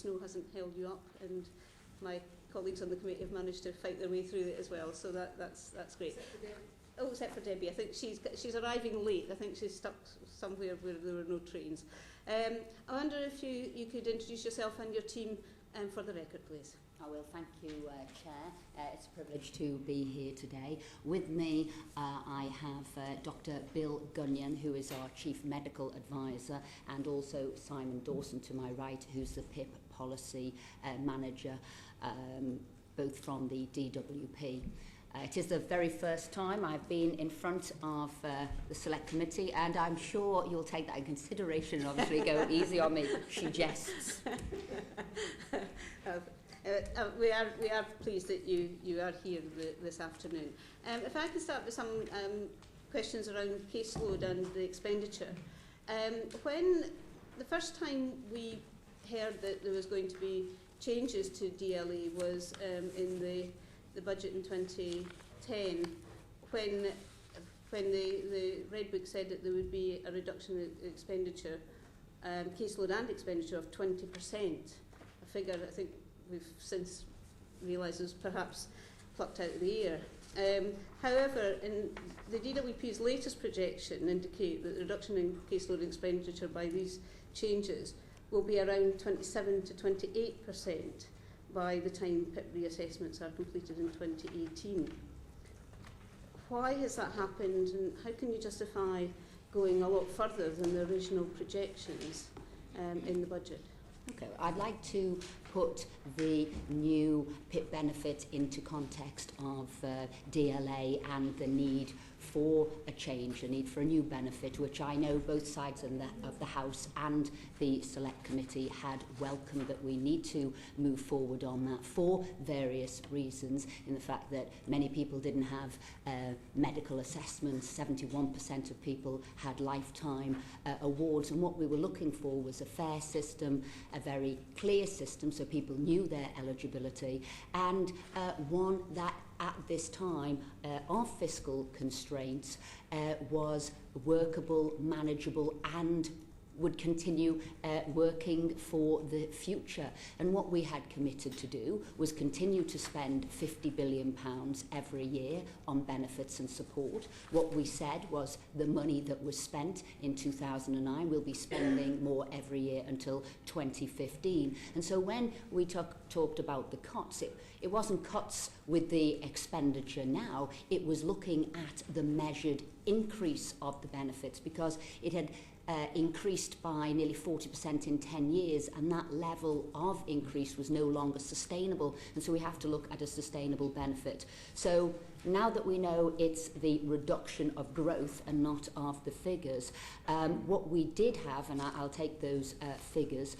snow hasn't held you up, and my colleagues on the committee have managed to fight their way through it as well, so that's great. Except for Debbie. I think she's arriving late. I think she's stuck somewhere where there were no trains. I wonder if you could introduce yourself and your team for the record, please. I will. Thank you, Chair. It's a privilege to be here today. With me, I have Dr. Bill Gunyon, who is our Chief Medical Advisor, and also Simon Dawson to my right, who's the PIP Policy Manager, both from the DWP. It is the very first time I've been in front of the Select Committee, and I'm sure you'll take that in consideration and obviously go easy on me. She jests. We are pleased that you are here this afternoon. If I can start with some questions around caseload and the expenditure. When the first time we heard that there was going to be changes to DLA was in the budget in 2010, when the Red Book said that there would be a reduction in expenditure, caseload and expenditure of 20%, a figure I think we've since realised is perhaps plucked out of the air. However, in the DWP's latest projection indicate that the reduction in caseload and expenditure by these changes will be around 27 to 28% by the time PIP reassessments are completed in 2018. Why has that happened, and how can you justify going a lot further than the original projections in the budget? Okay, I'd like to put the new PIP benefit into context of DLA and the need for a change, a need for a new benefit, which I know both sides of the House and the Select Committee had welcomed, that we need to move forward on that for various reasons, in the fact that many people didn't have medical assessments, 71% of people had lifetime awards, and what we were looking for was a fair system, a very clear system so people knew their eligibility, and one that at this time of fiscal constraints was workable, manageable, and would continue working for the future. And what we had committed to do was continue to spend £50 billion every year on benefits and support. What we said was the money that was spent in 2009 will be spending more every year until 2015. And so when we talked about the cuts, it wasn't cuts with the expenditure now, it was looking at the measured increase of the benefits, because it had increased by nearly 40% in 10 years, and that level of increase was no longer sustainable, and so we have to look at a sustainable benefit. So now that we know it's the reduction of growth and not of the figures, what we did have, and I'll take those figures,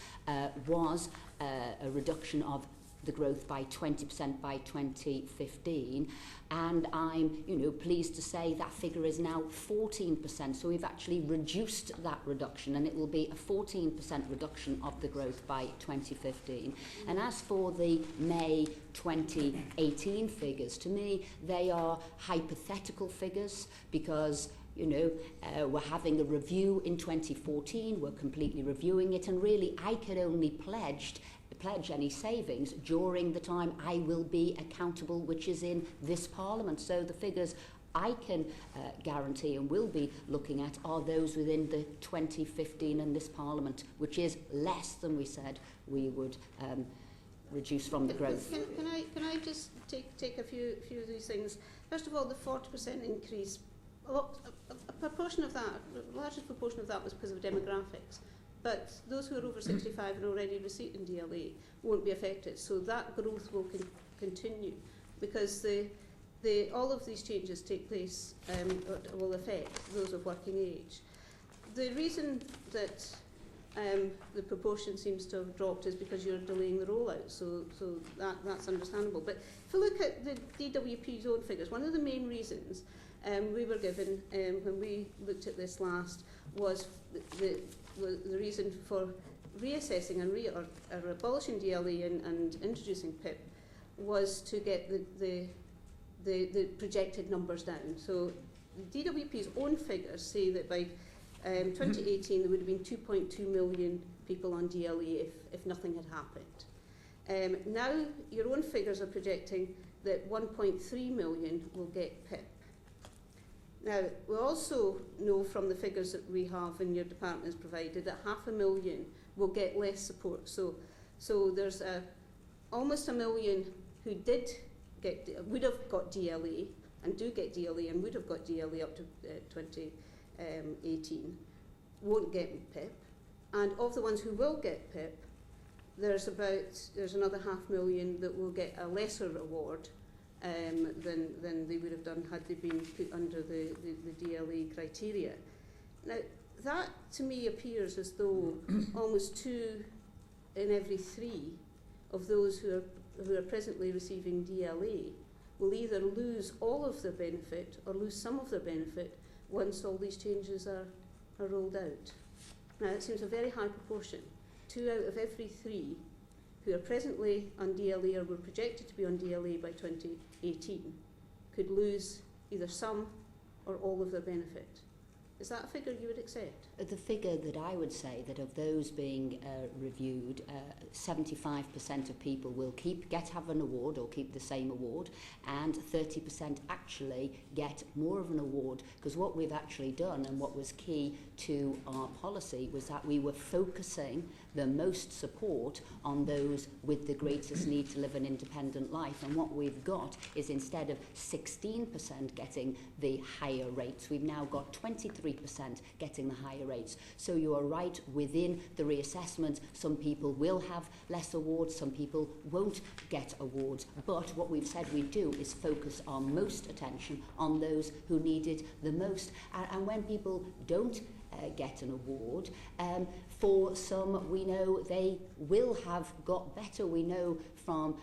was a reduction of the growth by 20% by 2015, and I'm pleased to say that figure is now 14%, so we've actually reduced that reduction, and it will be a 14% reduction of the growth by 2015. And as for the May 2018 figures, to me they are hypothetical figures, because we're having a review in 2014, we're completely reviewing it, and really I could only pledge any savings during the time I will be accountable, which is in this Parliament. So the figures I can guarantee and will be looking at are those within the 2015 and this Parliament, which is less than we said we would reduce from the growth. Can I just take a few of these things? First of all, the 40% increase, a proportion of that, the largest proportion of that was because of demographics. But those who are over 65 and already receiving DLA won't be affected. So that growth will continue, because all of these changes take place, will affect those of working age. The reason that the proportion seems to have dropped is because you're delaying the rollout, so that's understandable. But if we look at the DWP's own figures, one of the main reasons we were given when we looked at this last was the reason for reassessing and or abolishing DLE and introducing PIP was to get the projected numbers down. So the DWP's own figures say that by 2018 there would have been 2.2 million people on DLE if nothing had happened. Now your own figures are projecting that 1.3 million will get PIP. Now, we also know from the figures that we have and your department has provided that 500,000 will get less support. So there's almost 1 million who would have got DLE and do get DLE and would have got DLE up to 2018, won't get PIP. And of the ones who will get PIP, there's another 500,000 that will get a lesser award than they would have done had they been put under the DLE criteria. Now, that to me appears as though almost 2 in every 3 of those who are presently receiving DLE will either lose all of their benefit or lose some of their benefit once all these changes are rolled out. Now, it seems a very high proportion. 2 out of every 3 who are presently on DLE or were projected to be on DLE by 2018 could lose either some or all of their benefit. Is that a figure you would accept? The figure that I would say that of those being reviewed, 75% of people will have an award or keep the same award, and 30% actually get more of an award, because what we've actually done and what was key to our policy was that we were focusing the most support on those with the greatest need to live an independent life. And what we've got is, instead of 16% getting the higher rates, we've now got 23% getting the higher rates. So you are right, within the reassessment, some people will have less awards, some people won't get awards. But what we've said we do is focus our most attention on those who need it the most. And when people don't get an award, for some we know they will have got better. We know from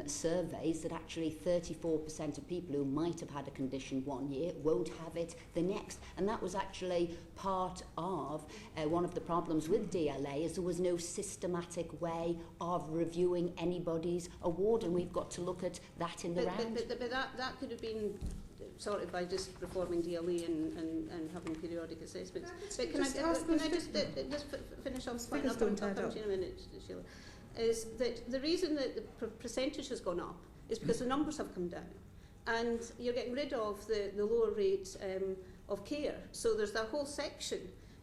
surveys that actually 34% of people who might have had a condition one year won't have it the next. And that was actually part of one of the problems with DLA, is there was no systematic way of reviewing anybody's award, and we've got to look at that in the round. But that could have been sorted by just reforming DLE and having periodic assessments. But can I just finish off point? I'll come to you in a minute, Sheila. Is that the reason that the percentage has gone up is because the numbers have come down, and you're getting rid of the lower rate of care. So there's that whole section.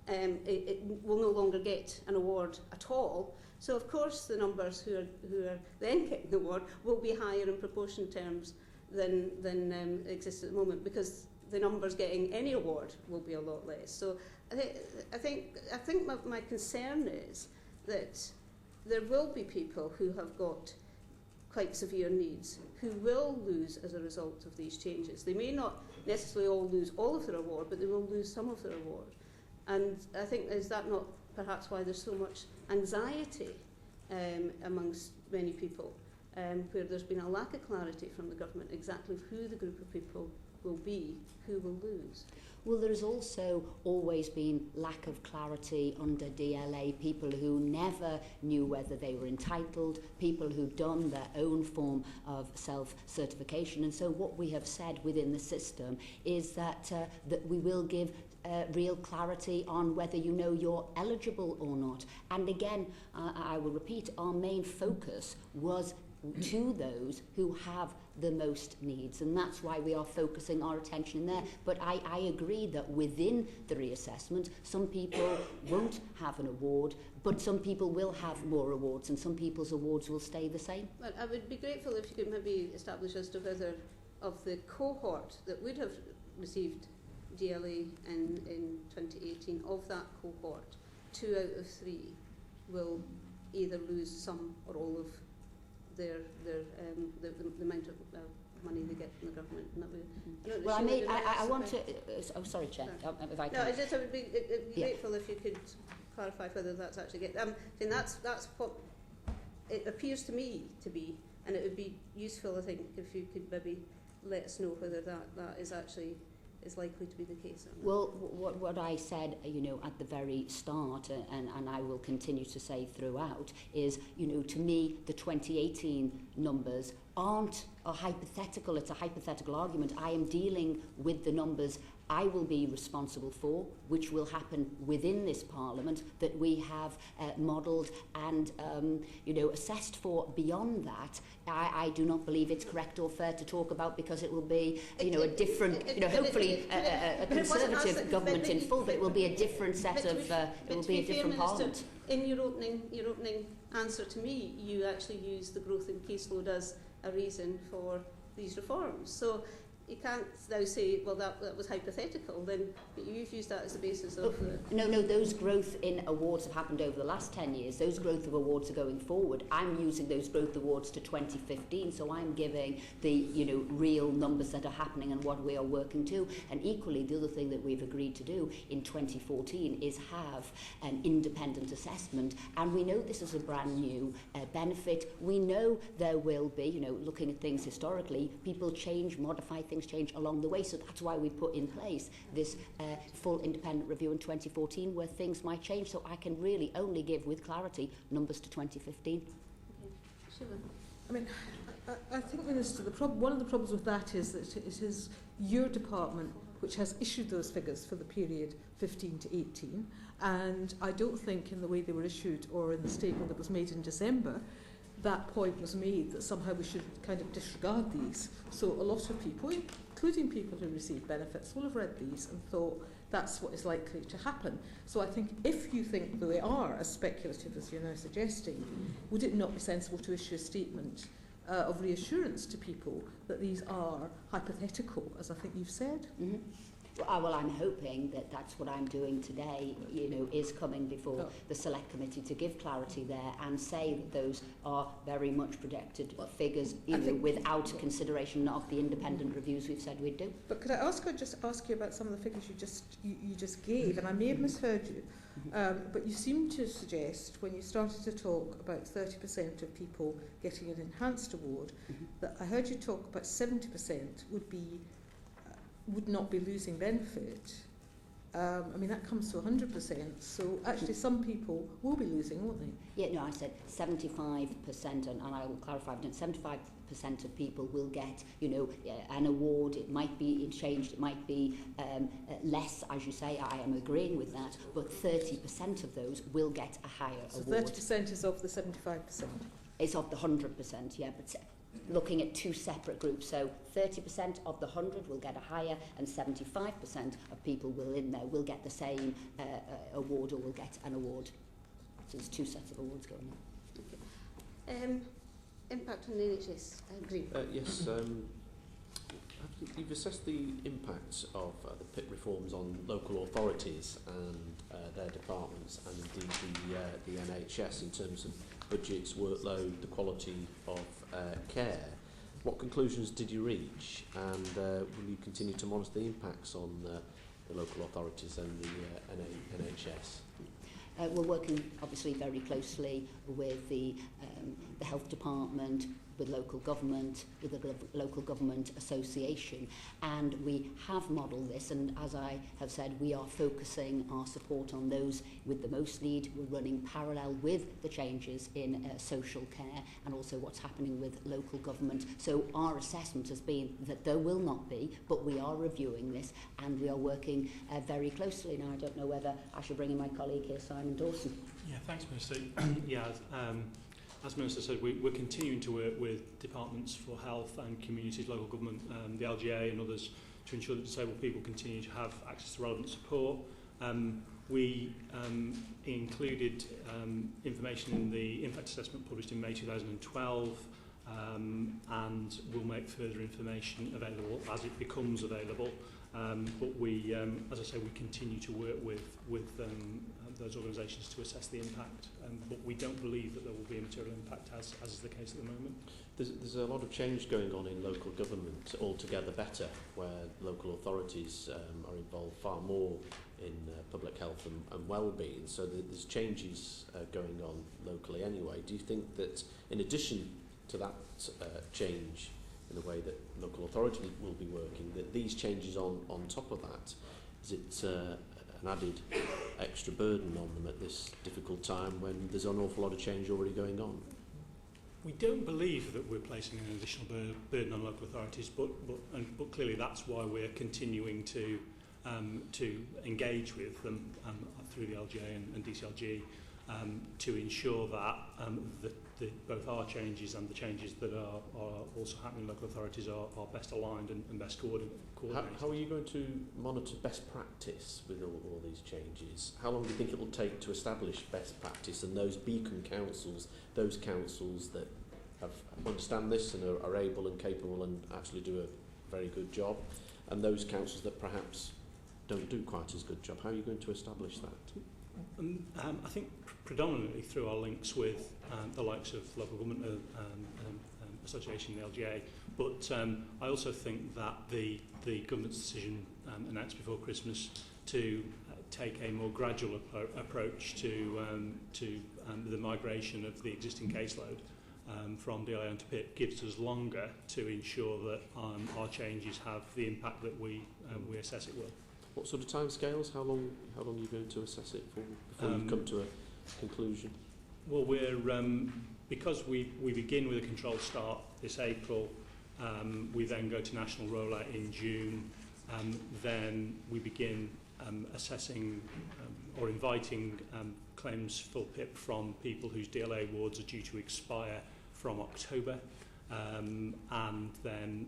It will no longer get an award at all. So of course the numbers who are then getting the award will be higher in proportion terms than exists at the moment, because the numbers getting any award will be a lot less. So I think my concern is that there will be people who have got quite severe needs who will lose as a result of these changes. They may not necessarily all lose all of their award, but they will lose some of their award. And I think, is that not perhaps why there's so much anxiety amongst many people, where there's been a lack of clarity from the government exactly who the group of people will be who will lose? Well, there's also always been lack of clarity under DLA, people who never knew whether they were entitled, people who've done their own form of self-certification. And so what we have said within the system is that we will give real clarity on whether you know you're eligible or not. And again, I will repeat, our main focus was to those who have the most needs, and that's why we are focusing our attention there. But I agree that within the reassessment, some people won't have an award, but some people will have more awards, and some people's awards will stay the same. Well, I would be grateful if you could maybe establish as to whether of the cohort that would have received DLA in 2018, of that cohort, 2 out of 3 will either lose some or all of the amount of money they get from the government. And that well, I want to. Oh, sorry, Chair. If I can. No, I would be grateful if you could clarify whether that's actually get. And that's what it appears to me to be, and it would be useful, I think, if you could maybe let us know whether that is actually is likely to be the case. Well, what I said, at the very start, and I will continue to say throughout, is, to me, the 2018 numbers aren't a hypothetical, it's a hypothetical argument. I am dealing with the numbers I will be responsible for, which will happen within this Parliament, that we have modelled and assessed for. Beyond that, I do not believe it's correct or fair to talk about, because it will be a different, hopefully a Conservative government in full, but it will be a different set of, it will be a different Parliament. In your opening answer to me, you actually used the growth in caseload as a reason for these reforms. So you can't now say, well, that was hypothetical, then, but you've used that as the basis of No, those growth in awards have happened over the last 10 years. Those growth of awards are going forward. I'm using those growth awards to 2015, so I'm giving the, real numbers that are happening and what we are working to. And equally, the other thing that we've agreed to do in 2014 is have an independent assessment. And we know this is a brand new benefit. We know there will be, looking at things historically, people change, modify things, change along the way, so that's why we put in place this full independent review in 2014, where things might change, so I can really only give with clarity numbers to 2015. I mean, I think, Minister, one of the problems with that is that it is your department which has issued those figures for the period 15 to 18, and I don't think in the way they were issued or in the statement that was made in December that point was made that somehow we should kind of disregard these. So a lot of people, including people who receive benefits, will have read these and thought that's what is likely to happen. So I think if you think they are as speculative as you're now suggesting, would it not be sensible to issue a statement of reassurance to people that these are hypothetical, as I think you've said? Mm-hmm. Well, I'm hoping that that's what I'm doing today, is coming before the Select Committee to give clarity there and say that those are very much projected figures, without consideration of the independent reviews we've said we'd do. But could I just ask you about some of the figures you just gave, and I may have misheard you, but you seem to suggest when you started to talk about 30% of people getting an enhanced award, that I heard you talk about 70% would not be losing benefit. I mean, that comes to 100%, so actually some people will be losing, won't they? Yeah, no, I said 75%, and I will clarify, 75% of people will get, an award. It might be changed, it might be less, as you say, I am agreeing with that, but 30% of those will get a higher award. So 30% is of the 75%? It's of the 100%, yeah, but looking at two separate groups, so 30% of the 100 will get a higher, and 75% of people will get the same award, or will get an award. So there's two sets of awards going on. Okay. Impact on the NHS. Agree. Yes. You've assessed the impacts of the PIP reforms on local authorities and their departments, and indeed the NHS, in terms of budgets, workload, the quality of care. What conclusions did you reach, and will you continue to monitor the impacts on the local authorities and the NHS? We're working obviously very closely with the health department, with local government, with the local government association, and we have modelled this, and as I have said, we are focusing our support on those with the most need. We're running parallel with the changes in social care and also what's happening with local government. So our assessment has been that there will not be, but we are reviewing this and we are working very closely. Now, I don't know whether I should bring in my colleague here, Simon Dawson. Yeah, thanks, Minister. As Minister said, we're continuing to work with departments for health and communities, local government, the LGA and others, to ensure that disabled people continue to have access to relevant support. We included information in the impact assessment published in May 2012, and we'll make further information available as it becomes available. But we, as I say, we continue to work with those organisations to assess the impact, but we don't believe that there will be a material impact, as is the case at the moment. There's a lot of change going on in local government, Altogether Better, where local authorities are involved far more in public health and well-being, so there's changes going on locally anyway. Do you think that in addition to that change in the way that local authorities will be working, that these changes on top of that, is it an added extra burden on them at this difficult time when there's an awful lot of change already going on? We don't believe that we're placing an additional burden on local authorities, but clearly that's why we're continuing to engage with them through the LGA and DCLG to ensure that both our changes and the changes that are also happening in local authorities are best aligned and best coordinated. How are you going to monitor best practice with all these changes? How long do you think it will take to establish best practice and those beacon councils, those councils that understand this and are able and capable and actually do a very good job, and those councils that perhaps don't do quite as good job? How are you going to establish that? I think predominantly through our links with the likes of local government association, the LGA, but I also think that the government's decision announced before Christmas to take a more gradual approach to the migration of the existing caseload from DLA onto PIP gives us longer to ensure that our changes have the impact that we assess it will. What sort of timescales? How long are you going to assess it for before you come to a conclusion? Well, we're because we begin with a controlled start this April. We then go to national rollout in June. Then we begin assessing or inviting claims for PIP from people whose DLA awards are due to expire from October. And then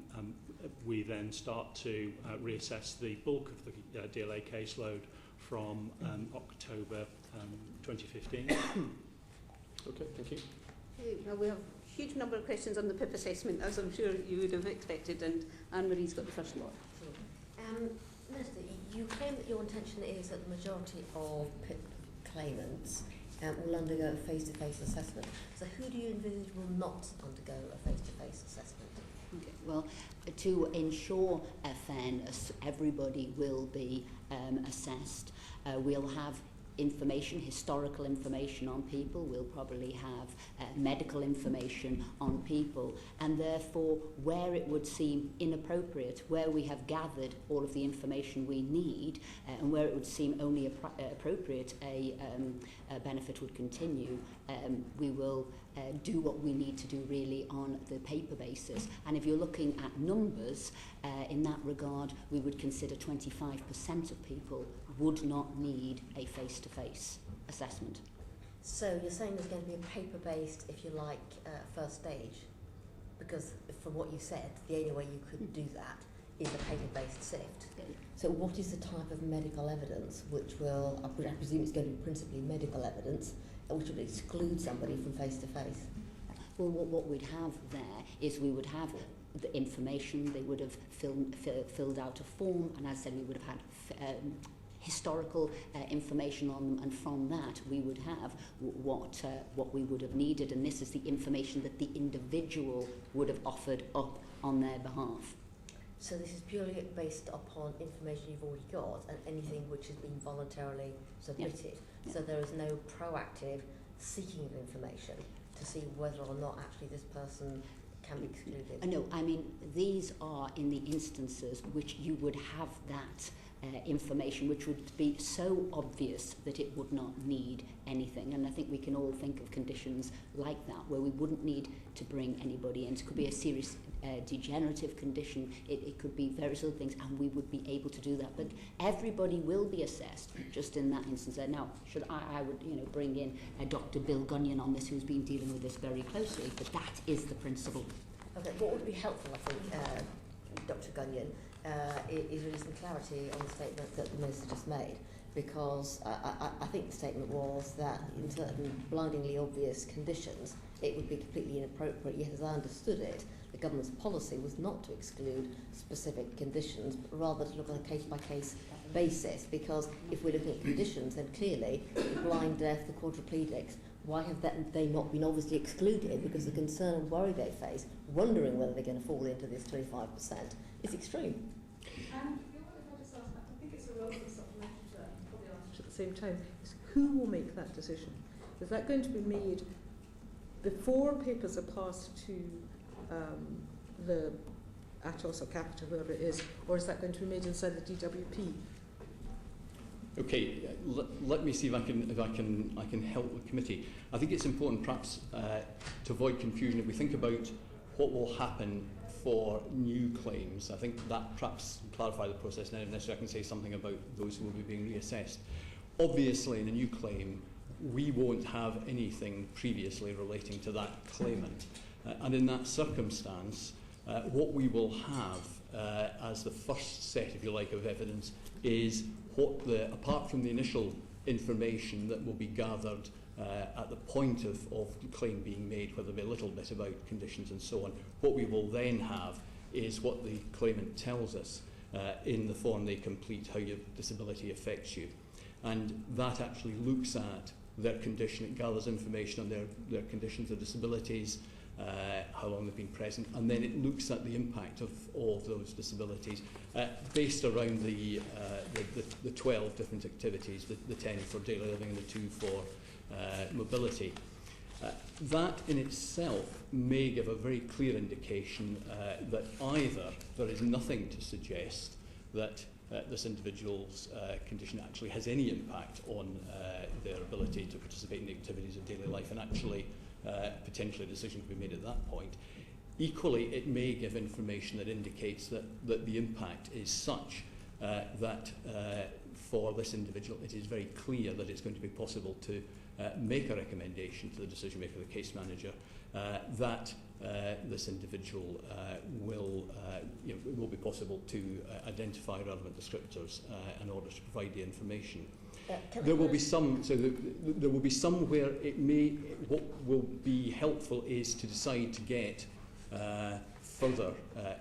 we then start to reassess the bulk of the DLA caseload from October 2015. Okay, thank you. Okay, now we have a huge number of questions on the PIP assessment, as I'm sure you would have expected, and Anne-Marie's got the first one. Minister, you claim that your intention is that the majority of PIP claimants will undergo a face-to-face assessment. So who do you envisage will not undergo a face-to-face assessment? Okay, well, to ensure fairness, everybody will be assessed. We'll have information, historical information on people. We'll probably have medical information on people, and therefore where it would seem inappropriate, where we have gathered all of the information we need, and where it would seem only appropriate a benefit would continue, we will do what we need to do really on the paper basis. And if you're looking at numbers, in that regard, we would consider 25% of people would not need a face-to-face assessment. So you're saying there's going to be a paper-based, if you like, first stage? Because from what you said, the only way you could do that is a paper-based sift. So what is the type of medical evidence which will, I presume it's going to be principally medical evidence, which would exclude somebody from face-to-face? Well, what we'd have there is we would have the information. They would have filled out a form, and as I said, we would have had historical information on them, and from that we would have what we would have needed, and this is the information that the individual would have offered up on their behalf. So this is purely based upon information you've already got and anything which has been voluntarily submitted. Yeah. So there is no proactive seeking of information to see whether or not actually this person can be excluded. No, I mean, these are in the instances which you would have that information, which would be so obvious that it would not need anything. And I think we can all think of conditions like that where we wouldn't need to bring anybody in. It could be a serious degenerative condition, it could be various other things, and we would be able to do that. But everybody will be assessed just in that instance. Now, should I would bring in Dr. Bill Gunyon on this, who's been dealing with this very closely, but that is the principle. Okay, what would be helpful, I think, Dr. Gunyon, is really some clarity on the statement that the Minister just made, because I think the statement was that in certain blindingly obvious conditions it would be completely inappropriate, yet as I understood it, the government's policy was not to exclude specific conditions, but rather to look on a case-by-case basis, because if we're looking at conditions, then clearly the blind, deaf, the quadriplegics, why have they not been obviously excluded? Because the concern and worry they face, wondering whether they're going to fall into this 25%, is extreme. If I just ask, I think it's a relevant supplementary to that, and probably answer at the same time, is who will make that decision? Is that going to be made before papers are passed to the Atos or Capita, whoever it is, or is that going to be made inside the DWP? Okay, let me see if I can help the committee. I think it's important, perhaps, to avoid confusion. If we think about what will happen for new claims, I think that perhaps clarify the process. Now, necessarily, I can say something about those who will be being reassessed. Obviously, in a new claim, we won't have anything previously relating to that claimant, and in that circumstance, what we will have as the first set, if you like, of evidence is what apart from the initial information that will be gathered at the point of the claim being made, where there'll be a little bit about conditions and so on, what we will then have is what the claimant tells us in the form they complete, how your disability affects you. And that actually looks at their condition, it gathers information on their conditions, their disabilities, how long they've been present, and then it looks at the impact of all of those disabilities based around the 12 different activities, the 10 for daily living and the 2 for mobility. That in itself may give a very clear indication that either there is nothing to suggest that this individual's condition actually has any impact on their ability to participate in the activities of daily life, and actually potentially a decision can be made at that point. Equally, it may give information that indicates that the impact is such that for this individual it is very clear that it's going to be possible to make a recommendation to the decision maker, the case manager, that this individual it will be possible to identify relevant descriptors in order to provide the information. There will be some, so there will be some where it may, what will be helpful is to decide to get further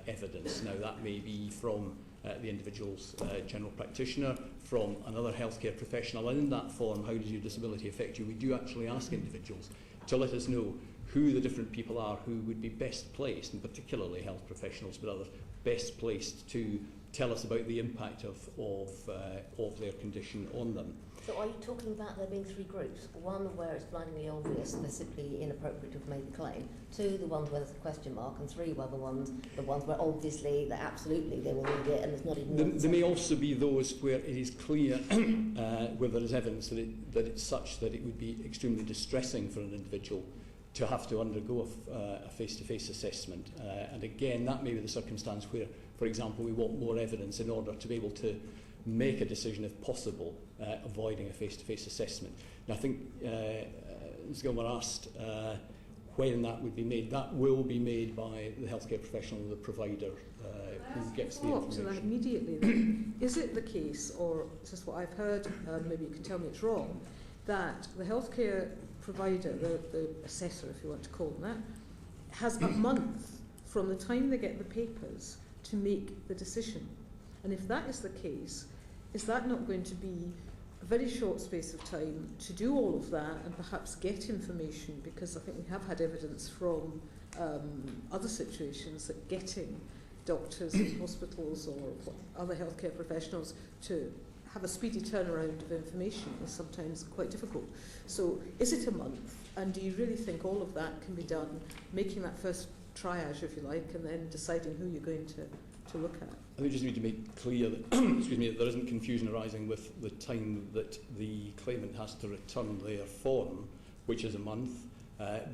evidence. Now that may be from the individual's general practitioner, from another healthcare professional, and in that form, how does your disability affect you? We do actually ask individuals to let us know who the different people are who would be best placed, and particularly health professionals, but others, best placed to tell us about the impact of their condition on them. So are you talking about there being 3 groups? One where it's blindingly obvious and they're simply inappropriate to have made the claim. 2, the ones where there's a question mark. And 3, were the ones where obviously, that absolutely they will need it and there's not even... There may also be those where it is clear, where there is evidence that it's such that it would be extremely distressing for an individual to have to undergo a face-to-face assessment. And again, that may be the circumstance where, for example, we want more evidence in order to be able to make a decision, if possible, avoiding a face-to-face assessment. And I think Ms Gilmer asked when that would be made. That will be made by the healthcare professional, the provider who gets the information. To that immediately then, is it the case, or is this what I've heard, maybe you can tell me it's wrong, that the healthcare provider, the assessor, if you want to call them that, has a month from the time they get the papers to make the decision? And if that is the case, is that not going to be a very short space of time to do all of that and perhaps get information? Because I think we have had evidence from other situations that getting doctors in hospitals or other healthcare professionals to have a speedy turnaround of information is sometimes quite difficult. So is it a month? And do you really think all of that can be done, making that first triage, if you like, and then deciding who you're going to look at? I think we just need to make clear that, excuse me, that there isn't confusion arising with the time that the claimant has to return their form, which is a month,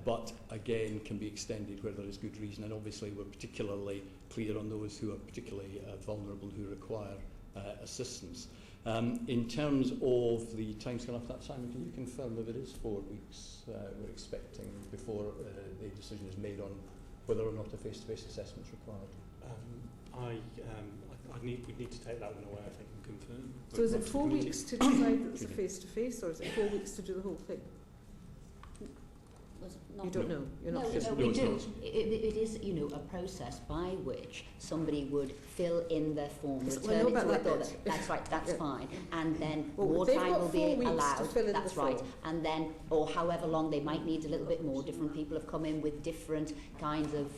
but again can be extended where there is good reason. And obviously we're particularly clear on those who are particularly vulnerable, who require assistance. In terms of the timescale after that, Simon, can you confirm if it is 4 weeks we're expecting before the decision is made on whether or not a face-to-face assessment is required? We'd need to take that one away, I think, and confirm. So is it 4 weeks to decide that it's a face-to-face, or is it 4 weeks to do the whole thing? You don't know. You're not sure. No, we do. It is, a process by which somebody would fill in their form, return it to a doctor. That's right. That's fine. And then more time will be allowed. That's right. And then, or however long they might need a little bit more. Different people have come in with different kinds of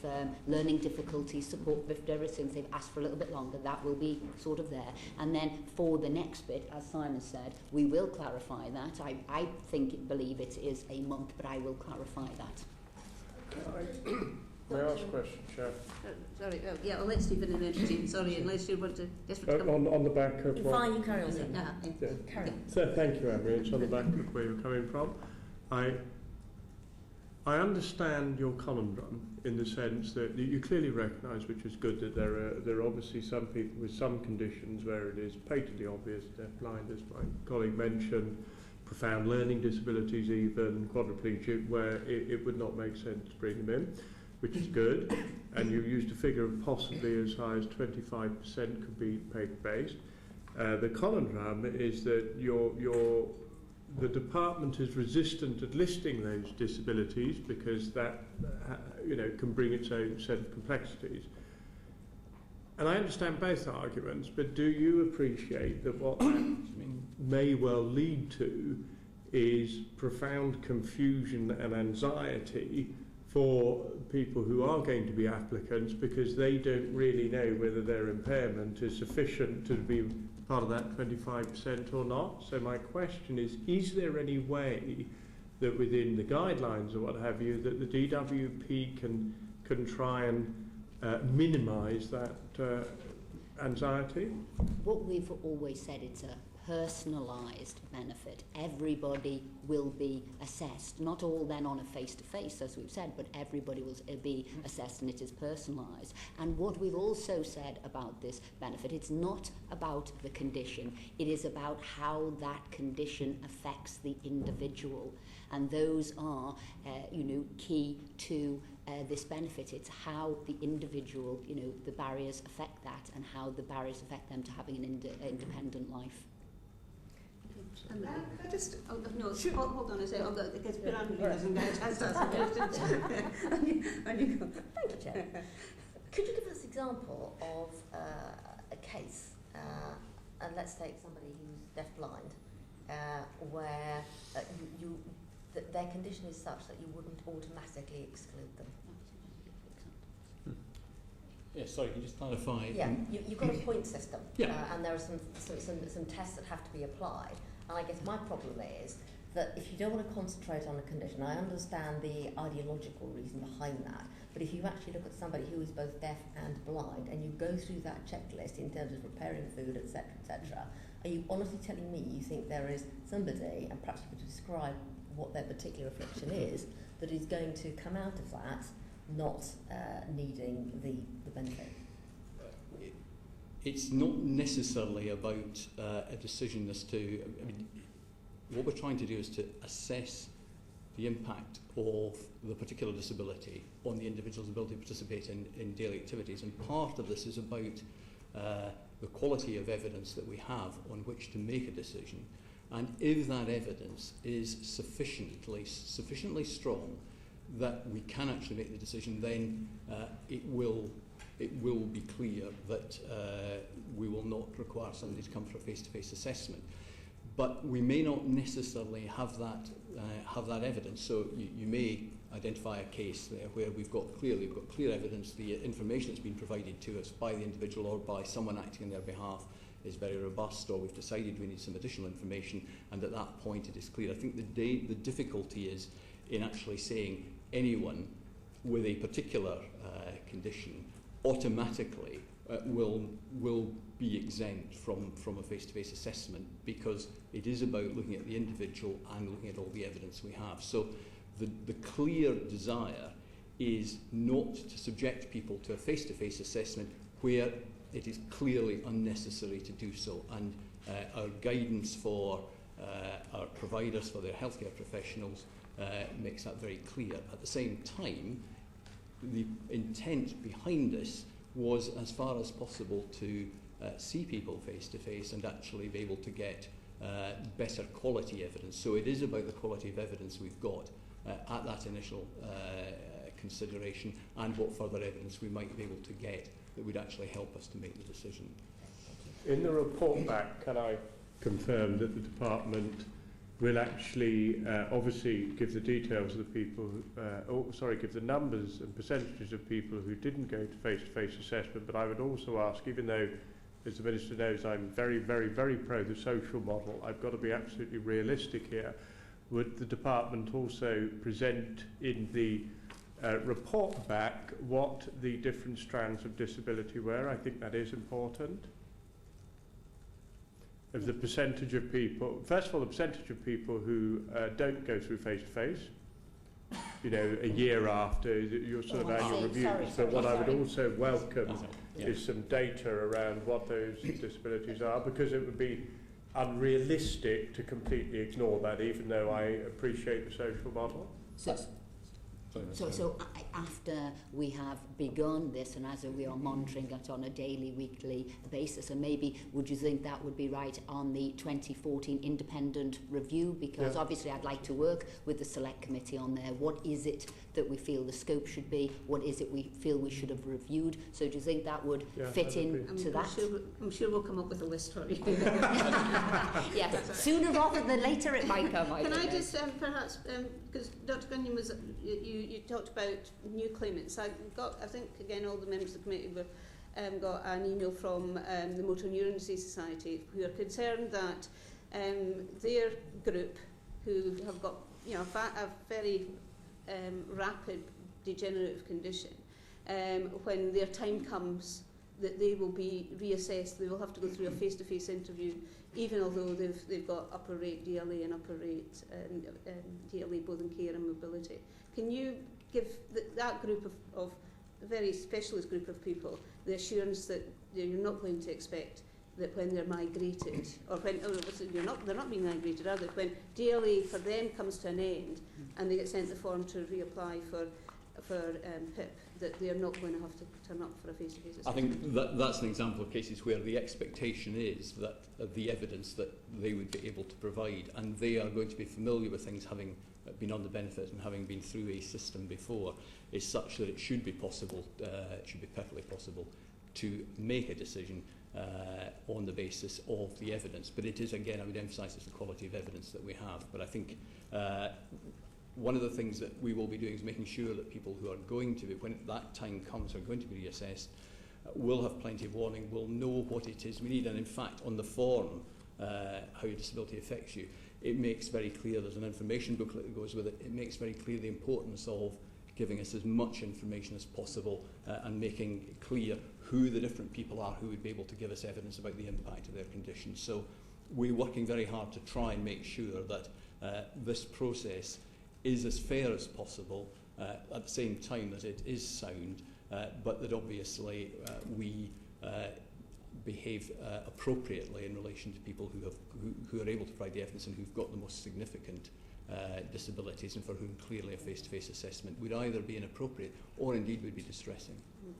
learning difficulties, support differences. They've asked for a little bit longer. That will be sort of there. And then for the next bit, as Simon said, we will clarify that. I believe it is a month, but I will clarify that. May I ask question, Chair. Sorry, yeah, I'll let Stephen and then Jean, sorry, unless you want to desperate to come. On the back of what... Fine, you carry on, sir. Yeah. Carry on. So thank you, Amber. It's on the back of where you're coming from. I understand your conundrum in the sense that you clearly recognise, which is good, that there are obviously some people with some conditions where it is patently obvious, deaf, blind, as my colleague mentioned, profound learning disabilities even, quadriplegic, where it would not make sense to bring them in, which is good. And you used a figure of possibly as high as 25% could be paper-based. The conundrum is that the department is resistant at listing those disabilities because that can bring its own set of complexities. And I understand both arguments, but do you appreciate that what that may well lead to is profound confusion and anxiety for people who are going to be applicants because they don't really know whether their impairment is sufficient to be part of that 25% or not? So my question is there any way that within the guidelines or what have you, that the DWP can try and minimise that anxiety? What we've always said, it's a personalised benefit. Everybody will be assessed, not all then on a face-to-face, as we've said, but everybody will be assessed and it is personalised. And what we've also said about this benefit, it's not about the condition, it is about how that condition affects the individual. And those are, key to this benefit. It's how the individual, the barriers affect that and how the barriers affect them to having an independent life. Hold on a second. Because Piran really doesn't get a chance to ask a question. Thank you, Chair. Could you give us an example of a case, and let's take somebody who's deaf-blind, where their condition is such that you wouldn't automatically exclude them? Yes, sorry, can you just clarify? Yeah, you've got a point system, yeah. And there are some tests that have to be applied. And I guess my problem is that if you don't want to concentrate on a condition, I understand the ideological reason behind that, but if you actually look at somebody who is both deaf and blind and you go through that checklist in terms of preparing food, etc., are you honestly telling me you think there is somebody, and perhaps you could describe what their particular affliction is, that is going to come out of that not needing the benefit? It's not necessarily about a decision as to, what we're trying to do is to assess the impact of the particular disability on the individual's ability to participate in daily activities. And part of this is about the quality of evidence that we have on which to make a decision. And if that evidence is sufficiently strong that we can actually make the decision, then it will be clear that we will not require somebody to come for a face-to-face assessment. But we may not necessarily have that evidence. So you may identify a case there where we've got clear evidence, the information that's been provided to us by the individual or by someone acting on their behalf is very robust, or we've decided we need some additional information, and at that point it is clear. I think the difficulty is in actually saying anyone with a particular condition automatically will be exempt from a face-to-face assessment, because it is about looking at the individual and looking at all the evidence we have. So the clear desire is not to subject people to a face-to-face assessment where it is clearly unnecessary to do so. And our guidance for our providers, for their healthcare professionals, makes that very clear. At the same time, the intent behind this was, as far as possible, to see people face to face and actually be able to get better quality evidence. So it is about the quality of evidence we've got at that initial consideration, and what further evidence we might be able to get that would actually help us to make the decision. In the report back, can I confirm that the department will actually obviously give the details of the people, give the numbers and percentages of people who didn't go to face-to-face assessment, but I would also ask, even though, as the Minister knows, I'm very, very, very pro the social model, I've got to be absolutely realistic here. Would the department also present in the report back what the different strands of disability were. I think that is important. Of the percentage of people, first of all, the percentage of people who don't go through face-to-face, you know, a year after your sort of annual reviews. But what I would also welcome is some data around what those disabilities are, because it would be unrealistic to completely ignore that, even though I appreciate the social model. So after we have begun this, and as we are monitoring it on a daily, weekly basis, and maybe would you think that would be right on the 2014 independent review? Because obviously I'd like to work with the select committee on there. What is it that we feel the scope should be? What is it we feel we should have reviewed? So do you think that would fit into that? I'm sure we'll come up with a list for you. Yes, sooner rather than later it might come. Can I just perhaps, because Dr. Gunyon was, you talked about new claimants. I think again all the members of the committee were, got an email from the Motor Neuron Disease Society, who are concerned that their group, who have got a very rapid degenerative condition, when their time comes, that they will be reassessed. They will have to go through a face-to-face interview, even although they've got upper rate DLA and upper rate DLA both in care and mobility. Can you give that group of a very specialist group of people the assurance that you're not going to expect that when they're migrated, or when they're not being migrated, are they? When DLA for them comes to an end and they get sent the form to reapply for PIP, that they're not going to have to turn up for a face-to-face assessment? I think that's an example of cases where the expectation is that the evidence that they would be able to provide, and they are going to be familiar with things, having been on the benefit and having been through a system before, is such that it should be possible, it should be perfectly possible to make a decision on the basis of the evidence. But it is, again, I would emphasise, it's the quality of evidence that we have. But I think one of the things that we will be doing is making sure that people who are going to be, when that time comes, are going to be reassessed, will have plenty of warning, will know what it is we need. And in fact, on the form, how your disability affects you, it makes very clear, there's an information booklet that goes with it, it makes very clear the importance of giving us as much information as possible and making clear who the different people are who would be able to give us evidence about the impact of their condition. So we're working very hard to try and make sure that this process is as fair as possible, at the same time that it is sound, but that obviously we behave appropriately in relation to people who are able to provide the evidence and who've got the most significant disabilities, and for whom clearly a face-to-face assessment would either be inappropriate or indeed would be distressing.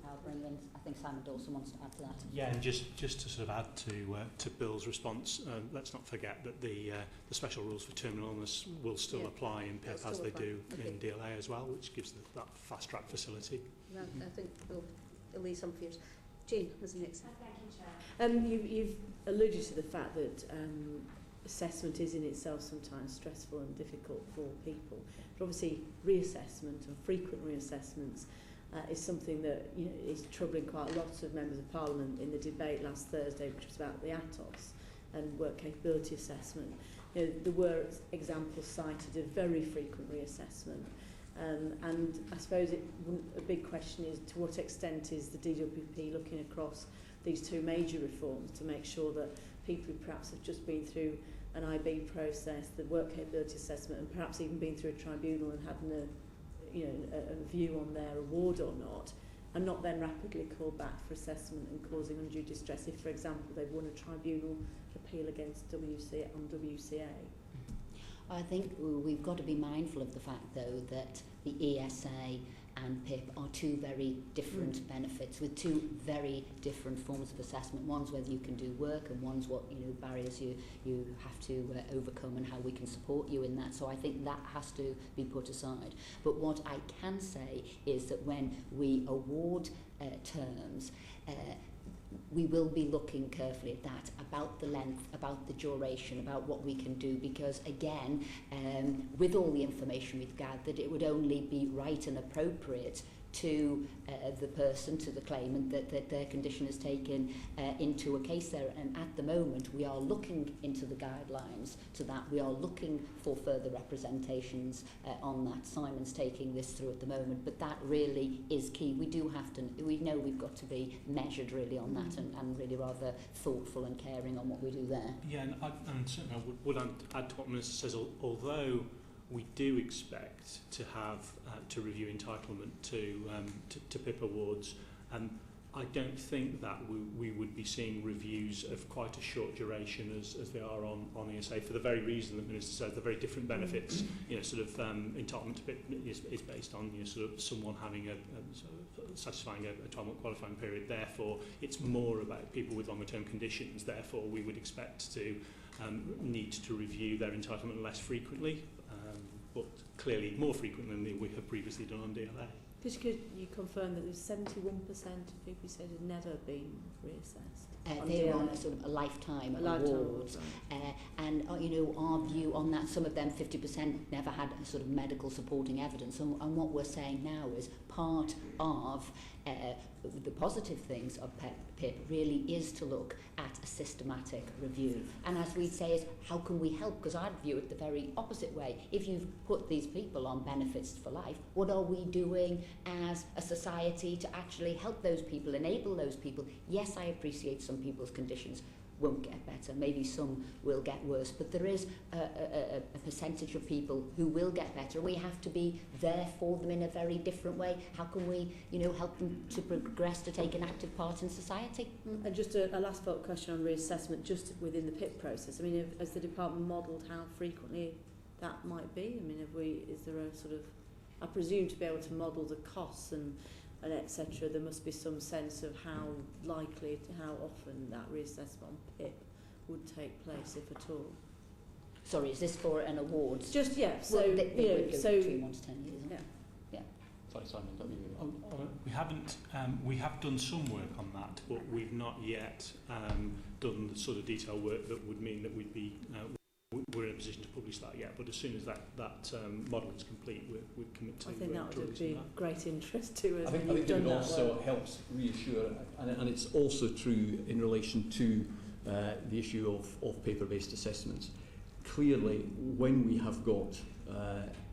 I think Simon Dawson wants to add to that. Yeah, and just to sort of add to Bill's response, let's not forget that the special rules for terminal illness will still apply in PIP as they do in DLA as well, which gives that fast-track facility. I think we'll allay some fears. Jane was the next. Thank you, Chair. You've alluded to the fact that assessment is in itself sometimes stressful and difficult for people. But obviously reassessment and frequent reassessments is something that is troubling quite a lot of members of Parliament. In the debate last Thursday, which was about the ATOS and work capability assessment, there were examples cited of very frequent reassessment. And I suppose a big question is, to what extent is the DWP looking across these two major reforms to make sure that people who perhaps have just been through an IB process, the work capability assessment, and perhaps even been through a tribunal and having a view on their award or not, and not then rapidly called back for assessment and causing undue distress if, for example, they've won a tribunal appeal against WCA. I think we've got to be mindful of the fact, though, that the ESA and PIP are two very different benefits with two very different forms of assessment. One's whether you can do work, and one's what barriers you have to overcome and how we can support you in that. So I think that has to be put aside. But what I can say is that when we award terms, we will be looking carefully at that, about the length, about the duration, about what we can do, because again, with all the information we've gathered, it would only be right and appropriate to the person, to the claimant, that their condition is taken into a case there. And at the moment, we are looking into the guidelines to that. We are looking for further representations on that. Simon's taking this through at the moment, but that really is key. We know we've got to be measured really on that, and really rather thoughtful and caring on what we do there. Yeah, and certainly I would add to what Minister says, although we do expect to have to review entitlement to PIP awards. I don't think that we would be seeing reviews of quite a short duration as they are on ESA, for the very reason that the Minister said, the very different benefits. Sort of entitlement to PIP is based on sort of someone having sort of satisfying a 12-month qualifying period. Therefore, it's more about people with longer-term conditions. Therefore, we would expect to need to review their entitlement less frequently. But clearly more frequently than we have previously done on DLA. Could you confirm that there's 71% of people who said had never been reassessed? They're on a sort of a lifetime award. And our view on that, some of them, 50%, never had a sort of medical supporting evidence. And what we're saying now is part of the positive things of PIP really is to look at a systematic review. And as we say, is how can we help? Because I'd view it the very opposite way. If you've put these people on benefits for life, what are we doing as a society to actually help those people, enable those people? Yes, I appreciate some people's conditions won't get better, maybe some will get worse, but there is a percentage of people who will get better. We have to be there for them in a very different way. How can we, help them to progress, to take an active part in society? And just a last follow-up question on reassessment, just within the PIP process. I mean, has the department modelled how frequently that might be? I mean, is there a sort of, I presume to be able to model the costs and etc., there must be some sense of how likely, how often that reassessment on PIP would take place, if at all. Sorry, is this for an award? Just, yeah, so, well, they would go so 3 months, 10 years. Yeah. Sorry, Simon, don't you? We haven't. We have done some work on that, but we've not yet done the sort of detailed work that would mean that we'd be we're in a position to publish that yet. But as soon as that model is complete, we'd commit to. I think that would be that. Great interest to us. I think it also helps reassure, and it's also true in relation to the issue of paper-based assessments. Clearly, when we have got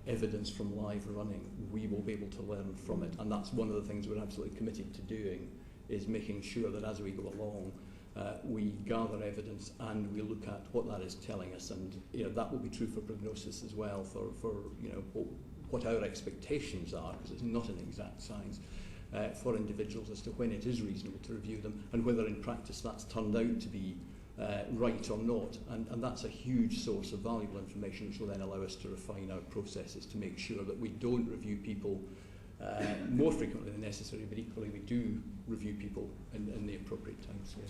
evidence from live running, we will be able to learn from it, and that's one of the things we're absolutely committed to doing, is making sure that as we go along, we gather evidence and we look at what that is telling us, and that will be true for prognosis as well, for what our expectations are, because it's not an exact science, for individuals as to when it is reasonable to review them and whether in practice that's turned out to be right or not, and that's a huge source of valuable information which will then allow us to refine our processes to make sure that we don't review people more frequently than necessary, but equally we do review people in the appropriate time scale.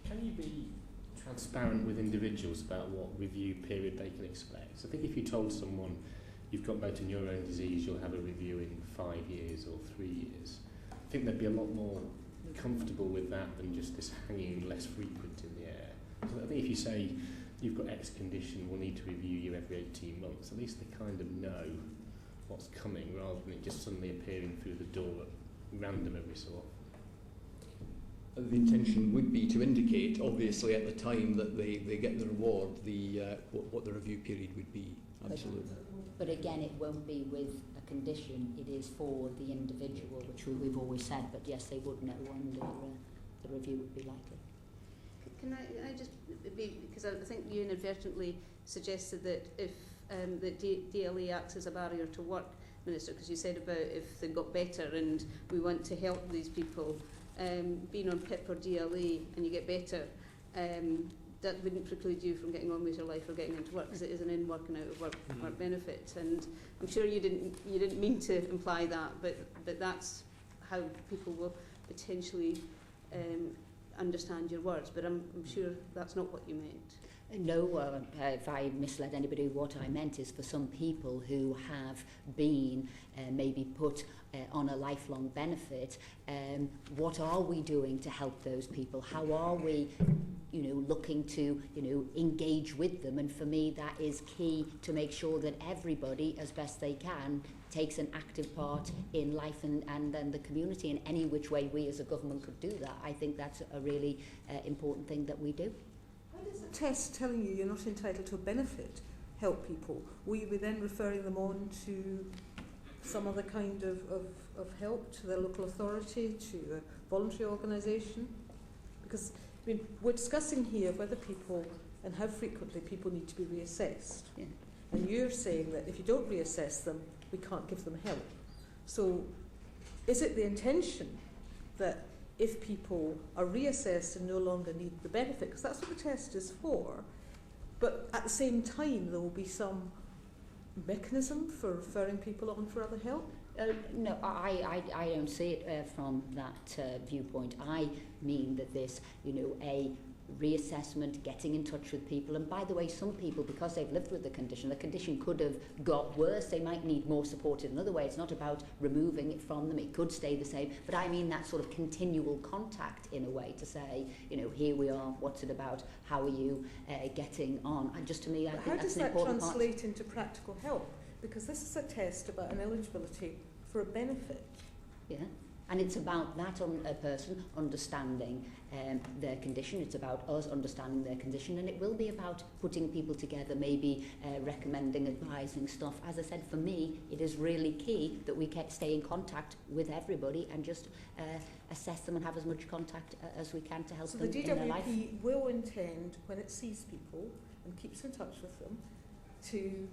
Can you be transparent with individuals about what review period they can expect? So I think if you told someone you've got motor neurone disease, you'll have a review in 5 years or 3 years, I think they'd be a lot more comfortable with that than just this hanging less frequent in the air. So I think if you say you've got X condition, we'll need to review you every 18 months, at least they kind of know what's coming rather than it just suddenly appearing through the door at random every so often. The intention would be to indicate, obviously, at the time that they get the reward, what the review period would be. Absolutely. But again, it won't be with a condition. It is for the individual, which we've always said. But yes, they would know when the review would be likely. Can I just be, because I think you inadvertently suggested that if the DLE acts as a barrier to work, Minister, because you said about if they got better and we want to help these people. Being on PIP or DLE and you get better, that wouldn't preclude you from getting on with your life or getting into work, because it is an in-work and out-of-work work benefit. And I'm sure you didn't mean to imply that, but that's how people will potentially understand your words. But I'm sure that's not what you meant. No, if I misled anybody, what I meant is for some people who have been maybe put on a lifelong benefit, what are we doing to help those people? How are we looking to, engage with them. And for me, that is key to make sure that everybody, as best they can, takes an active part in life and then the community in any which way we as a government could do that. I think that's a really important thing that we do. How does a test telling you you're not entitled to a benefit help people? Will you be then referring them on to some other kind of help, to their local authority, to a voluntary organisation? Because we're discussing here whether people and how frequently people need to be reassessed. Yeah. And you're saying that if you don't reassess them, we can't give them help. So is it the intention that if people are reassessed and no longer need the benefit, because that's what the test is for, but at the same time there will be some mechanism for referring people on for other help? No, I don't see it from that viewpoint. I mean that this, a reassessment, getting in touch with people, and by the way, some people, because they've lived with the condition could have got worse. They might need more support in another way. It's not about removing it from them. It could stay the same. But I mean that sort of continual contact in a way to say, here we are, what's it about, how are you getting on? And just to me, I think that's an important part. How does that translate into practical help? Because this is a test about an eligibility for a benefit. Yeah. And it's about that a person understanding their condition. It's about us understanding their condition, and it will be about putting people together, maybe recommending, advising stuff. As I said, for me, it is really key that we stay in contact with everybody and just assess them and have as much contact as we can to help them in their life. So the DWP will intend, when it sees people and keeps in touch with them, to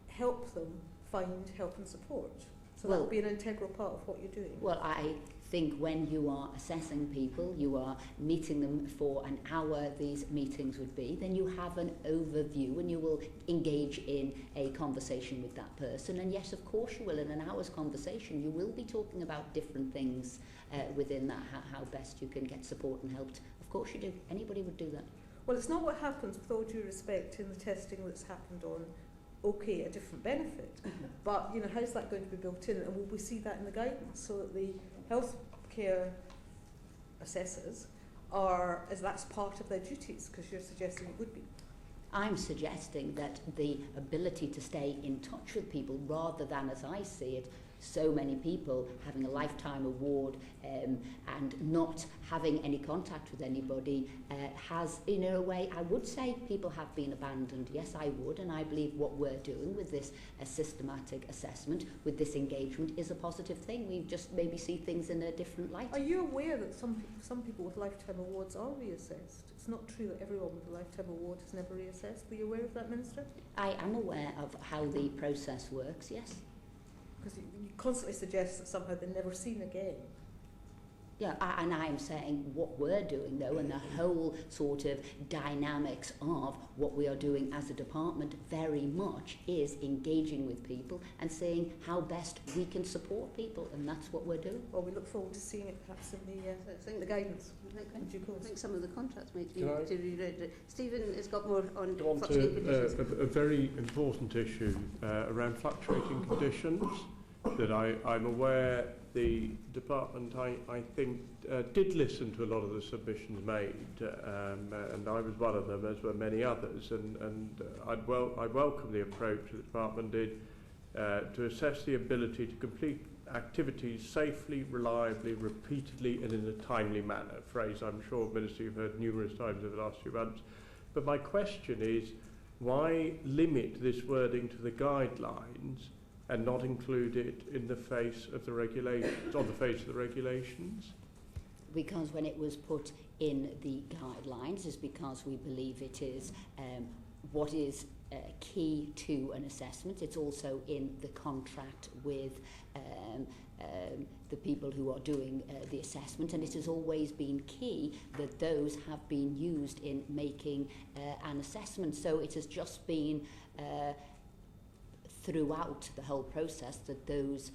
help them find help and support. So that will be an integral part of what you're doing. Well, I think when you are assessing people, you are meeting them for an hour, these meetings would be, then you have an overview and you will engage in a conversation with that person. And yes, of course you will. In an hour's conversation, you will be talking about different things within that, how best you can get support and helped. Of course you do. Anybody would do that. Well, it's not what happens, with all due respect, in the testing that's happened on a different benefit, but how's that going to be built in, and will we see that in the guidance so that the healthcare assessors as that's part of their duties, because you're suggesting it would be? I'm suggesting that the ability to stay in touch with people, rather than, as I see it, so many people having a lifetime award and not having any contact with anybody has, in a way, I would say people have been abandoned. Yes, I would, and I believe what we're doing with this systematic assessment, with this engagement, is a positive thing. We just maybe see things in a different light. Are you aware that some people with lifetime awards are reassessed? It's not true that everyone with a lifetime award is never reassessed. Were you aware of that, Minister? I am aware of how the process works, yes. Because you constantly suggest that somehow they're never seen again. Yeah, and I'm saying what we're doing, though, and the whole sort of dynamics of what we are doing as a department very much is engaging with people and seeing how best we can support people, and that's what we're doing. Well, we look forward to seeing it perhaps in the guidance. I think some of the contracts might be to be read. Stephen has got more on fluctuating conditions. A very important issue around fluctuating conditions that I'm aware the department, I think, did listen to a lot of the submissions made, and I was one of them, as were many others, and I welcome the approach the department did to assess the ability to complete activities safely, reliably, repeatedly, and in a timely manner. A phrase I'm sure, Minister, you've heard numerous times over the last few months. But my question is, why limit this wording to the guidelines and not include it in the face of the regulations, on the face of the regulations? Because when it was put in the guidelines is because we believe it is what is key to an assessment. It's also in the contract with the people who are doing the assessment, and it has always been key that those have been used in making an assessment. So it has just been throughout the whole process that those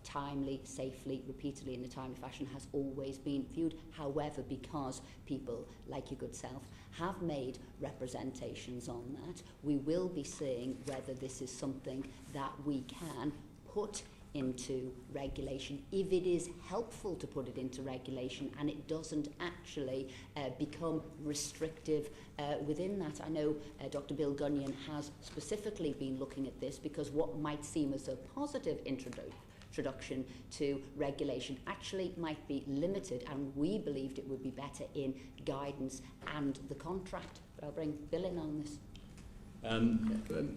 timely, safely, repeatedly in a timely fashion has always been viewed. However, because people like your good self have made representations on that, we will be seeing whether this is something that we can put into regulation, if it is helpful to put it into regulation and it doesn't actually become restrictive within that. I know Dr. Bill Gunyon has specifically been looking at this, because what might seem as a positive introduction to regulation actually might be limited, and we believed it would be better in guidance and the contract. But I'll bring Bill in on this.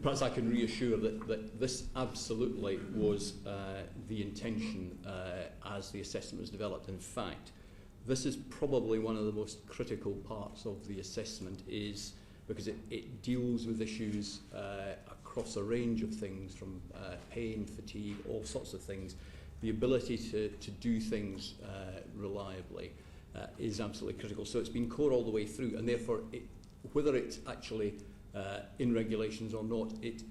Perhaps I can reassure that this absolutely was the intention as the assessment was developed. In fact, this is probably one of the most critical parts of the assessment, is because it deals with issues across a range of things, from pain, fatigue, all sorts of things. The ability to do things reliably is absolutely critical. So it's been core all the way through, and therefore whether it's actually in regulations or not, it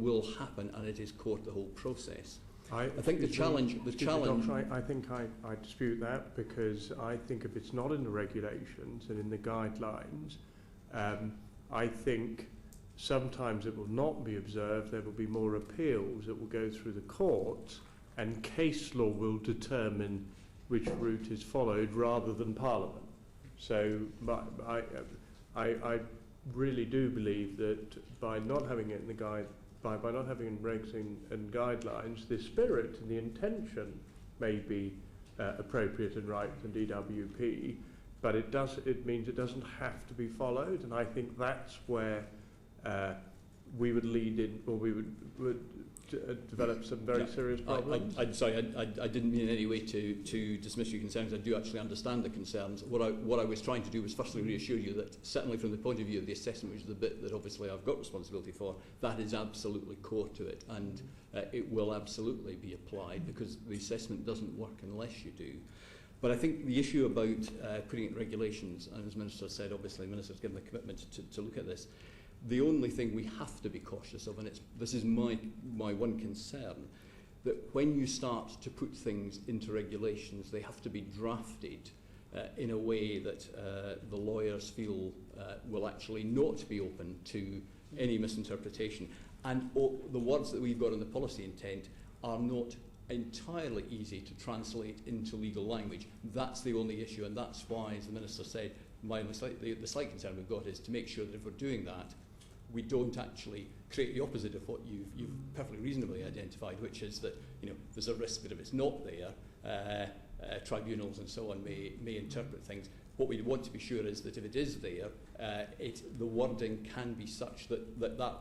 will happen, and it is core to the whole process. I think the challenge. Doctor, I think I dispute that, because I think if it's not in the regulations and in the guidelines, I think sometimes it will not be observed. There will be more appeals that will go through the courts, and case law will determine which route is followed rather than Parliament. So I really do believe that by not having it in the by not having it in regs and guidelines, the spirit and the intention may be appropriate and right for DWP, but it means it doesn't have to be followed, and I think that's where we would lead in, or we would develop some very serious problems. I didn't mean in any way to dismiss your concerns. I do actually understand the concerns. What I was trying to do was firstly reassure you that certainly from the point of view of the assessment, which is the bit that obviously I've got responsibility for, that is absolutely core to it, and it will absolutely be applied, because the assessment doesn't work unless you do. But I think the issue about putting it in regulations, and as the Minister said, obviously the Minister's given the commitment to look at this. The only thing we have to be cautious of, and this is my one concern, that when you start to put things into regulations, they have to be drafted in a way that the lawyers feel will actually not be open to any misinterpretation. And the words that we've got in the policy intent are not entirely easy to translate into legal language. That's the only issue, and that's why, as the Minister said, the slight concern we've got is to make sure that if we're doing that, we don't actually create the opposite of what you've perfectly reasonably identified, which is that there's a risk that if it's not there, tribunals and so on may interpret things. What we want to be sure is that if it is there, the wording can be such that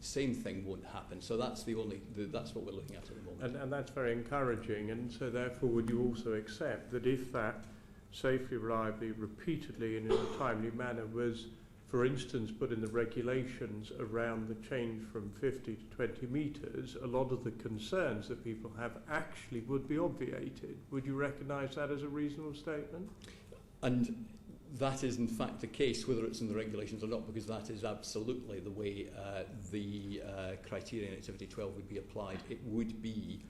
same thing won't happen. So that's that's what we're looking at the moment. And that's very encouraging. And so therefore, would you also accept that if that safely, reliably, repeatedly, and in a timely manner was, for instance, put in the regulations around the change from 50 to 20 metres, a lot of the concerns that people have actually would be obviated? Would you recognise that as a reasonable statement? And that is in fact the case, whether it's in the regulations or not, because that is absolutely the way the criteria in Activity 12 would be applied. It would be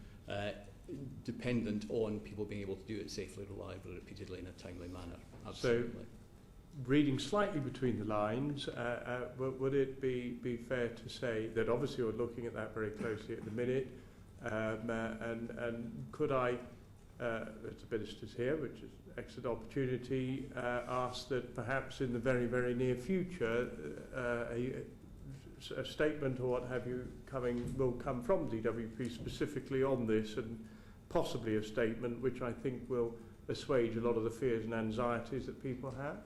dependent on people being able to do it safely, reliably, repeatedly in a timely manner. Absolutely. So, reading slightly between the lines, would it be fair to say that obviously you're looking at that very closely at the minute, and could I, as the Minister's here, which is an excellent opportunity, ask that perhaps in the very, very near future a statement or what have you will come from DWP specifically on this, and possibly a statement which I think will assuage a lot of the fears and anxieties that people have?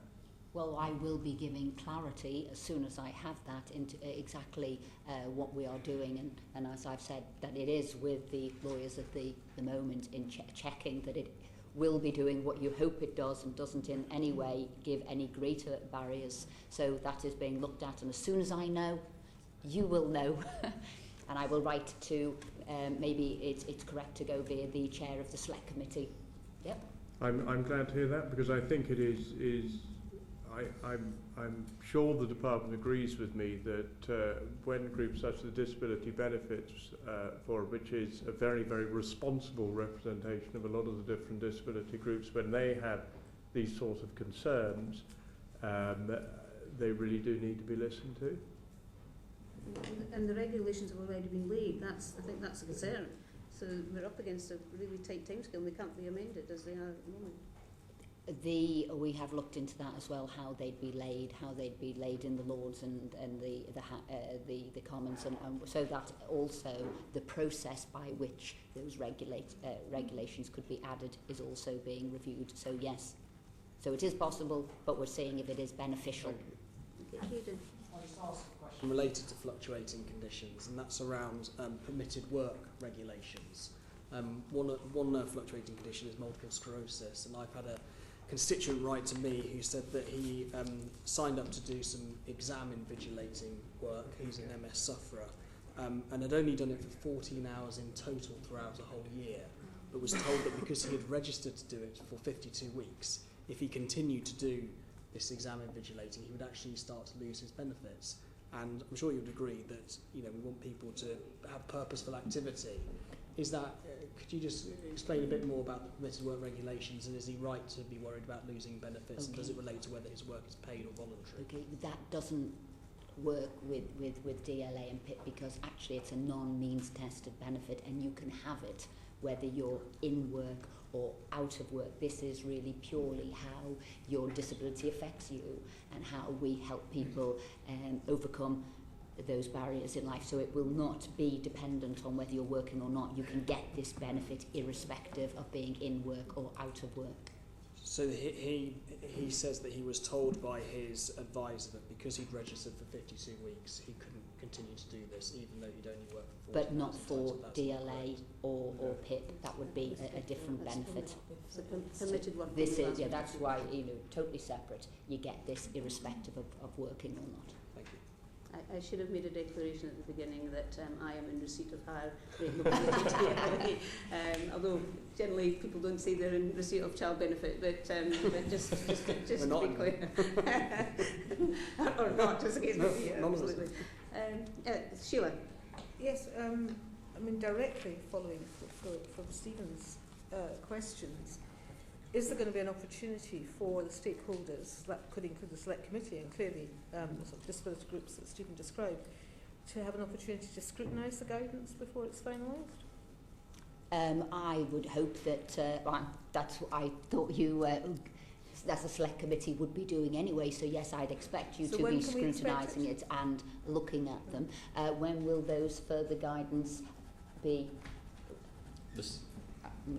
Well, I will be giving clarity as soon as I have that into exactly what we are doing, and as I've said, that it is with the lawyers at the moment in checking that it will be doing what you hope it does and doesn't in any way give any greater barriers. So that is being looked at, and as soon as I know, you will know. And I will write to, maybe it's correct to go via the chair of the Select Committee. Yep. I'm glad to hear that, because I think it is I'm sure the department agrees with me that when groups such as the Disability Benefits Forum, which is a very, very responsible representation of a lot of the different disability groups, when they have these sorts of concerns, they really do need to be listened to. And the regulations have already been laid. I think that's a concern. So we're up against a really tight timescale and they can't be amended as they are at the moment. We have looked into that as well, how they'd be laid in the Lords and the Commons, and so that also the process by which those regulations could be added is also being reviewed. So yes, so it is possible, but we're seeing if it is beneficial. Okay, Hayden. I just asked a question related to fluctuating conditions, and that's around permitted work regulations. One fluctuating condition is multiple sclerosis, and I've had a constituent write to me who said that he signed up to do some exam invigilating work. He's an MS sufferer, and had only done it for 14 hours in total throughout a whole year, but was told that because he had registered to do it for 52 weeks, if he continued to do this exam invigilating, he would actually start to lose his benefits. And I'm sure you'd agree that, you know, we want people to have purposeful activity. Is that, could you just explain a bit more about the permitted work regulations, and is he right to be worried about losing benefits, and does it relate to whether his work is paid or voluntary? Okay, that doesn't work with DLA and PIP, because actually it's a non-means tested benefit and you can have it whether you're in work or out of work. This is really purely how your disability affects you and how we help people overcome those barriers in life. So it will not be dependent on whether you're working or not. You can get this benefit irrespective of being in work or out of work. So he says that he was told by his advisor that because he'd registered for 52 weeks, he couldn't continue to do this, even though he'd only worked for 40 But not hours for in total. DLA or PIP. That would be a different benefit. So permitted work. This is, yeah, that's why, you know, totally separate. You get this irrespective of working or not. Thank you. I should have made a declaration at the beginning that I am in receipt of higher rate mobility, although generally people don't say they're in receipt of child benefit, but just to be clear. Or not, just in case we absolutely. Sheila. Yes, I mean, directly following from Stephen's questions, is there going to be an opportunity for the stakeholders, that could include the select committee and clearly the sort of disability groups that Stephen described, to have an opportunity to scrutinise the guidance before it's finalised? I would hope that, that's what I thought you, as a select committee, would be doing anyway. So yes, I'd expect you to be scrutinising it and looking at them. When will those further guidance be? This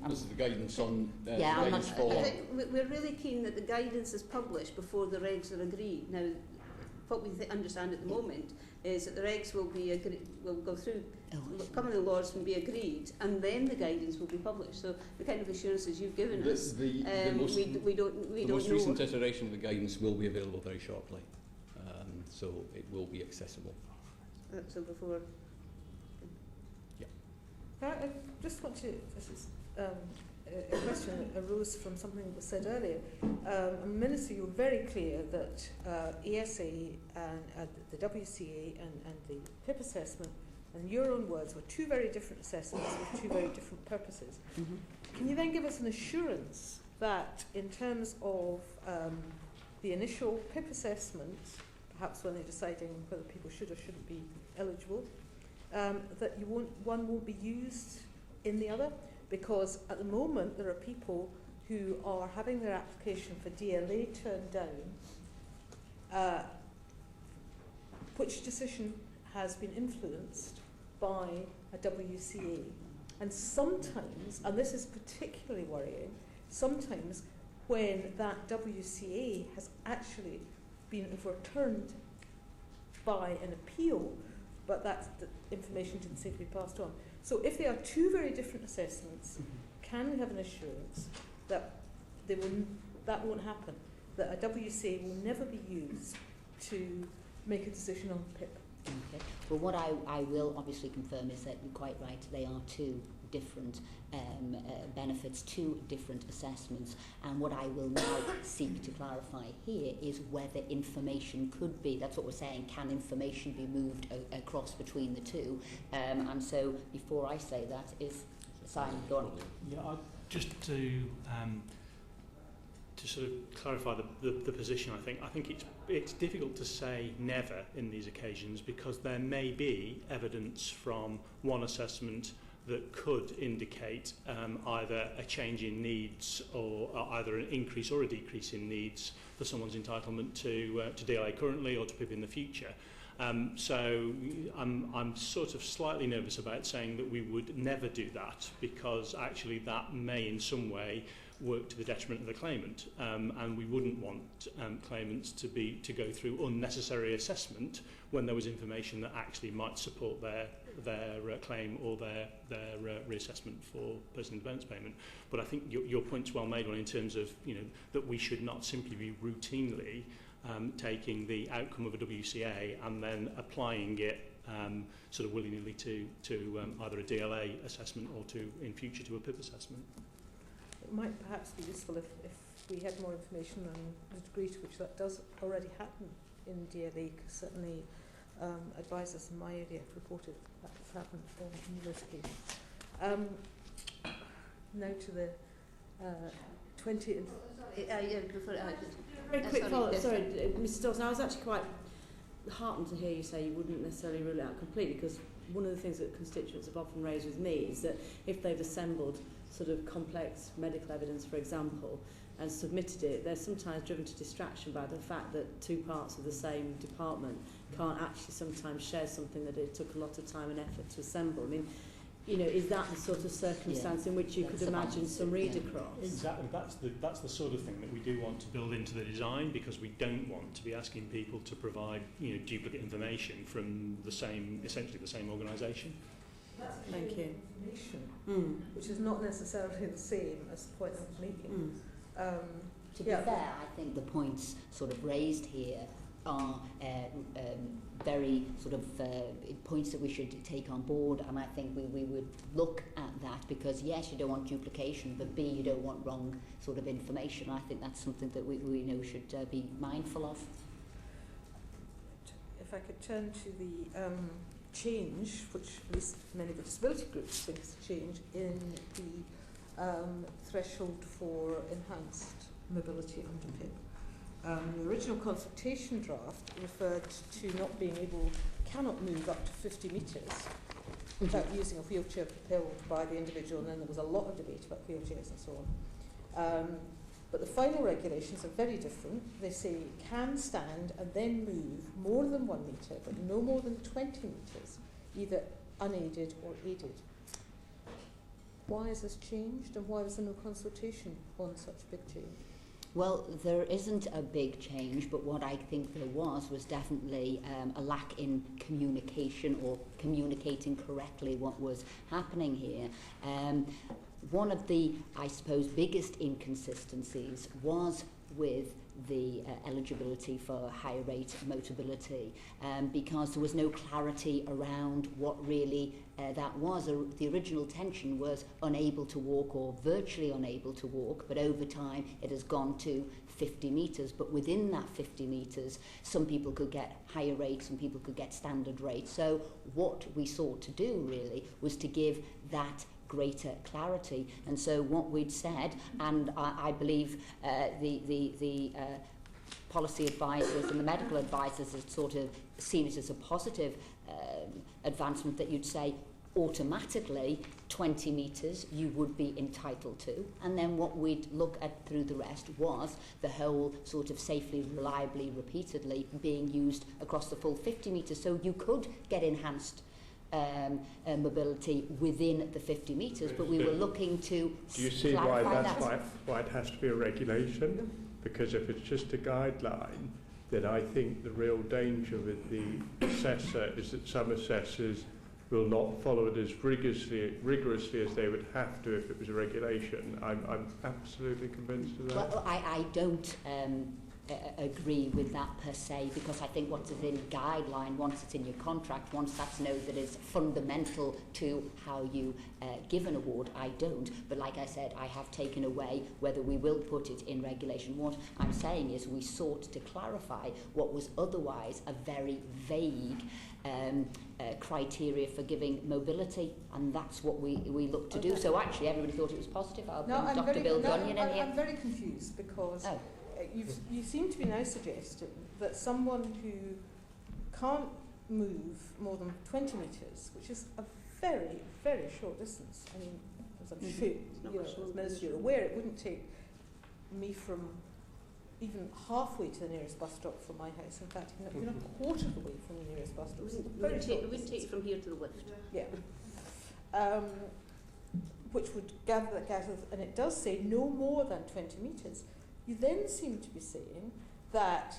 is the guidance on guidance I think we're really keen that the guidance is published before the regs are agreed. Now, what we understand at the moment is that the regs will go through common laws and be agreed, and then the guidance will be published. So the kind of assurances you've given us, the most recent iteration of the guidance will be available very shortly, so it will be accessible. So before. Yeah. I just want to. This is a question that arose from something that was said earlier. Minister, you were very clear that ESA and the WCA and the PIP assessment, in your own words, were two very different assessments with two very different purposes. Mm-hmm. Can you then give us an assurance that in terms of the initial PIP assessment, perhaps when they're deciding whether people should or shouldn't be eligible, that one won't be used in the other? Because at the moment there are people who are having their application for DLA turned down, which decision has been influenced by a WCA. And sometimes, and this is particularly worrying, sometimes when that WCA has actually been overturned by an appeal, but the information didn't seem to be passed on. So if they are two very different assessments, can we have an assurance that that won't happen, that a WCA will never be used to make a decision on PIP? Okay. Well, what I will obviously confirm is that you're quite right, they are two different benefits, two different assessments, and what I will now seek to clarify here is whether information could be, that's what we're saying, can information be moved across between the two, and so before I say that is Simon, go on. Yeah, just to sort of clarify the position, I think it's difficult to say never in these occasions, because there may be evidence from one assessment that could indicate either a change in needs or either an increase or a decrease in needs for someone's entitlement to DLA currently or to PIP in the future. So I'm sort of slightly nervous about saying that we would never do that, because actually that may in some way work to the detriment of the claimant, and we wouldn't want claimants to go through unnecessary assessment when there was information that actually might support their claim or their reassessment for personal independence payment. But I think your point's well made on in terms of, you know, that we should not simply be routinely taking the outcome of a WCA and then applying it sort of willy-nilly to either a DLA assessment or to, in future, to a PIP assessment. It might perhaps be useful if we had more information on the degree to which that does already happen in DLA, because certainly advisors in my area have reported that has happened on numerous occasions. Now to the 20 and... Very quick follow-up. Sorry, Mr. Dawson, I was actually quite heartened to hear you say you wouldn't necessarily rule it out completely, because one of the things that constituents have often raised with me is that if they've assembled sort of complex medical evidence, for example, and submitted it, they're sometimes driven to distraction by the fact that two parts of the same department can't actually sometimes share something that it took a lot of time and effort to assemble. I mean, you know, is that the sort of circumstance in which you could imagine some read across? Exactly, that's the sort of thing that we do want to build into the design, because we don't want to be asking people to provide, you know, duplicate information from the same, essentially the same organisation. Thank you. Which is not necessarily the same as the point I was making. To be fair, I think the points sort of raised here are very sort of points that we should take on board, and I think we would look at that, because yes, you don't want duplication, but B, you don't want wrong sort of information. I think that's something that we know should be mindful of. If I could turn to the change, which at least many of the disability groups think is a change, in the threshold for enhanced mobility under PIP. The original consultation draft referred to not being able, cannot move up to 50 metres without using a wheelchair propelled by the individual, and then there was a lot of debate about wheelchairs and so on. But the final regulations are very different. They say can stand and then move more than 1 metre, but no more than 20 metres, either unaided or aided. Why has this changed, and why was there no consultation on such a big change? Well, there isn't a big change, but what I think there was definitely a lack in communication, or communicating correctly what was happening here. One of the, I suppose, biggest inconsistencies was with the eligibility for high rate motability, because there was no clarity around what really that was. The original tension was unable to walk or virtually unable to walk, but over time it has gone to 50 metres. But within that 50 metres, some people could get higher rates, some people could get standard rates. So what we sought to do really was to give that greater clarity. And so what we'd said, and I believe the policy advisors and the medical advisors had sort of seen it as a positive advancement, that you'd say automatically 20 metres you would be entitled to, and then what we'd look at through the rest was the whole sort of safely, reliably, repeatedly being used across the full 50 metres, so you could get enhanced mobility within the 50 metres, but we were looking to do you see why that's why it has to be a regulation? Because if it's just a guideline, then I think the real danger with the assessor is that some assessors will not follow it as rigorously as they would have to if it was a regulation. I'm absolutely convinced of that. Well, I don't agree with that per se, because I think once it's in guideline, once it's in your contract, once that's know that is fundamental to how you give an award, I don't. But like I said, I have taken away whether we will put it in regulation. What I'm saying is we sought to clarify what was otherwise a very vague criteria for giving mobility, and that's what we looked to do. So actually everybody thought it was positive. I'll bring Dr. Bill Gunyon in here. I'm very confused, because you seem to be now suggesting that someone who can't move more than 20 metres, which is a very, very short distance. I mean, as I'm sure not you know, much as longer, Minister, is you're it? aware, it wouldn't take me from even halfway to the nearest bus stop from my house. In fact, even a quarter of the way from the nearest bus stop. It Very wouldn't short take you distance. from here to the lift. Yeah. Which would gather that gather, and it does say no more than 20 metres. You then seem to be saying that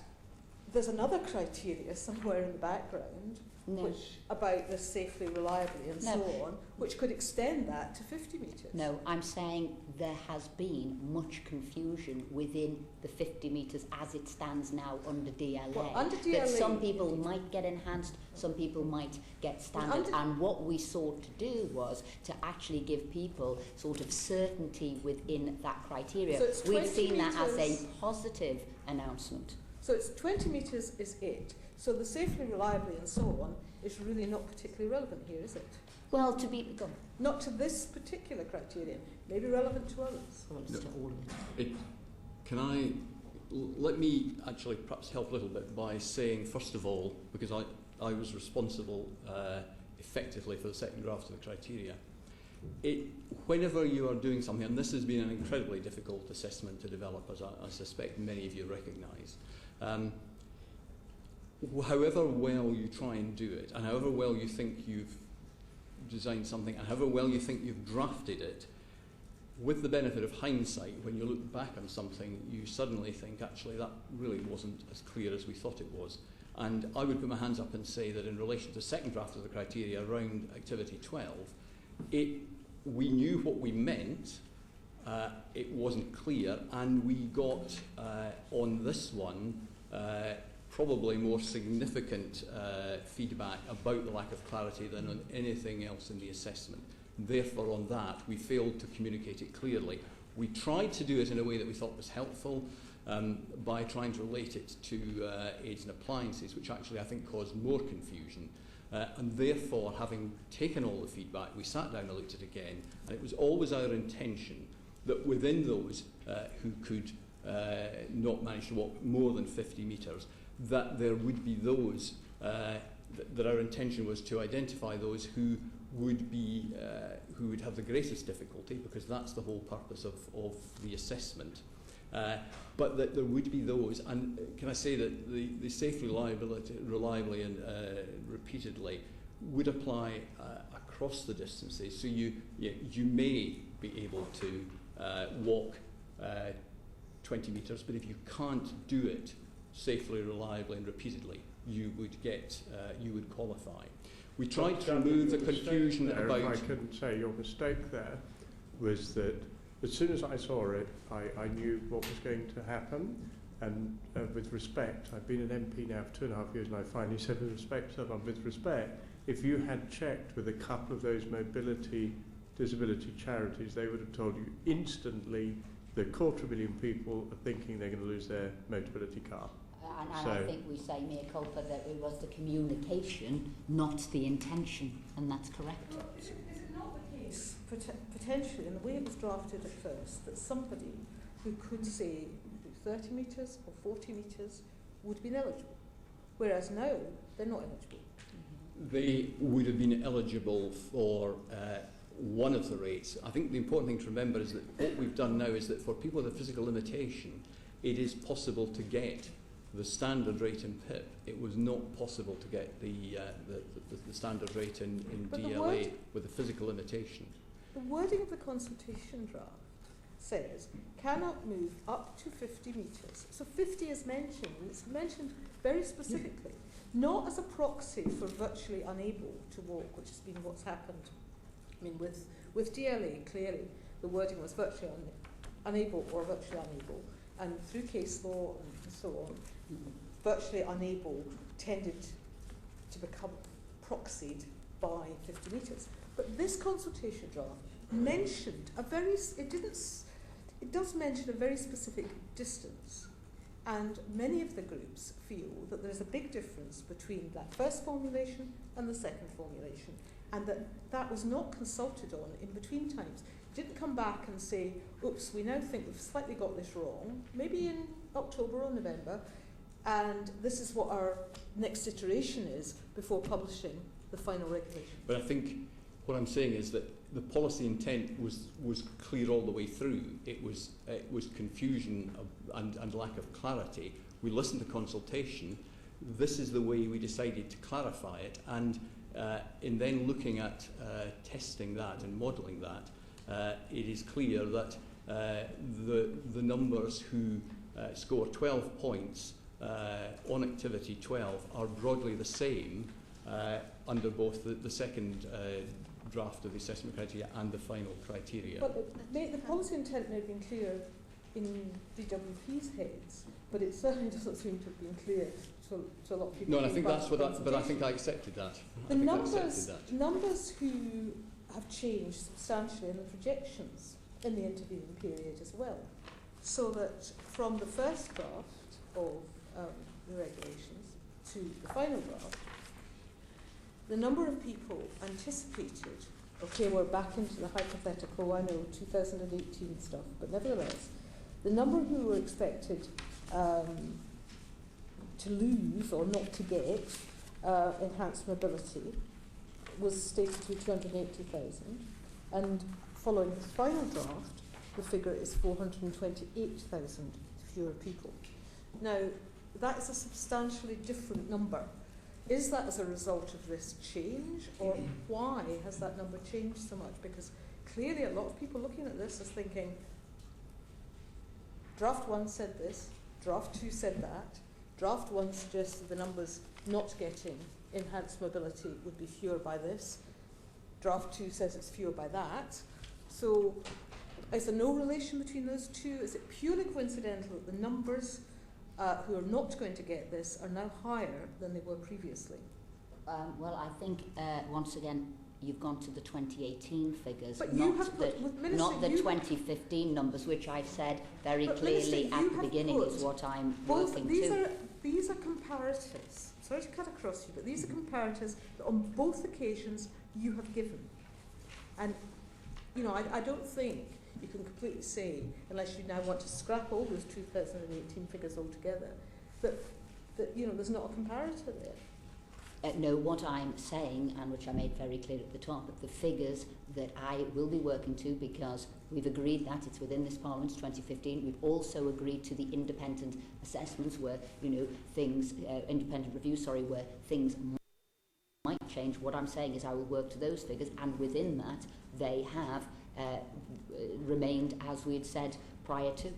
there's another criteria somewhere in the background, No. which about this safely, reliably, and No. so on, which could extend that to 50 metres. No, I'm saying there has been much confusion within the 50 metres as it stands now under DLA. Well, under that DLA, some people might get enhanced, some people might get standard. And what we sought to do was to actually give people sort of certainty within that criteria. So it's We've 20 seen that as a metres. positive announcement. So it's 20 metres is it. So the safely, reliably, and so on is really not particularly relevant here, is it? Well, to be... Go on. Not to this particular criterion, maybe relevant to others. Well, it's No. to all of it. Let me actually perhaps help a little bit by saying, first of all, because I was responsible effectively for the second draft of the criteria, whenever you are doing something, and this has been an incredibly difficult assessment to develop, as I suspect many of you recognise, however well you try and do it, and however well you think you've designed something, and however well you think you've drafted it, with the benefit of hindsight, when you look back on something, you suddenly think, actually, that really wasn't as clear as we thought it was. And I would put my hands up and say that in relation to the second draft of the criteria around Activity 12, we knew what we meant, it wasn't clear, and we got, on this one, probably more significant feedback about the lack of clarity than on anything else in the assessment. Therefore, on that, we failed to communicate it clearly. We tried to do it in a way that we thought was helpful by trying to relate it to aids and appliances, which actually I think caused more confusion. And therefore, having taken all the feedback, we sat down and looked at it again, and it was always our intention that within those who could not manage to walk more than 50 metres, that there would be those, that our intention was to identify those who would have the greatest difficulty, because that's the whole purpose of the assessment. But that there would be those, and can I say that the safely, reliably and repeatedly would apply across the distances. So you may be able to walk 20 metres, but if you can't do it safely, reliably and repeatedly, you would qualify. We tried to remove the confusion about... If I couldn't say, your mistake there was that as soon as I saw it, I knew what was going to happen, and with respect, I've been an MP now for 2.5 years, and I finally said with respect to someone, with respect, if you had checked with a couple of those mobility, disability charities, they would have told you instantly that 250,000 people are thinking they're going to lose their mobility car. And I think we say mea culpa that it was the communication, not the intention, and that's correct. Well, is it not the case, potentially, in the way it was drafted at first, that somebody who could say 30 metres or 40 metres would be eligible, whereas now they're not eligible? They would have been eligible for one of the rates. I think the important thing to remember is that what we've done now is that for people with a physical limitation, it is possible to get the standard rate in PIP. It was not possible to get the standard rate in DLA with a physical limitation. The wording of the consultation draft says cannot move up to 50 metres. So 50 is mentioned, and it's mentioned very specifically, not as a proxy for virtually unable to walk, which has been what's happened. I mean, with DLA, clearly, the wording was virtually unable or virtually unable, and through case law and so on, virtually unable tended to become proxied by 50 metres. But this consultation draft mentioned it does mention a very specific distance, and many of the groups feel that there's a big difference between that first formulation and the second formulation, and that was not consulted on in between times. Didn't come back and say, oops, we now think we've slightly got this wrong, maybe in October or November, and this is what our next iteration is before publishing the final regulation. But I think What I'm saying is that the policy intent was clear all the way through. It was confusion and lack of clarity. We listened to consultation. This is the way we decided to clarify it, and in then looking at testing that and modelling that, it is clear that the numbers who score 12 points on activity 12 are broadly the same under both the second draft of the assessment criteria and the final criteria. But the policy intent may have been clear in DWP's heads, but it certainly doesn't seem to have been clear to a lot of people. No, and I think that's what but I think I accepted that. The numbers who have changed substantially in the projections in the intervening period as well. So that from the first draft of the regulations to the final draft, the number of people anticipated, okay, we're back into the hypothetical, I know, 2018 stuff, but nevertheless, the number who were expected to lose or not to get enhanced mobility was stated to be 280,000, and following the final draft, the figure is 428,000 fewer people. Now, that is a substantially different number. Is that as a result of this change, or why has that number changed so much? Because clearly a lot of people looking at this is thinking, draft 1 said this, draft 2 said that, draft 1 suggested the numbers not getting enhanced mobility would be fewer by this, draft 2 says it's fewer by that. So is there no relation between those two? Is it purely coincidental that the numbers who are not going to get this are now higher than they were previously? Well, I think, once again, you've gone to the 2018 figures, but not you have the, Minister, not the 2015 numbers, which I said very clearly Minister, at the beginning is what I'm working to. These are comparators. Sorry to cut across you, but these are comparators that on both occasions you have given. And, you know, I don't think you can completely say, unless you now want to scrap all those 2018 figures altogether, that you know, there's not a comparator there. No, what I'm saying, and which I made very clear at the top, the figures that I will be working to, because we've agreed that it's within this Parliament's 2015. We've also agreed to the independent assessments where, you know, things, independent review, where things might change. What I'm saying is I will work to those figures, and within that, they have remained as we had said prior to.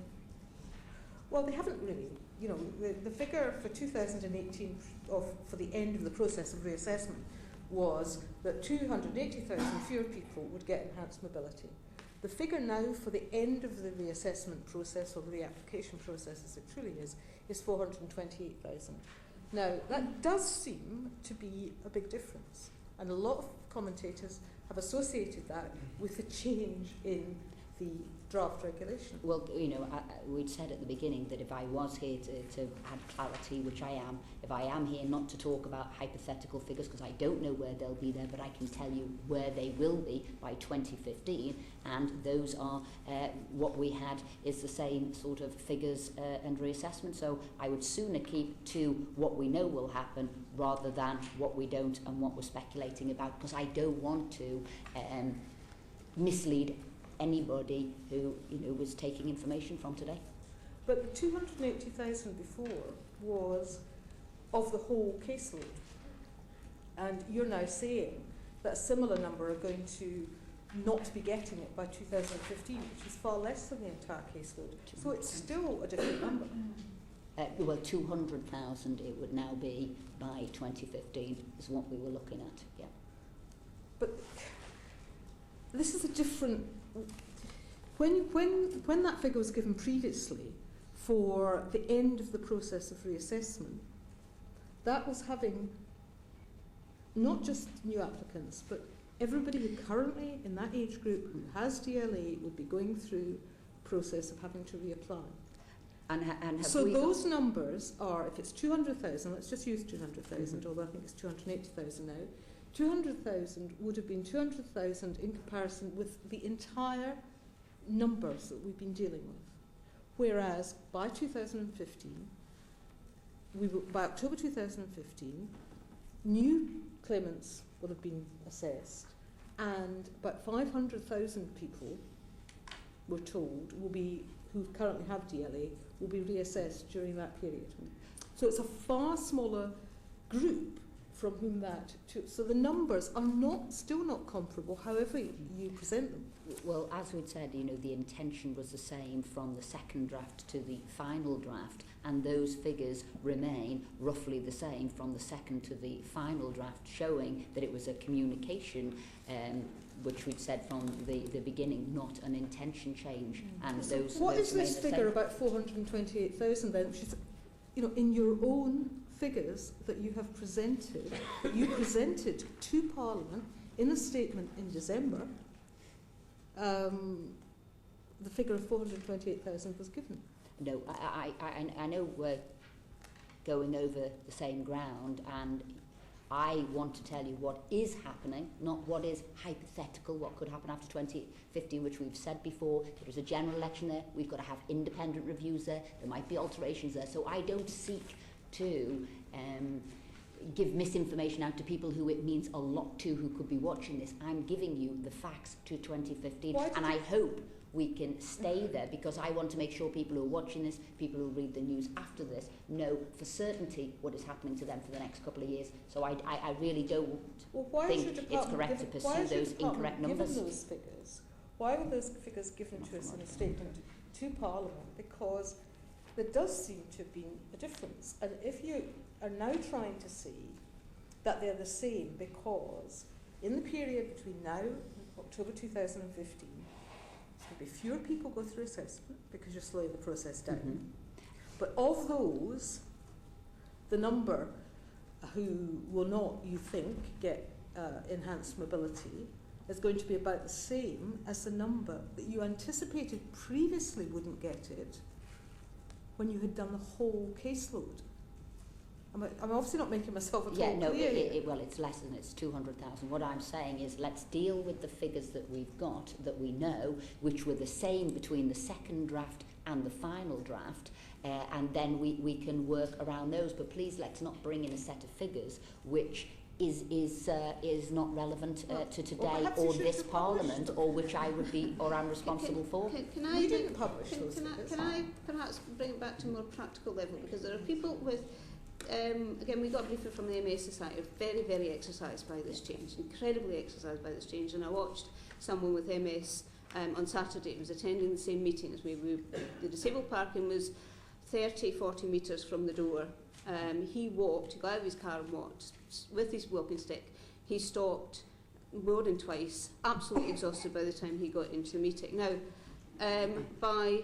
Well, they haven't really. You know, the figure for 2018 for the end of the process of reassessment was that 280,000 fewer people would get enhanced mobility. The figure now for the end of the reassessment process, or the reapplication process as it truly is 428,000. Now, that does seem to be a big difference, and a lot of commentators have associated that with the change in the draft regulation. Well, you know, we'd said at the beginning that if I was here to add clarity, which I am, if I am here not to talk about hypothetical figures, because I don't know where they'll be there, but I can tell you where they will be by 2015, and those are what we had is the same sort of figures and reassessment. So I would sooner keep to what we know will happen rather than what we don't and what we're speculating about, because I don't want to mislead anybody who, you know, was taking information from today. But the 280,000 before was of the whole caseload, and you're now saying that a similar number are going to not be getting it by 2015, which is far less than the entire caseload. So it's still a different number. Well, 200,000 it would now be by 2015 is what we were looking at. Yeah. But this is a different. When that figure was given previously for the end of the process of reassessment, that was having not just new applicants, but everybody who currently in that age group who has DLA would be going through the process of having to reapply. And so those numbers are, if it's 200,000, let's just use 200,000, although I think it's 280,000 now, 200,000 would have been 200,000 in comparison with the entire numbers that we've been dealing with. Whereas by 2015, by October 2015, new claimants will have been assessed, and about 500,000 people, we're told, who currently have DLA, will be reassessed during that period. So it's a far smaller group from whom that took. So the numbers are still not comparable, however you present them. Well, as we'd said, the intention was the same from the second draft to the final draft, and those figures remain roughly the same from the second to the final draft, showing that it was a communication, which we'd said from the beginning, not an intention change. And So those what is this remain the figure same. about 428,000 then, which is, in your own figures that you have presented, that you presented to Parliament in a statement in December, the figure of 428,000 was given. No, I know we're going over the same ground, and I want to tell you what is happening, not what is hypothetical, what could happen after 2015, which we've said before. There is a general election there. We've got to have independent reviews there. There might be alterations there. So I don't seek to give misinformation out to people who it means a lot to who could be watching this. I'm giving you the facts to 2015, and I hope we can stay there, because I want to make sure people who are watching this, people who read the news after this, know for certainty what is happening to them for the next couple of years. So I really don't think it's correct to pursue those incorrect numbers. Given those figures? Why were those figures given to us in a statement to Parliament? Because there does seem to have been a difference. And if you are now trying to see that they're the same, because in the period between now and October 2015, there'll be fewer people go through assessment because you're slowing the process down. Mm-hmm. But of those, the number who will not, you think, get enhanced mobility is going to be about the same as the number that you anticipated previously wouldn't get it when you had done the whole caseload. I'm obviously not making myself at all clear. Well, it's less than it's 200,000. What I'm saying is, let's deal with the figures that we've got, that we know, which were the same between the second draft and the final draft, and then we can work around those. But please, let's not bring in a set of figures which is not relevant to today or this Parliament, or which I would be, or I'm responsible for. Can I didn't publish those figures. Can I perhaps bring it back to a more practical level, because there are people with again, we got a briefing from the MS Society, very, very exercised by this change, incredibly exercised by this change, and I watched someone with MS on Saturday who was attending the same meeting as me. The disabled parking was 30, 40 metres from the door. He walked, he got out of his car and walked with his walking stick. He stopped more than twice, absolutely exhausted by the time he got into the meeting. Now, by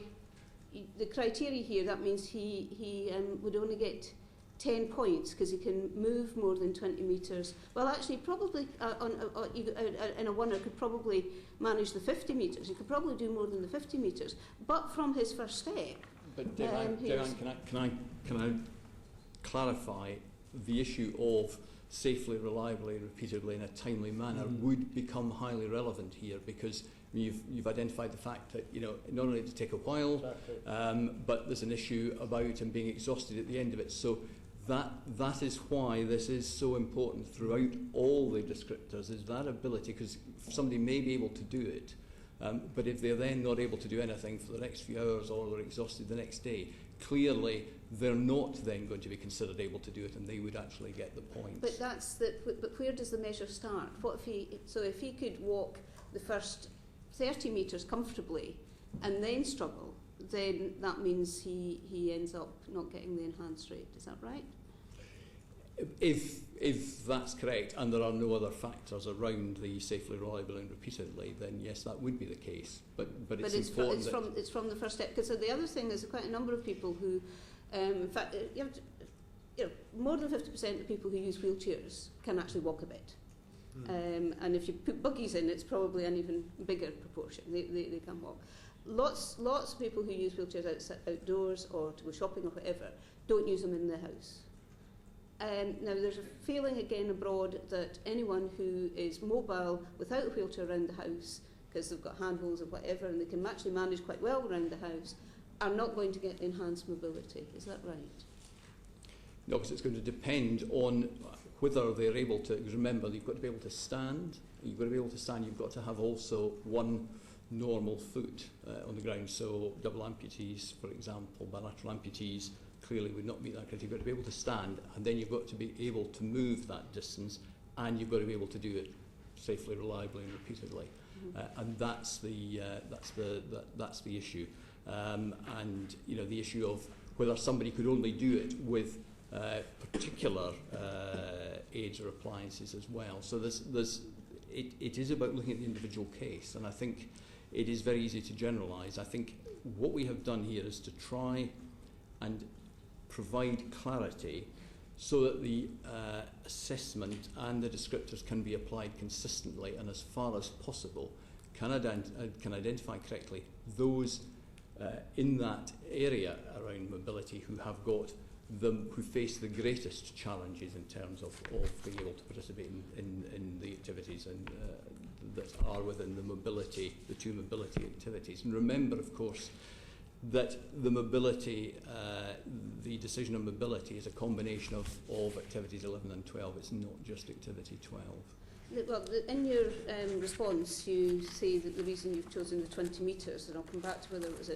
the criteria here, that means he would only get 10 points because he can move more than 20 metres. Well, actually, probably in a winner could probably manage the 50 metres. He could probably do more than the 50 metres. But from his first step, but Diane, can I clarify the issue of safely, reliably, repeatedly in a timely manner would become highly relevant here, because you've identified the fact that not only did it take a while, but there's an issue about him being exhausted at the end of it. So that is why this is so important throughout all the descriptors, is that ability, because somebody may be able to do it, but if they're then not able to do anything for the next few hours, or they're exhausted the next day, clearly they're not then going to be considered able to do it, and they would actually get the points. But where does the measure start? What if he could walk the first 30 metres comfortably and then struggle, then that means he ends up not getting the enhanced rate. Is that right? If that's correct, and there are no other factors around the safely, reliably and repeatedly, then yes, that would be the case. But it's important it's from the first step. Because the other thing is quite a number of people who, in fact, more than 50% of people who use wheelchairs can actually walk a bit. And if you put buggies in, it's probably an even bigger proportion. They can walk. Lots of people who use wheelchairs outdoors or to go shopping or whatever don't use them in the house. Now there's a feeling again abroad that anyone who is mobile without a wheelchair around the house, because they've got handholds or whatever, and they can actually manage quite well around the house, are not going to get enhanced mobility. Is that right? No, because it's going to depend on whether they're able to, remember, you've got to be able to stand, you've got to be able to stand, you've got to have also one normal foot on the ground. So double amputees, for example, bilateral amputees, clearly would not meet that criteria. You've got to be able to stand, and then you've got to be able to move that distance, and you've got to be able to do it safely, reliably, and repeatedly. And that's the issue. And you know, the issue of whether somebody could only do it with particular aids or appliances as well. So it is about looking at the individual case, and I think it is very easy to generalise. I think what we have done here is to try and provide clarity so that the assessment and the descriptors can be applied consistently, and as far as possible can identify correctly those in that area around mobility who have got who face the greatest challenges in terms of being able to participate in the activities and that are within the two mobility activities. And remember, of course, that the mobility, the decision on mobility is a combination of activities 11 and 12. It's not just activity 12. Well, in your response, you say that the reason you've chosen the 20 metres, and I'll come back to whether it was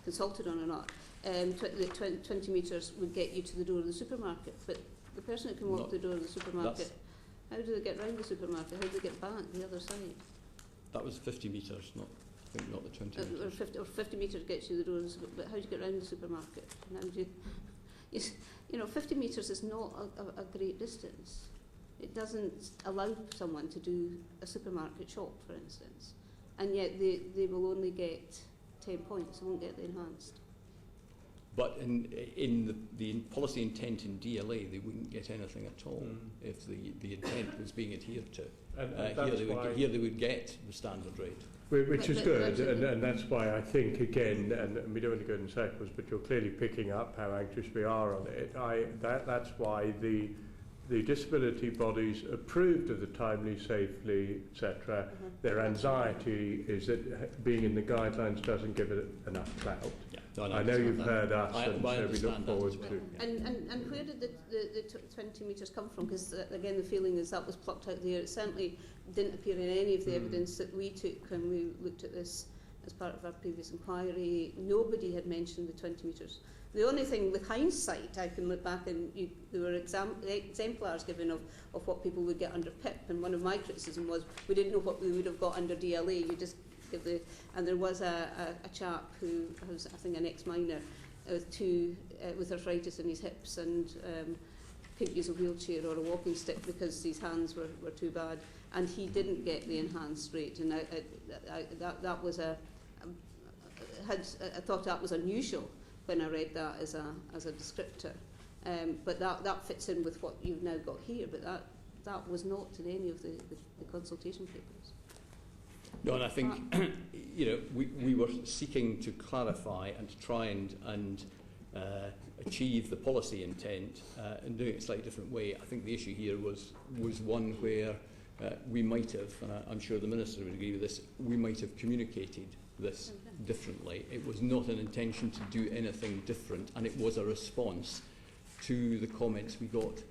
consulted on or not, the 20 metres would get you to the door of the supermarket, but the person who can walk to the door of the supermarket, how do they get round the supermarket? How do they get back the other side? That was 50 metres, I think not the 20 metres. Or 50 metres gets you to the door of the supermarket, but how do you get round the supermarket? And how do you 50 metres is not a great distance. It doesn't allow someone to do a supermarket shop, for instance, and yet they will only get 10 points, they won't get the enhanced. But in the policy intent in DLA, they wouldn't get anything at all if the intent was being adhered to. Here they would get the standard rate. Which is good, and that's why I think, again, and we don't want to go in circles, but you're clearly picking up how anxious we are on it. That's why the disability bodies approved of the timely, safely, etc. Their anxiety is that being in the guidelines doesn't give it enough clout. Yeah. I know you've heard us, and so we look forward to. And where did the 20 metres come from? Because again, the feeling is that was plucked out there. It certainly didn't appear in any of the evidence that we took when we looked at this as part of our previous inquiry. Nobody had mentioned the 20 metres. The only thing, with hindsight, I can look back and there were exemplars given of what people would get under PIP, and one of my criticism was we didn't know what we would have got under DLA. You just give and there was a chap who was, I think, an ex-miner with arthritis in his hips and couldn't use a wheelchair or a walking stick because his hands were too bad, and he didn't get the enhanced rate, and that was I thought that was unusual when I read that as a descriptor, but that fits in with what you've now got here. But that was not in any of the consultation papers. No, and I think we were seeking to clarify and to try and achieve the policy intent and doing it a slightly different way. I think the issue here was one where we might have, and I'm sure the Minister would agree with this, we might have communicated this differently. It was not an intention to do anything different, and it was a response to the comments we got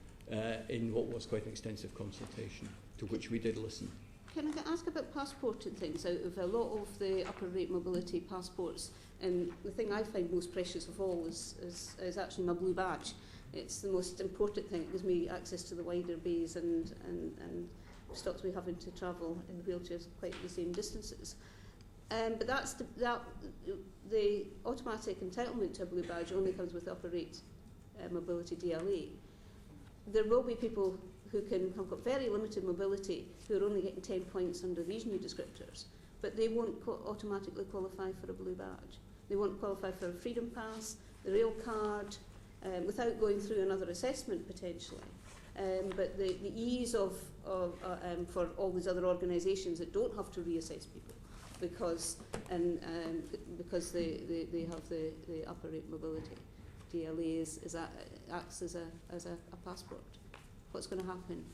in what was quite an extensive consultation, to which we did listen. Can I ask about passporting things? Out of a lot of the upper rate mobility passports, and the thing I find most precious of all is actually my blue badge. It's the most important thing. It gives me access to the wider bays and stops me having to travel in wheelchairs quite the same distances. But the automatic entitlement to a blue badge only comes with upper rate mobility DLA. There will be people who have got very limited mobility who are only getting 10 points under these new descriptors, but they won't automatically qualify for a blue badge. They won't qualify for a freedom pass, the rail card, without going through another assessment potentially. But the ease for all these other organisations that don't have to reassess people because they have the upper rate mobility. DLA acts as a passport. What's going to happen?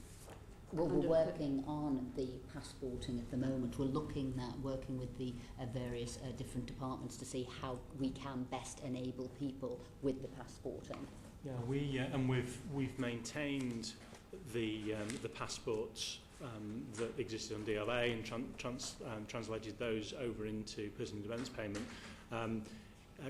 Well, we're working on the passporting at the moment. We're looking at working with the various different departments to see how we can best enable people with the passporting. Yeah, we've maintained the passports that existed on DLA and translated those over into personal independence payment.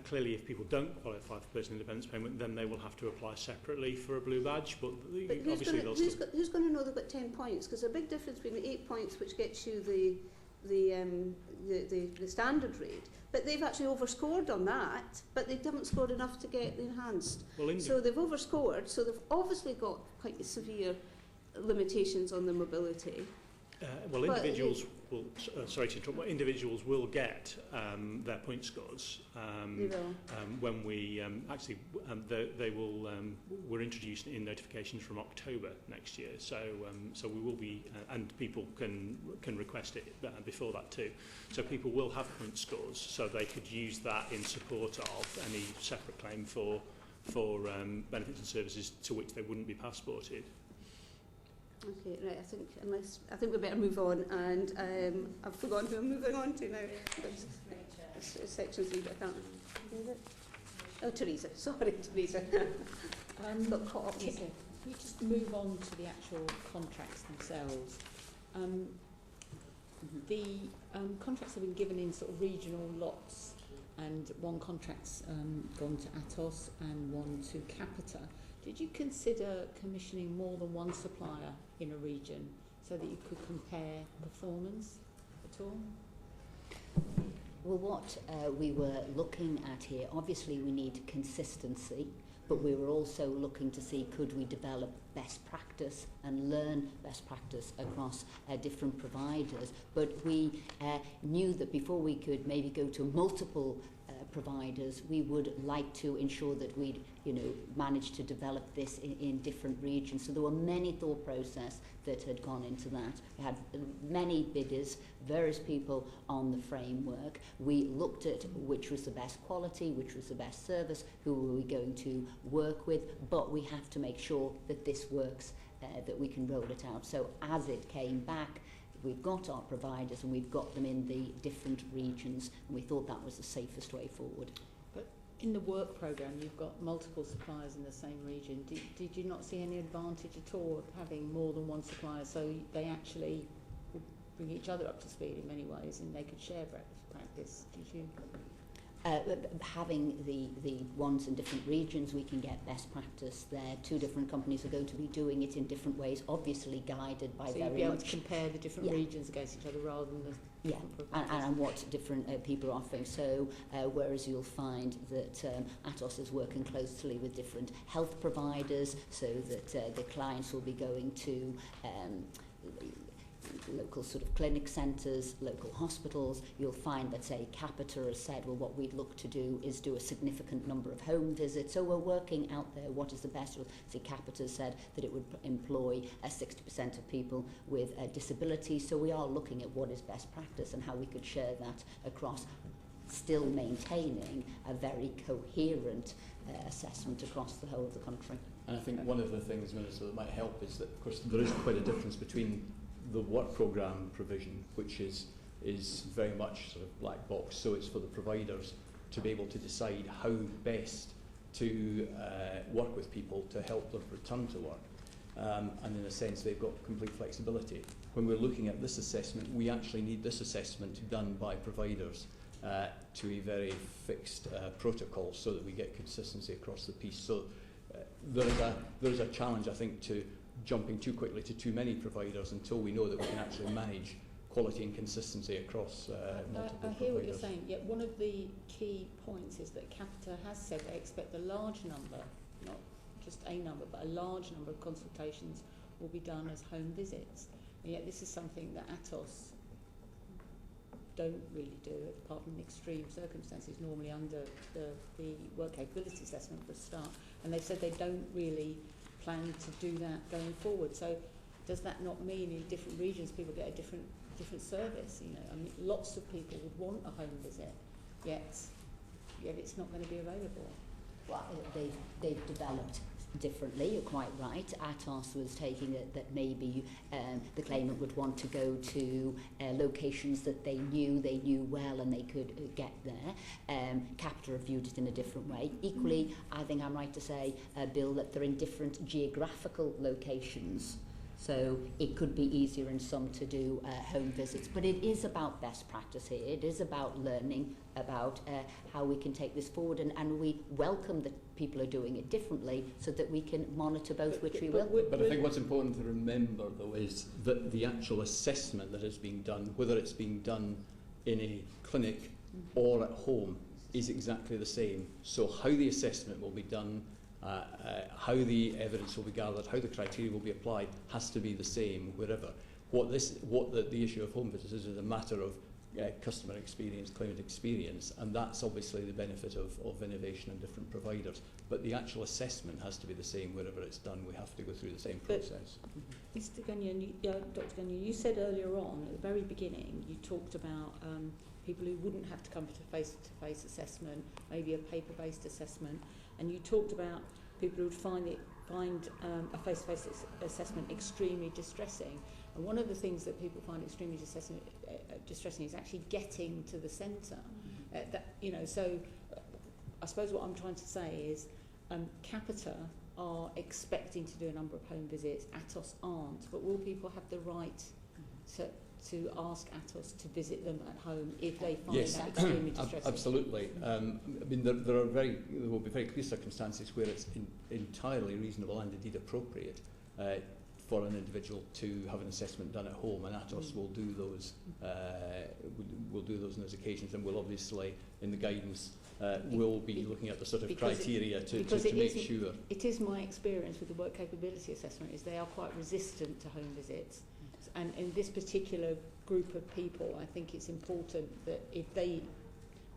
Clearly, if people don't qualify for personal independence payment, then they will have to apply separately for a blue badge. But who's going to know they've got 10 points? Because there's a big difference between the 8 points, which gets you the standard rate, but they've actually overscored on that, but they haven't scored enough to get the enhanced. So they've overscored, so they've obviously got quite severe limitations on their mobility. Individuals will, sorry to interrupt, but individuals will get their point scores when we they will we're introduced in notifications from October next year, so we will be and people can request it before that too, so people will have point scores, so they could use that in support of any separate claim for benefits and services to which they wouldn't be passported. Okay, right, I think we better move on, and I've forgotten who I'm moving on to now. It's section 3, but I can't read it. Oh, Teresa, sorry, Teresa. Got caught up. Can we just move on to the actual contracts themselves? The contracts have been given in sort of regional lots, and one contract's gone to Atos and one to Capita. Did you consider commissioning more than one supplier in a region so that you could compare performance at all? Well, what we were looking at here, obviously we need consistency, but we were also looking to see could we develop best practice and learn best practice across different providers. But we knew that before we could maybe go to multiple providers, we would like to ensure that we'd manage to develop this in different regions. So there were many thought process that had gone into that. We had many bidders, various people on the framework. We looked at which was the best quality, which was the best service, who were we going to work with, but we have to make sure that this works, that we can roll it out. So as it came back, we've got our providers and we've got them in the different regions, and we thought that was the safest way forward. But in the work programme, you've got multiple suppliers in the same region. Did you not see any advantage at all of having more than one supplier, so they actually would bring each other up to speed in many ways and they could share practice? Did you? Having the ones in different regions, we can get best practice there. Two different companies are going to be doing it in different ways, obviously guided by so very you'd be able much to compare the different regions against each other rather than the and what different people are offering. So whereas you'll find that Atos is working closely with different health providers, so that the clients will be going to local sort of clinic centres, local hospitals. You'll find that, say, Capita has said, well, what we'd look to do is do a significant number of home visits. So we're working out there what is the best. See, Capita said that it would employ 60% of people with a disability. So we are looking at what is best practice and how we could share that across, still maintaining a very coherent assessment across the whole of the country. And I think one of the things, Minister, that might help is that, of course, there is quite a difference between the work programme provision, which is very much sort of black box, so it's for the providers to be able to decide how best to work with people to help them return to work. And in a sense, they've got complete flexibility. When we're looking at this assessment, we actually need this assessment done by providers to a very fixed protocol so that we get consistency across the piece. So there's a challenge, I think, to jumping too quickly to too many providers until we know that we can actually manage quality and consistency across multiple providers. I hear what you're saying, yet one of the key points is that Capita has said they expect a large number, not just a number, but a large number of consultations will be done as home visits. And yet this is something that Atos don't really do, apart from extreme circumstances, normally under the work capability assessment for a start. And they've said they don't really plan to do that going forward. So does that not mean in different regions people get a different service? You know, I mean, lots of people would want a home visit, yet it's not going to be available. Well, they've developed differently. You're quite right. Atos was taking it that maybe the claimant would want to go to locations that they knew well and they could get there. Capita have viewed it in a different way. Equally, I think I'm right to say, Bill, that they're in different geographical locations. So it could be easier in some to do home visits. But it is about best practice here. It is about learning about how we can take this forward. And we welcome that people are doing it differently so that we can monitor both, which we will. But I think what's important to remember, though, is that the actual assessment that is being done, whether it's being done in a clinic or at home, is exactly the same. So how the assessment will be done, how the evidence will be gathered, how the criteria will be applied, has to be the same wherever. What the issue of home visits is a matter of customer experience, claimant experience, and that's obviously the benefit of innovation and different providers. But the actual assessment has to be the same wherever it's done. We have to go through the same process. Mr. Gunyon, Dr. Gunyon, you said earlier on, at the very beginning, you talked about people who wouldn't have to come to face-to-face assessment, maybe a paper-based assessment, and you talked about people who would find a face-to-face assessment extremely distressing. And one of the things that people find extremely distressing is actually getting to the centre. So I suppose what I'm trying to say is Capita are expecting to do a number of home visits, Atos aren't, but will people have the right to ask Atos to visit them at home if they find that extremely distressing? Absolutely. I mean, there will be very clear circumstances where it's entirely reasonable and indeed appropriate for an individual to have an assessment done at home, and Atos will do those. Will do those on those occasions, and will obviously, in the guidance, will be looking at the sort of criteria to make sure. It is my experience with the work capability assessment is they are quite resistant to home visits. And in this particular group of people, I think it's important that if they,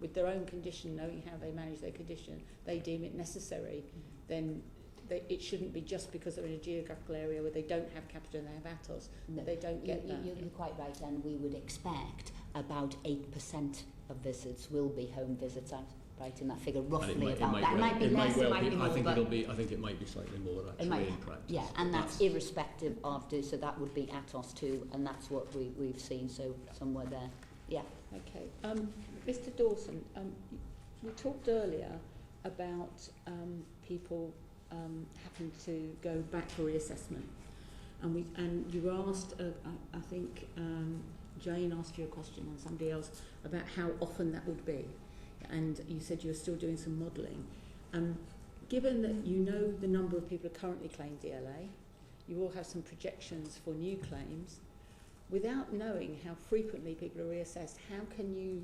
with their own condition, knowing how they manage their condition, they deem it necessary, then it shouldn't be just because they're in a geographical area where they don't have Capita and they have Atos, no, they don't get that. You're quite right, and we would expect about 8% of visits will be home visits. Right in that figure, roughly It might be less, it might be more. I think it might be slightly more actually in practice. Yeah, and that's irrespective of so that would be Atos too, and that's what we've seen. So somewhere there, yeah. Okay, Mr. Dawson, we talked earlier about people having to go back for reassessment, and you were asked, I think Jane asked you a question and somebody else about how often that would be. And you said you were still doing some modelling. Given that you know the number of people who currently claim DLA, you will have some projections for new claims. Without knowing how frequently people are reassessed, how can you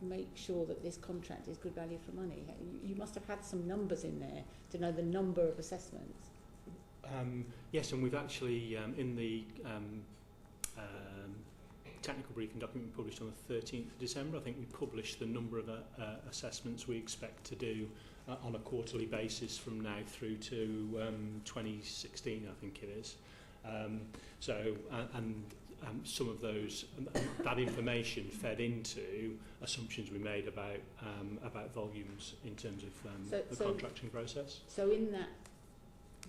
make sure that this contract is good value for money? You must have had some numbers in there to know the number of assessments. Yes, and we've actually, in the technical briefing document we published on the 13th of December, I think we published the number of assessments we expect to do on a quarterly basis from now through to 2016, I think it is. Some of those, that information fed into assumptions we made about volumes in terms of the contracting process. So in that,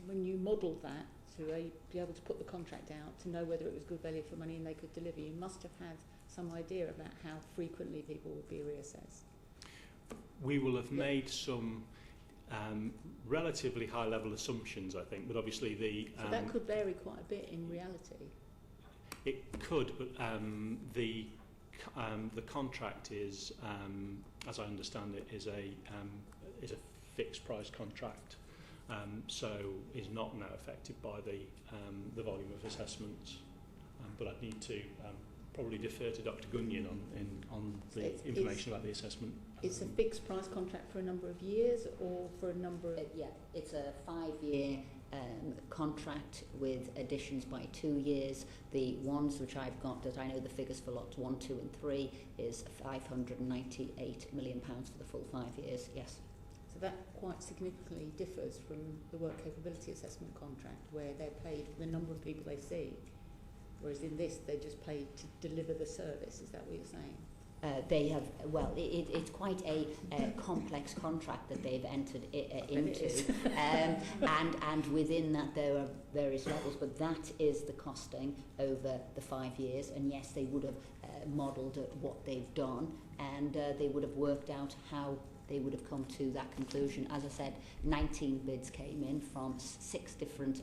when you modelled that, to be able to put the contract out, to know whether it was good value for money and they could deliver, you must have had some idea about how frequently people would be reassessed. We will have made some relatively high-level assumptions, I think, but obviously so that could vary quite a bit in reality. It could, but the contract is, as I understand it, is a fixed price contract. So is not now affected by the volume of assessments, but I'd need to probably defer to Dr. Gunyon on the information about the assessment. It's a fixed price contract for a number of years, or for a number of... Yeah, it's a 5-year contract with additions by 2 years. The ones which I've got, that I know the figures for lots 1, 2 and 3, is £598 million for the full 5 years, yes. So that quite significantly differs from the work capability assessment contract, where they're paid for the number of people they see, whereas in this they're just paid to deliver the service. Is that what you're saying? They have, well, it's quite a complex contract that they've entered into, and within that there are various levels, but that is the costing over the 5 years, and yes, they would have modelled what they've done, and they would have worked out how they would have come to that conclusion. As I said, 19 bids came in from 6 different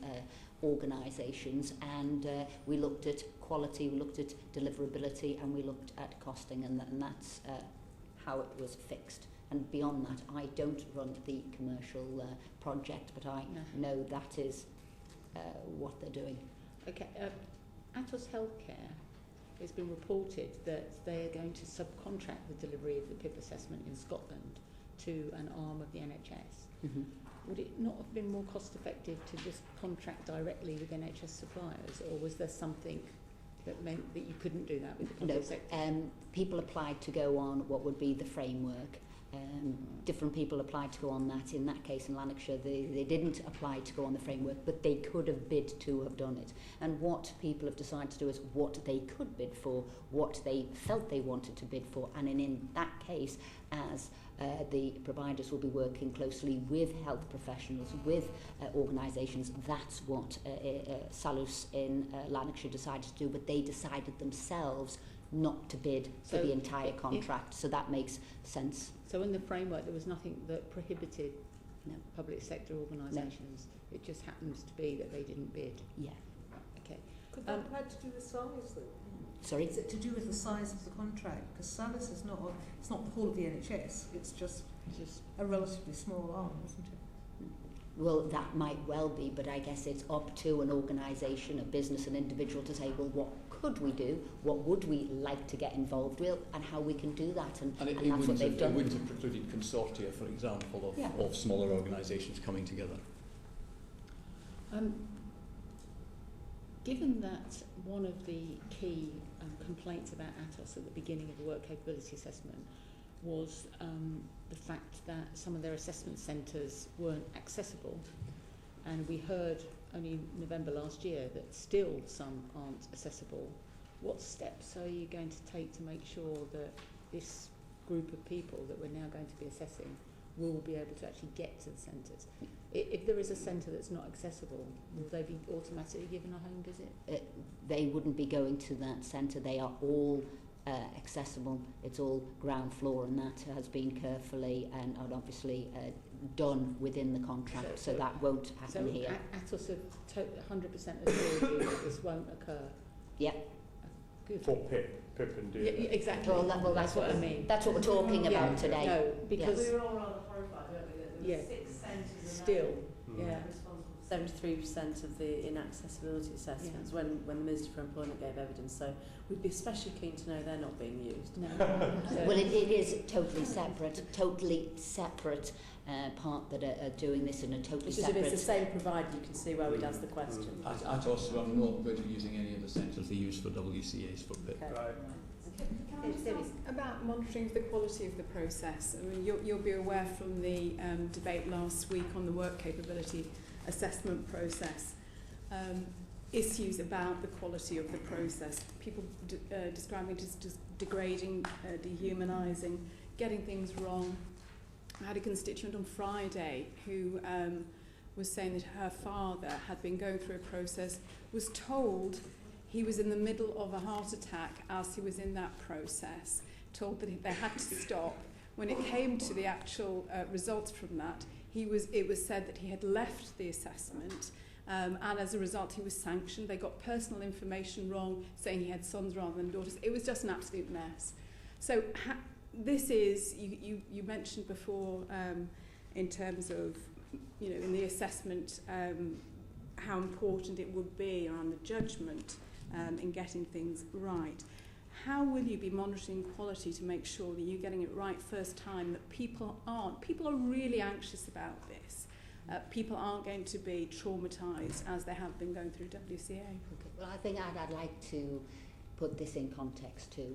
organisations, and we looked at quality, we looked at deliverability, and we looked at costing, and that's how it was fixed. And beyond that, I don't run the commercial project, but I know that is what they're doing. Okay, Atos Healthcare, it's been reported that they are going to subcontract the delivery of the PIP assessment in Scotland to an arm of the NHS. Mm-hmm. Would it not have been more cost effective to just contract directly with NHS suppliers, or was there something that meant that you couldn't do that with the public sector? People applied to go on what would be the framework. Different people applied to go on that. In that case, in Lanarkshire, they didn't apply to go on the framework, but they could have bid to have done it. And what people have decided to do is what they could bid for, what they felt they wanted to bid for, and in that case, as the providers will be working closely with health professionals, with organisations. That's what Salus in Lanarkshire decided to do, but they decided themselves not to bid for the entire contract, so that makes sense. So in the framework there was nothing that prohibited public sector organisations, it just happens to be that they didn't bid? Yeah. Okay. Could that have had to do with size though? Sorry? Is it to do with the size of the contract? Because Salus is not, it's not the whole of the NHS, it's just a relatively small arm, isn't it? Well, that might well be, but I guess it's up to an organisation, a business, an individual to say, well, what could we do, what would we like to get involved with, and how we can do that, and that's what they've done. It wouldn't have precluded consortia, for example, of smaller organisations coming together. Given that one of the key complaints about Atos at the beginning of the work capability assessment was the fact that some of their assessment centres weren't accessible, and we heard only in November last year that still some aren't accessible, what steps are you going to take to make sure that this group of people that we're now going to be assessing will be able to actually get to the centres? If there is a centre that's not accessible, will they be automatically given a home visit? They wouldn't be going to that centre. They are all accessible. It's all ground floor, and that has been carefully and obviously done within the contract, so that won't happen here. So Atos have 100% assured you that this won't occur? Yeah. Good. For PIP and DLA. Yeah, exactly. Well, that's what I mean. That's what we're talking about today. No, because we were all rather horrified, weren't we, that there were 6 centres still, responsible for 73% of the inaccessibility assessments when the Minister for Employment gave evidence. So we'd be especially keen to know they're not being used. No. Well, it is totally separate part that are doing this in a totally separate... If it's the same provider, you can see where we'd ask the question. Atos are not going to be using any of the centres they use for WCA's for PIP. Okay. Right. Can I just ask about monitoring of the quality of the process? I mean, you'll be aware from the debate last week on the work capability assessment process, issues about the quality of the process, people describing it as just degrading, dehumanising, getting things wrong. I had a constituent on Friday who was saying that her father had been going through a process, was told he was in the middle of a heart attack as he was in that process, told that they had to stop. When it came to the actual results from that, it was said that he had left the assessment, and as a result he was sanctioned. They got personal information wrong, saying he had sons rather than daughters. It was just an absolute mess. So this is, you mentioned before in terms of, in the assessment, how important it would be around the judgment in getting things right. How will you be monitoring quality to make sure that you're getting it right first time, that people are really anxious about this. People aren't going to be traumatised as they have been going through WCA. Okay. Well, I think I'd like to put this in context too.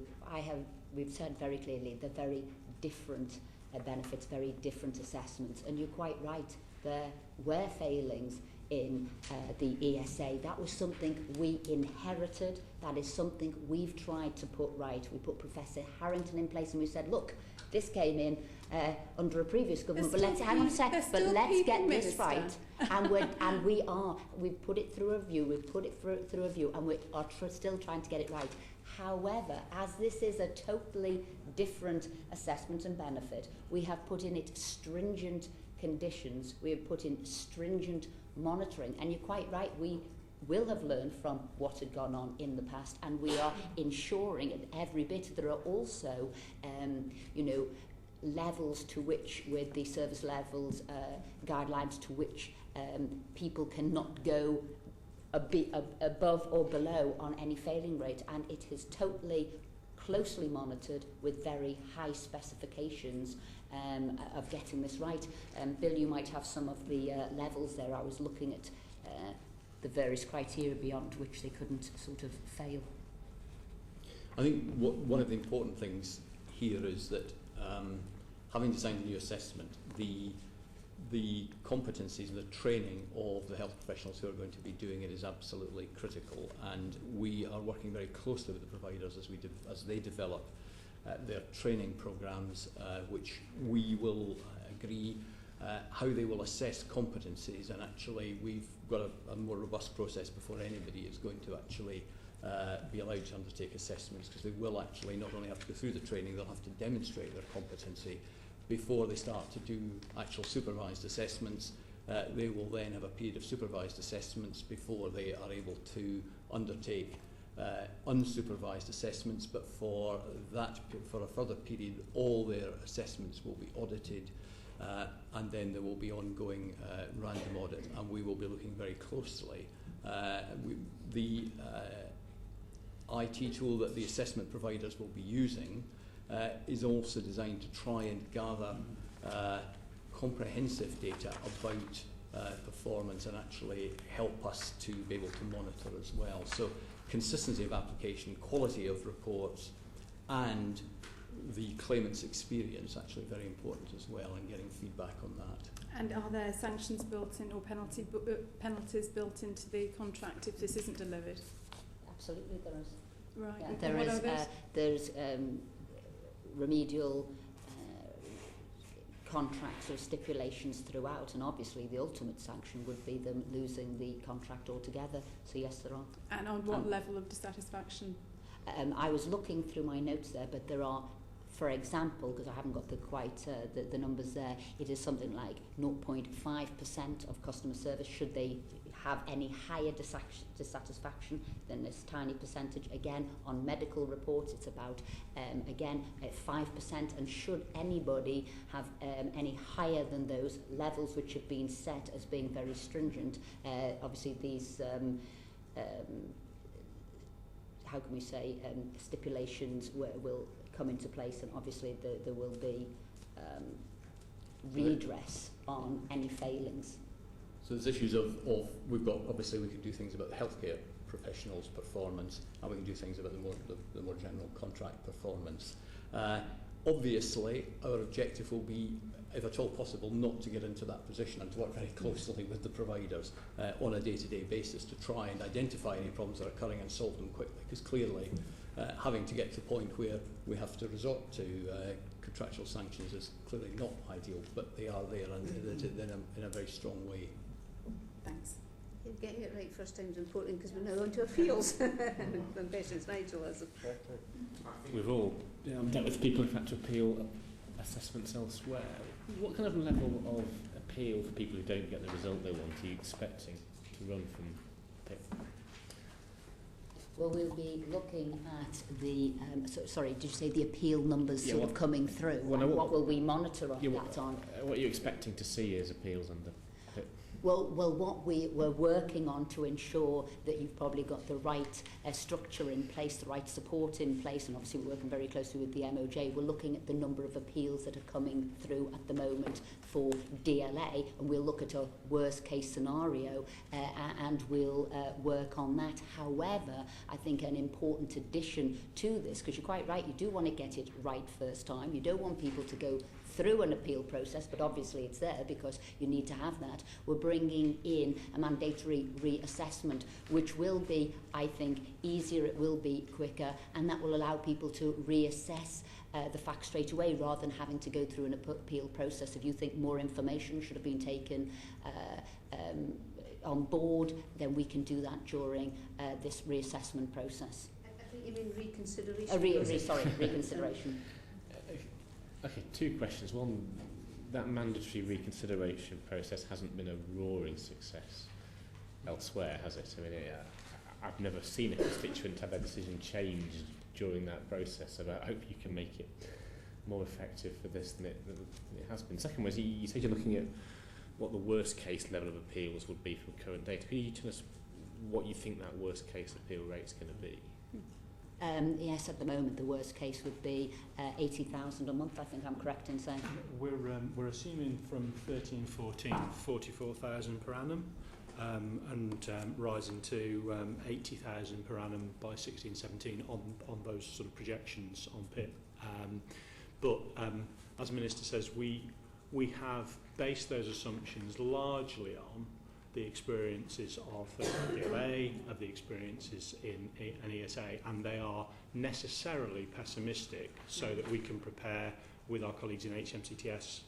We've said very clearly they're very different benefits, very different assessments, and you're quite right. There were failings in the ESA. That was something we inherited. That is something we've tried to put right. We put Professor Harrington in place and we said, look, this came in under a previous government, but let's hang on a sec, but let's get this right. And we've put it through a review, and we are still trying to get it right. However, as this is a totally different assessment and benefit, we have put in it stringent conditions, we have put in stringent monitoring, and you're quite right, we will have learned from what had gone on in the past, and we are ensuring at every bit. There are also, levels to which, with the service levels guidelines, to which people cannot go above or below on any failing rate, and it is totally closely monitored with very high specifications of getting this right. Bill, you might have some of the levels there. I was looking at the various criteria beyond which they couldn't sort of fail. I think one of the important things here is that having designed a new assessment, the competencies and the training of the health professionals who are going to be doing it is absolutely critical, and we are working very closely with the providers as they develop their training programs, which we will agree how they will assess competencies, and actually we've got a more robust process before anybody is going to actually be allowed to undertake assessments, because they will actually not only have to go through the training, they'll have to demonstrate their competency before they start to do actual supervised assessments. They will then have a period of supervised assessments before they are able to undertake unsupervised assessments, but for a further period all their assessments will be audited, and then there will be ongoing random audit, and we will be looking very closely. The IT tool that the assessment providers will be using is also designed to try and gather comprehensive data about performance and actually help us to be able to monitor as well. So consistency of application, quality of reports, and the claimant's experience actually very important as well, and getting feedback on that. And are there sanctions built in or penalties built into the contract if this isn't delivered? Absolutely, there is. Right. Yeah, there's remedial contracts or stipulations throughout, and obviously the ultimate sanction would be them losing the contract altogether. So yes, there are. And on what level of dissatisfaction? I was looking through my notes there, but there are, for example, because I haven't got the numbers there, it is something like 0.5% of customer service, should they have any higher dissatisfaction than this tiny percentage. Again, on medical reports, it's about, again, 5%, and should anybody have any higher than those levels which have been set as being very stringent, obviously these how can we say, stipulations will come into place, and obviously there will be redress on any failings. So there's issues of we've got, obviously we can do things about the healthcare professionals' performance, and we can do things about the more general contract performance. Obviously, our objective will be, if at all possible, not to get into that position, and to work very closely with the providers on a day-to-day basis to try and identify any problems that are occurring and solve them quickly, because clearly having to get to the point where we have to resort to contractual sanctions is clearly not ideal, but they are there, and in a very strong way. Thanks. Getting it right first time is important, because we're now on to appeals. And Patience Nigel has a... We've all dealt with people who've had to appeal assessments elsewhere. What kind of level of appeal for people who don't get the result they want are you expecting to run from PIP? Well, we'll be looking at the, sorry, did you say the appeal numbers sort of coming through? What will we monitor that on? What are you expecting to see as appeals under PIP? Well, what we're working on to ensure that you've probably got the right structure in place, the right support in place, and obviously we're working very closely with the MOJ. We're looking at the number of appeals that are coming through at the moment for DLA, and we'll look at a worst case scenario and we'll work on that. However, I think an important addition to this, because you're quite right, you do want to get it right first time. You don't want people to go through an appeal process, but obviously it's there because you need to have that. We're bringing in a mandatory reassessment, which will be, I think, easier, it will be quicker, and that will allow people to reassess the facts straight away rather than having to go through an appeal process. If you think more information should have been taken on board, then we can do that during this reassessment process. I think you mean reconsideration. Reconsideration. Okay, two questions. One, that mandatory reconsideration process hasn't been a roaring success elsewhere, has it? I mean, I've never seen a constituent have their decision changed during that process, so I hope you can make it more effective for this than it has been. Second was, you said you're looking at what the worst case level of appeals would be from current data. Can you tell us what you think that worst case appeal rate is going to be? Yes, at the moment the worst case would be 80,000 a month, I think I'm correct in saying. We're assuming from 13-14, 44,000 per annum, and rising to 80,000 per annum by 16-17 on those sort of projections on PIP. But as the Minister says, we have based those assumptions largely on the experiences of the DLA, of the experiences in an ESA, and they are necessarily pessimistic so that we can prepare with our colleagues in HMCTS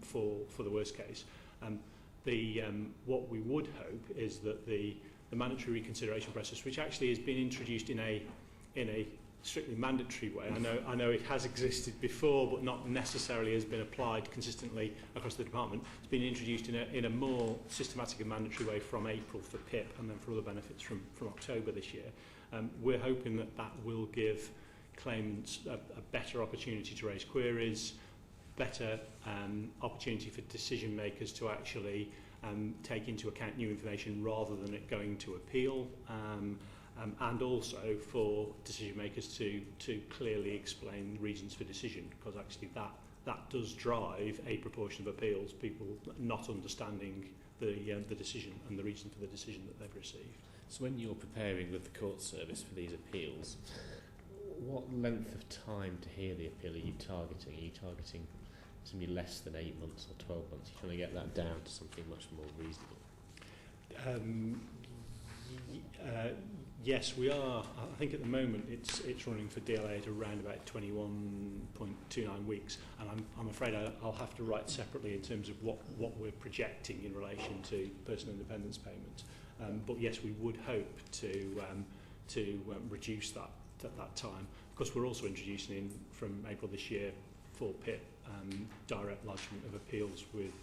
for the worst case. What we would hope is that the mandatory reconsideration process, which actually has been introduced in a strictly mandatory way. I know it has existed before, but not necessarily has been applied consistently across the department. It's been introduced in a more systematic and mandatory way from April for PIP and then for other benefits from October this year. We're hoping that will give claimants a better opportunity to raise queries, better opportunity for decision makers to actually take into account new information rather than it going to appeal. And also for decision makers to clearly explain reasons for decision, because actually that does drive a proportion of appeals, people not understanding the decision and the reason for the decision that they've received. So when you're preparing with the court service for these appeals, what length of time to hear the appeal are you targeting? Are you targeting something less than 8 months or 12 months? You're trying to get that down to something much more reasonable? Yes, we are. I think at the moment it's running for DLA at around about 21.29 weeks, and I'm afraid I'll have to write separately in terms of what we're projecting in relation to personal independence payments. But yes, we would hope to reduce that time. Of course, we're also introducing in from April this year for PIP direct lodgement of appeals with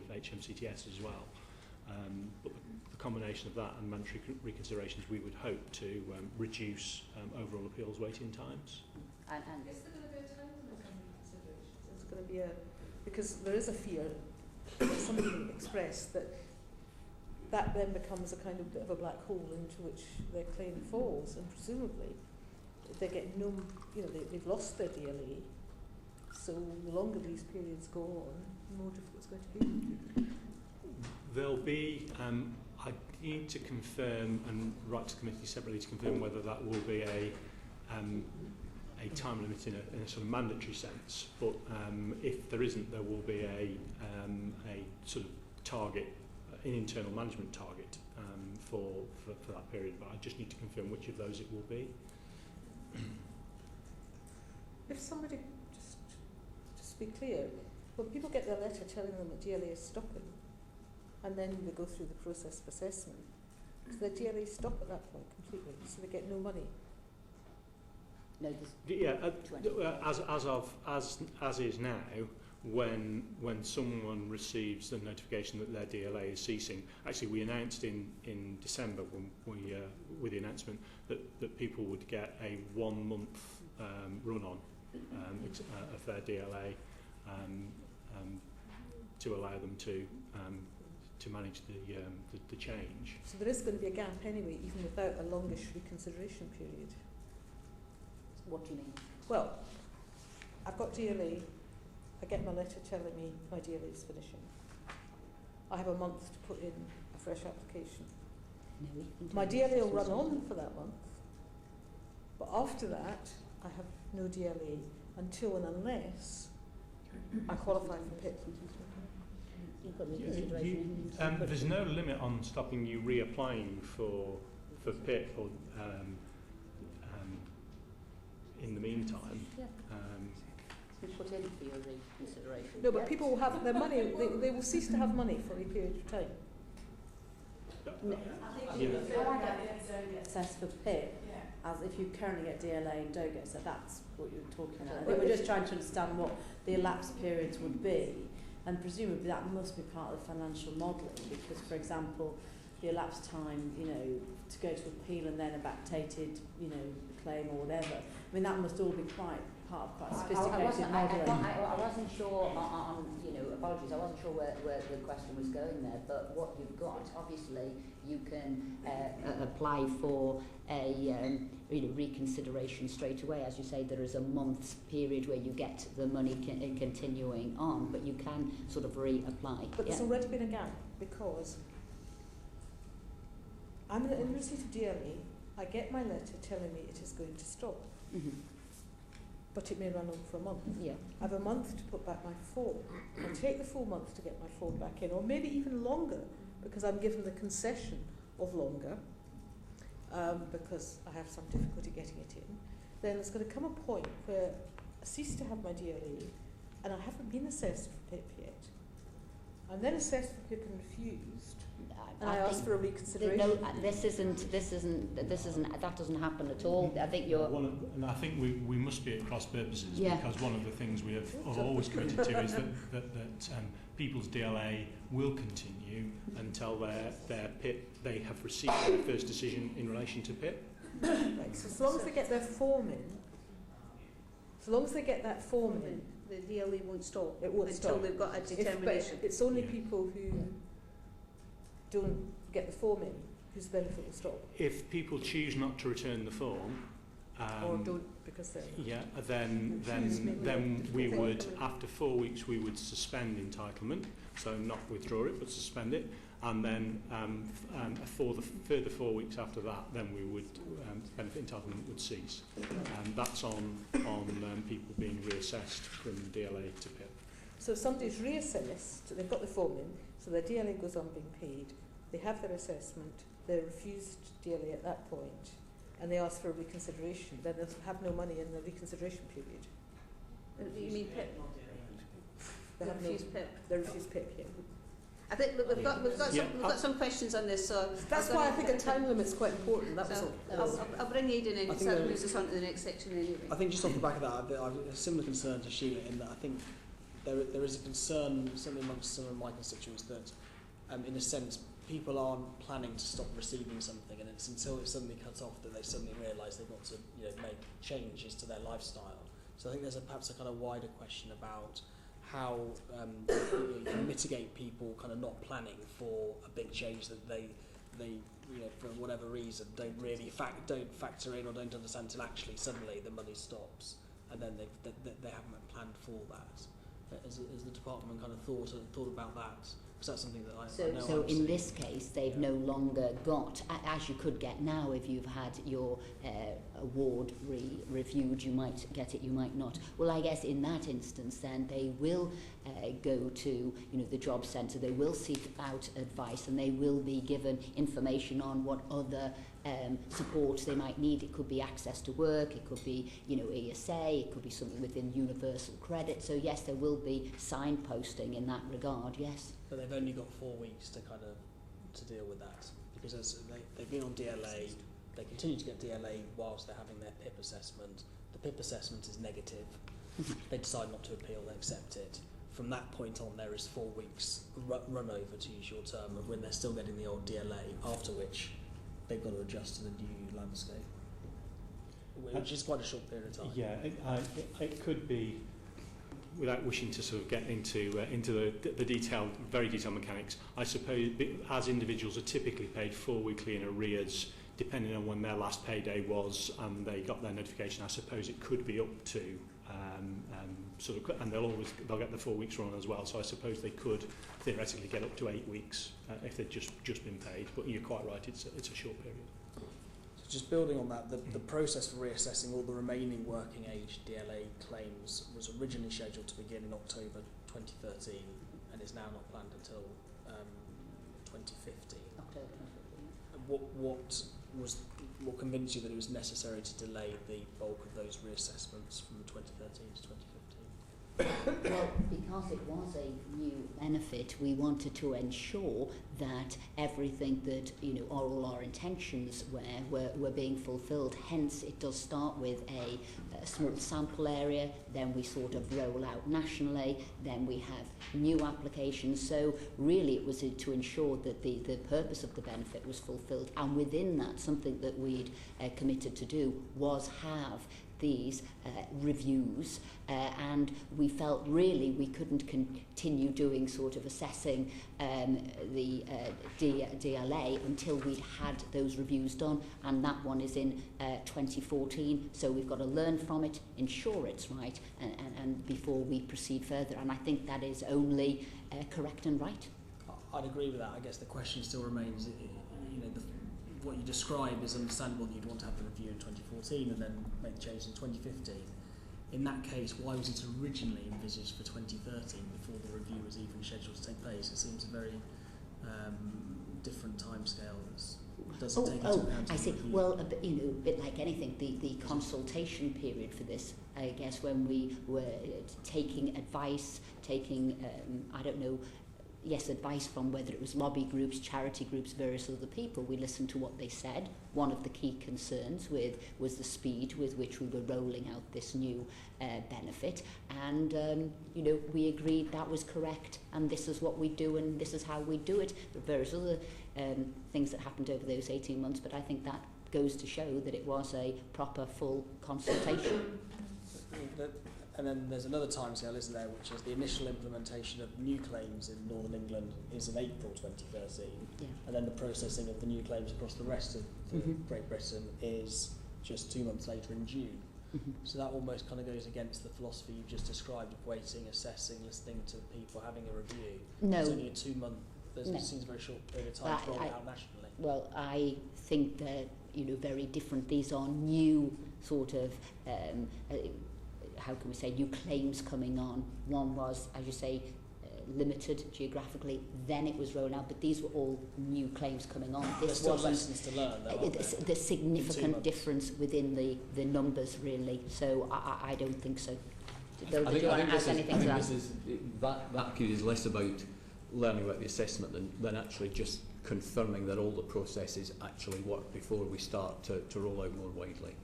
HMCTS as well. But the combination of that and mandatory reconsiderations, we would hope to reduce overall appeals waiting times. And is there going to be a time limit on reconsiderations? It's going to be because there is a fear that somebody expressed that then becomes a kind of bit of a black hole into which their claim falls, and presumably they get no, they've lost their DLA. So the longer these periods go on, the more difficult it's going to be. There'll be, I need to confirm and write to the committee separately to confirm whether that will be a time limit in a sort of mandatory sense. But if there isn't, there will be a sort of target, an internal management target for that period. But I just need to confirm which of those it will be. If somebody, just to be clear, when people get their letter telling them that DLA is stopping, and then they go through the process of assessment, does their DLA stop at that point completely, so they get no money? No, as is now, when someone receives the notification that their DLA is ceasing, actually we announced in December when we with the announcement that people would get a 1 month run on of their DLA to allow them to manage the change. So there is going to be a gap anyway, even without a longish reconsideration period. What do you mean? Well, I've got DLA, I get my letter telling me my DLA is finishing. I have a month to put in a fresh application. No, my DLA will run on for that month, but after that I have no DLA until and unless I qualify for PIP. There's no limit on stopping you reapplying for PIP or in the meantime. Yeah. We put in for your reconsideration. No, but people will have their money, they will cease to have money for a period of time. Assessed for PIP, as if you currently get DLA and don't get, so that's what you're talking about. I think we're just trying to understand what the elapsed periods would be, and presumably that must be part of the financial modelling, because, for example, the elapsed time, you know, to go to appeal and then a backdated, you know, claim or whatever. I mean, that must all be quite part of quite sophisticated modelling. I wasn't sure on, you know, apologies, I wasn't sure where the question was going there, but what you've got, obviously, you can apply for a you know, reconsideration straight away. As you say, there is a month's period where you get the money continuing on, but you can sort of reapply. But there's already been a gap, because I'm in receipt of DLE, I get my letter telling me it is going to stop. Mm-hmm. But it may run on for a month. Yeah. I have a month to put back my form. I'll take the full month to get my form back in, or maybe even longer, because I'm given the concession of longer, because I have some difficulty getting it in. Then there's going to come a point where I cease to have my DLE, and I haven't been assessed for PIP yet. I'm then assessed for PIP and refused, and I ask for a reconsideration. No, that doesn't happen at all. I think you're... And I think we must be at cross purposes, yeah. Because one of the things we have always committed to is that people's DLA will continue until their PIP, they have received their first decision in relation to PIP. Right, so as long as they get their form in, the DLE won't stop. It won't until stop. they've got a determination. It's only people who don't get the form in whose benefit will stop. If people choose not to return the form, or don't because they're... Yeah, then we would, after 4 weeks, we would suspend entitlement, so not withdraw it, but suspend it, and then for the further 4 weeks after that, then we would, benefit entitlement would cease. That's on people being reassessed from DLA to PIP. So somebody's reassessed, they've got the form in, so their DLA goes on being paid, they have their assessment, they're refused DLA at that point, and they ask for a reconsideration, then they'll have no money in the reconsideration period. You mean PIP? They refuse PIP. They refuse PIP, yeah. I think we've got some questions on this, so that's why I think a time limit's quite important. That was all. I'll bring Aidan in, because that moves us on to the next section anyway. I think just off the back of that, I have a similar concern to Sheila in that I think there is a concern, certainly amongst some of my constituents, that in a sense people aren't planning to stop receiving something, and it's until it suddenly cuts off that they suddenly realise they've got to make changes to their lifestyle. So I think there's perhaps a kind of wider question about how you can mitigate people kind of not planning for a big change that they for whatever reason don't really factor in or don't understand until actually suddenly the money stops, and then they haven't planned for that. Has the department kind of thought about that? Because that's something that I know. So in this case, they've no longer got, as you could get now if you've had your award reviewed, you might get it, you might not. Well, I guess in that instance, then they will go to the job centre. They will seek out advice, and they will be given information on what other support they might need. It could be access to work, it could be ESA, it could be something within universal credit. So yes, there will be signposting in that regard. Yes. But they've only got 4 weeks to deal with that, because they've been on DLA, they continue to get DLA whilst they're having their PIP assessment. The PIP assessment is negative. They decide not to appeal, they accept it. From that point on, there is 4 weeks run over, to use your term, when they're still getting the old DLA, after which they've got to adjust to the new landscape, which is quite a short period of time. Yeah, it could be, without wishing to sort of get into the very detailed mechanics, I suppose as individuals are typically paid 4 weekly in arrears, depending on when their last payday was and they got their notification, I suppose it could be up to and they'll get the 4 weeks run as well. So I suppose they could theoretically get up to 8 weeks if they'd just been paid. But you're quite right, it's a short period. just building on that, the process for reassessing all the remaining working age DLA claims was originally scheduled to begin in October 2013 and is now not planned until 2015. October 2015. What convinced you that it was necessary to delay the bulk of those reassessments from 2013 to 2015? Well, because it was a new benefit, we wanted to ensure that everything that, all our intentions were being fulfilled. Hence, it does start with a small sample area, then we sort of roll out nationally, then we have new applications. So really it was to ensure that the purpose of the benefit was fulfilled. And within that, something that we'd committed to do was have these reviews, and we felt really we couldn't continue doing sort of assessing the DLA until we'd had those reviews done, and that one is in 2014, so we've got to learn from it, ensure it's right, and before we proceed further, and I think that is only correct and right. I'd agree with that. I guess the question still remains, what you describe is understandable that you'd want to have the review in 2014 and then make the change in 2015. In that case, why was it originally envisaged for 2013 before the review was even scheduled to take place? It seems a very different timescale. Doesn't take into account. I see. Well, a bit like anything, the consultation period for this, I guess, when we were taking advice, advice from whether it was lobby groups, charity groups, various other people. We listened to what they said. One of the key concerns was the speed with which we were rolling out this new benefit, and we agreed that was correct, and this is what we do, and this is how we do it. There are various other things that happened over those 18 months, but I think that goes to show that it was a proper, full consultation. And then there's another timescale, isn't there, which is the initial implementation of new claims in Northern England is in April 2013, and then the processing of the new claims across the rest of Great Britain is just 2 months later in June. So that almost kind of goes against the philosophy you've just described of waiting, assessing, listening to people, having a review. No. It's only a 2 month, it seems a very short period of time to roll it out nationally. Well, I think that, very different. These are new sort of how can we say, new claims coming on. One was, as you say, limited geographically, then it was rolled out, but these were all new claims coming on. This There's still lessons to learn, though, the significant difference within the numbers, really. So I don't think so. Do you want to add anything to that? That period is less about learning about the assessment than actually just confirming that all the processes actually work before we start to roll out more widely.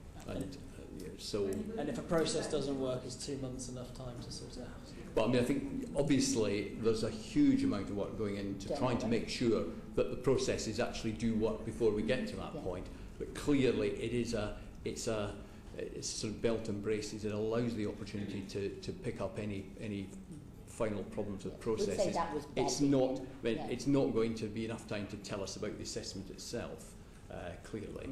And if a process doesn't work, is 2 months enough time to sort it out? But I think obviously there's a huge amount of work going into trying to make sure that the processes actually do work before we get to that point. But clearly it's sort of belt and braces. It allows the opportunity to pick up any final problems with processes. We'd say that was it's not going to be enough time to tell us about the assessment itself. Clearly.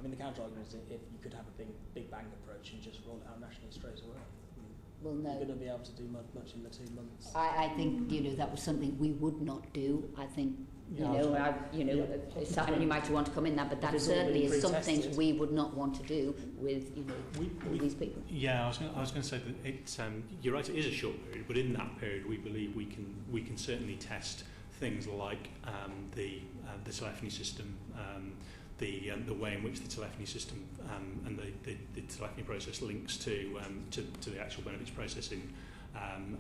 The counter argument is if you could have a big bang approach and just roll it out nationally straight away. Well, no. You're going to be able to do much in the 2 months. I think that was something we would not do. I think Simon, you might want to come in that, but that certainly is something we would not want to do with these people. Yeah, I was going to say that it's you're right. It is a short period, but in that period, we believe we can certainly test things like the telephony system. The way in which the telephony system and the telephony process links to the actual benefits processing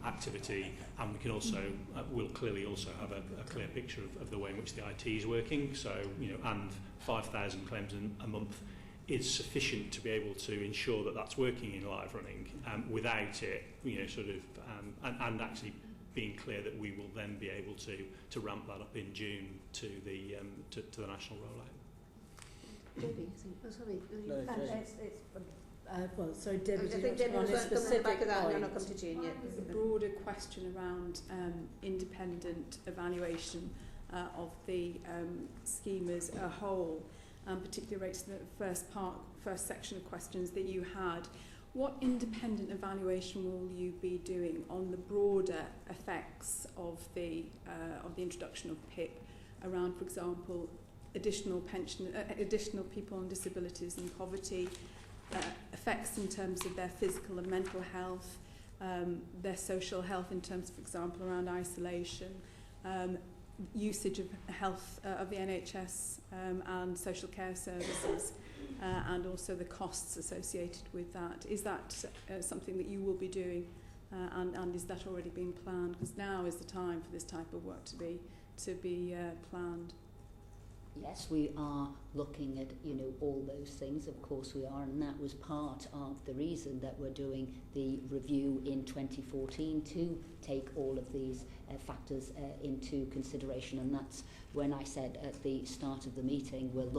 activity, and we can also we'll clearly also have a clear picture of the way in which the IT is working. So and 5,000 claims a month is sufficient to be able to ensure that that's working in live running. Without it, and actually being clear that we will then be able to ramp that up in June to the national rollout. Debbie, sorry, Debbie, I think Debbie was specific back of that, point. and I'll come to June yet. There's a broader question around independent evaluation of the scheme as a whole, particularly related to the first section of questions that you had. What independent evaluation will you be doing on the broader effects of the introduction of PIP around, for example, additional people on disabilities and poverty, effects in terms of their physical and mental health, their social health in terms, for example, around isolation, usage of health of the NHS and social care services, and also the costs associated with that. Is that something that you will be doing, and is that already being planned? Because now is the time for this type of work to be planned. Yes, we are looking at, all those things, of course we are, and that was part of the reason that we're doing the review in 2014 to take all of these factors into consideration. And that's when I said at the start of the meeting, we've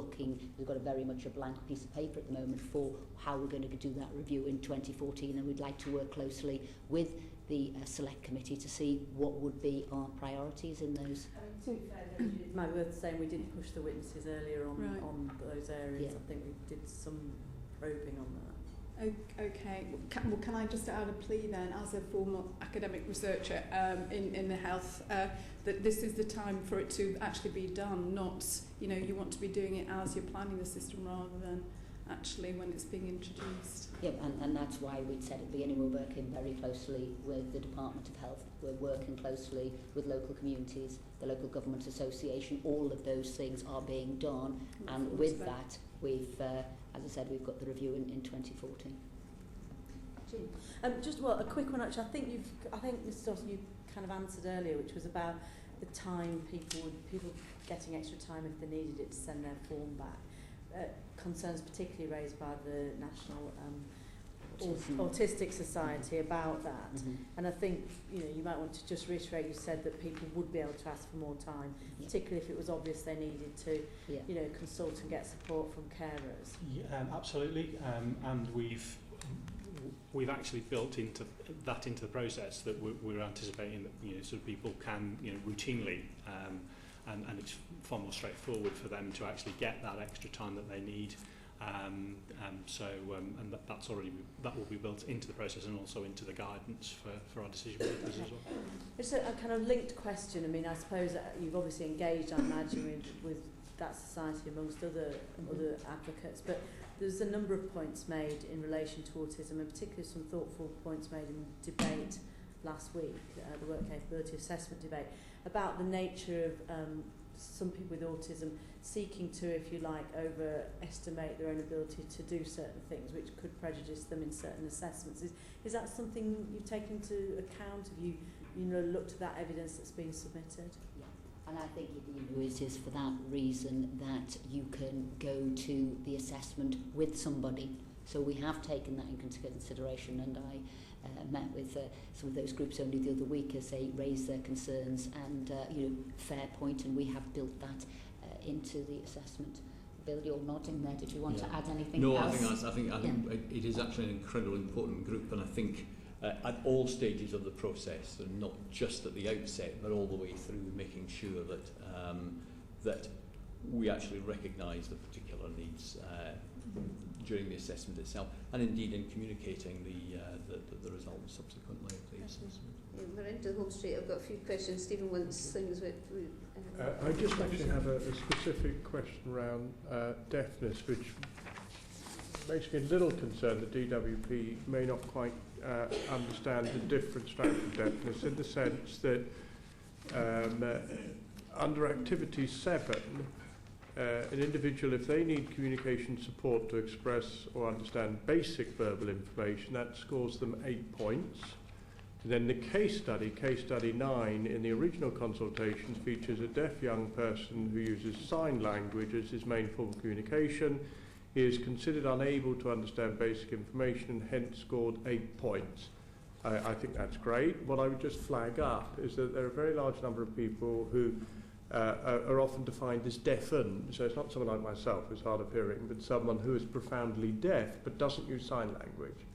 got very much a blank piece of paper at the moment for how we're going to do that review in 2014, and we'd like to work closely with the select committee to see what would be our priorities in those. To be fair, it might be worth saying we did push the witnesses earlier on those areas. Yeah. I think we did some probing on that. Okay. Can I just add a plea then, as a former academic researcher in the health, that this is the time for it to actually be done, not, you want to be doing it as you're planning the system rather than actually when it's being introduced. Yeah, and that's why we'd said at the beginning we're working very closely with the Department of Health, we're working closely with local communities, the Local Government Association, all of those things are being done, and with that we've, as I said, we've got the review in 2014. Just a quick one actually. I think Mr. Dawson, you kind of answered earlier, which was about the time people getting extra time if they needed it to send their form back. Concerns particularly raised by the National Autistic Society about that. Mm-hmm. And I think you might want to just reiterate, you said that people would be able to ask for more time, particularly if it was obvious they needed to consult and get support from carers. Yeah, absolutely, and we've actually built into the process that we're anticipating that sort of people can routinely and it's far more straightforward for them to actually get that extra time that they need. And that will be built into the process and also into the guidance for our decision makers as well. It's a kind of linked question. I mean, I suppose you've obviously engaged, I imagine, with that society amongst other advocates, but there's a number of points made in relation to autism, and particularly some thoughtful points made in debate last week, the work capability assessment debate, about the nature of some people with autism seeking to, if you like, overestimate their own ability to do certain things, which could prejudice them in certain assessments. Is that something you've taken into account? Have you looked at that evidence that's been submitted? Yeah, and I think it is for that reason that you can go to the assessment with somebody. So we have taken that into consideration, and I met with some of those groups only the other week as they raised their concerns, and fair point, and we have built that into the assessment. Bill, you're nodding there. Did you want to add anything No, else? I think it is actually an incredibly important group, and I think at all stages of the process, and not just at the outset, but all the way through, making sure that we actually recognise the particular needs during the assessment itself, and indeed in communicating the results subsequently of the assessment. Yeah, we're into the home straight. I've got a few questions. Stephen wants things with. I just actually have a specific question around deafness, which makes me a little concerned that DWP may not quite understand the different strata of deafness, in the sense that under Activity 7, an individual, if they need communication support to express or understand basic verbal information, that scores them 8 points. And then the case study 9, in the original consultations, features a deaf young person who uses sign language as his main form of communication. He is considered unable to understand basic information and hence scored 8 points. I think that's great. What I would just flag up is that there are a very large number of people who are often defined as deafened. So it's not someone like myself who's hard of hearing, but someone who is profoundly deaf but doesn't use sign language.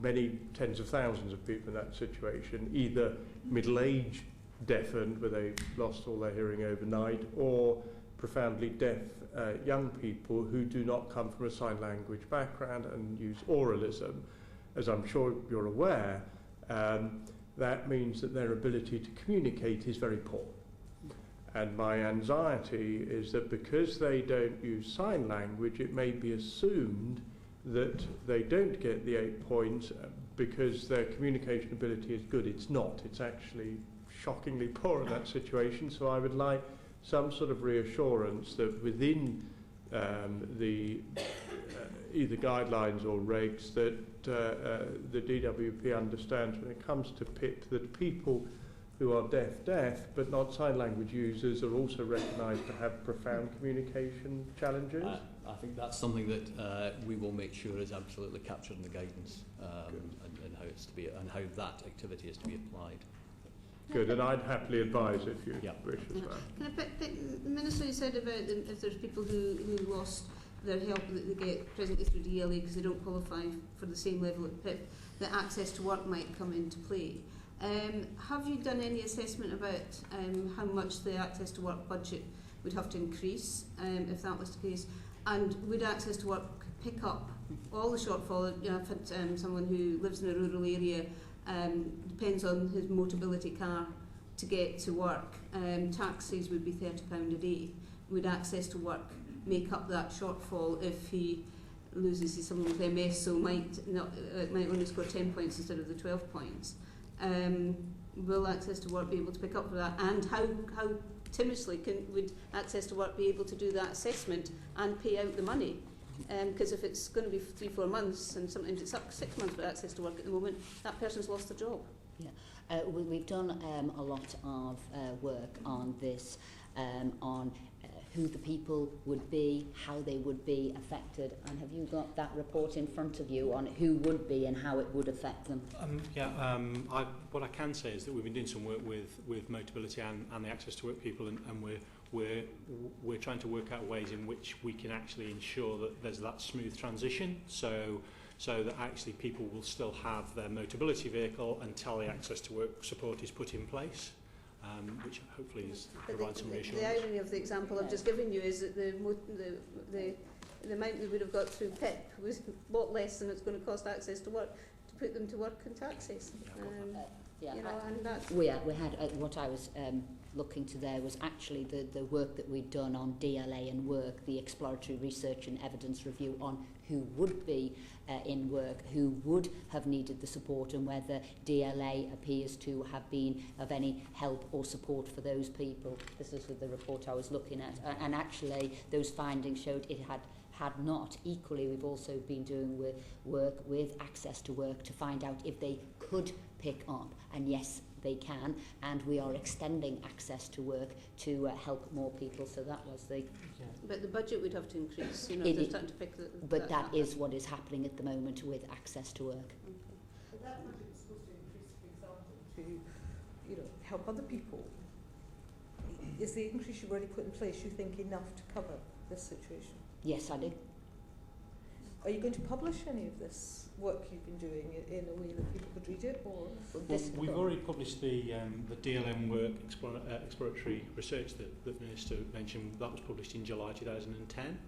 Many tens of thousands of people in that situation, either middle-aged deafened, where they lost all their hearing overnight, or profoundly deaf young people who do not come from a sign language background and use oralism. As I'm sure you're aware, that means that their ability to communicate is very poor. And my anxiety is that because they don't use sign language, it may be assumed that they don't get the 8 points because their communication ability is good. It's not. It's actually shockingly poor in that situation. So I would like some sort of reassurance that within the either guidelines or regs that the DWP understands when it comes to PIP that people who are deaf, but not sign language users are also recognised to have profound communication challenges. I think that's something that we will make sure is absolutely captured in the guidance and how it's to be and how that activity is to be applied. Good, and I'd happily advise if you wish as well. Can I put, Minister, you said about if there's people who lost their help that they get presently through DLA because they don't qualify for the same level at PIP, that access to work might come into play. Have you done any assessment about how much the access to work budget would have to increase if that was the case? And would access to work pick up all the shortfall? You know, I've had someone who lives in a rural area, depends on his mobility car to get to work. Taxis would be £30 a day. Would access to work make up that shortfall if he loses someone with MS, so might only score 10 points instead of the 12 points? Will access to work be able to pick up for that? And how timidly would access to work be able to do that assessment and pay out the money? Because if it's going to be 3-4 months, and sometimes it's up 6 months for access to work at the moment, that person's lost their job. Yeah, we've done a lot of work on this, on who the people would be, how they would be affected, and have you got that report in front of you on who would be and how it would affect them? What I can say is that we've been doing some work with Motability and the access to work people, and we're trying to work out ways in which we can actually ensure that there's that smooth transition, so that actually people will still have their Motability vehicle until the access to work support is put in place. Which hopefully provides some reassurance. The irony of the example I've just given you is that the amount we would have got through PIP was a lot less than it's going to cost access to work to put them to work in taxis. You know, and that's we had what I was looking to there was actually the work that we'd done on DLA and work, the exploratory research and evidence review on who would be in work, who would have needed the support, and whether DLA appears to have been of any help or support for those people. This is the report I was looking at, and actually those findings showed it had not. Equally, we've also been doing work with access to work to find out if they could pick up, and yes, they can, and we are extending access to work to help more people. So that was the... But the budget would have to increase, you know, if they're starting to pick the... But that is what is happening at the moment with access to work. Okay. But that budget is supposed to increase, for example, to, you know, help other people. Is the increase you've already put in place, you think, enough to cover this situation? Yes, I do. Are you going to publish any of this work you've been doing in a way that people could read it, or? We've already published the DLM work exploratory research that the Minister mentioned. That was published in July 2010.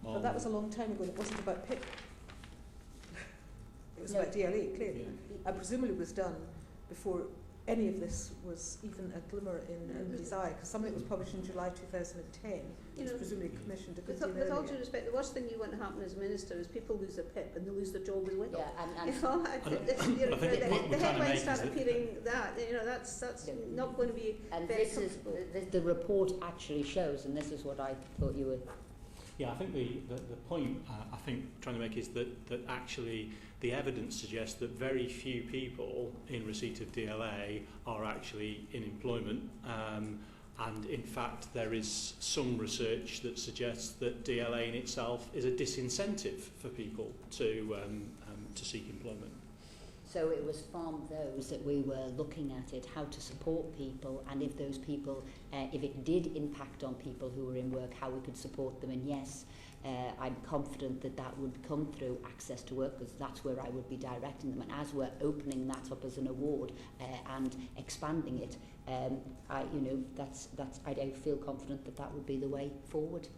But that was a long time ago. It wasn't about PIP. It was about DLA, clearly. And presumably it was done before any of this was even a glimmer in anybody's eye, because some of it was published in July 2010. It was presumably commissioned a good deal with all earlier. due respect, the worst thing you want to happen as Minister is people lose their PIP and they lose their job as well. Yeah, you know, the headlines start appearing that, you know, that's not going to be very comfortable. The report actually shows, and this is what I thought you were... Yeah, I think the point I think trying to make is that actually the evidence suggests that very few people in receipt of DLA are actually in employment, and in fact there is some research that suggests that DLA in itself is a disincentive for people to seek employment. So it was from those that we were looking at it, how to support people, and if those people, if it did impact on people who were in work, how we could support them. And yes, I'm confident that that would come through access to work, because that's where I would be directing them. And as we're opening that up as an award and expanding it, I feel confident that that would be the way forward.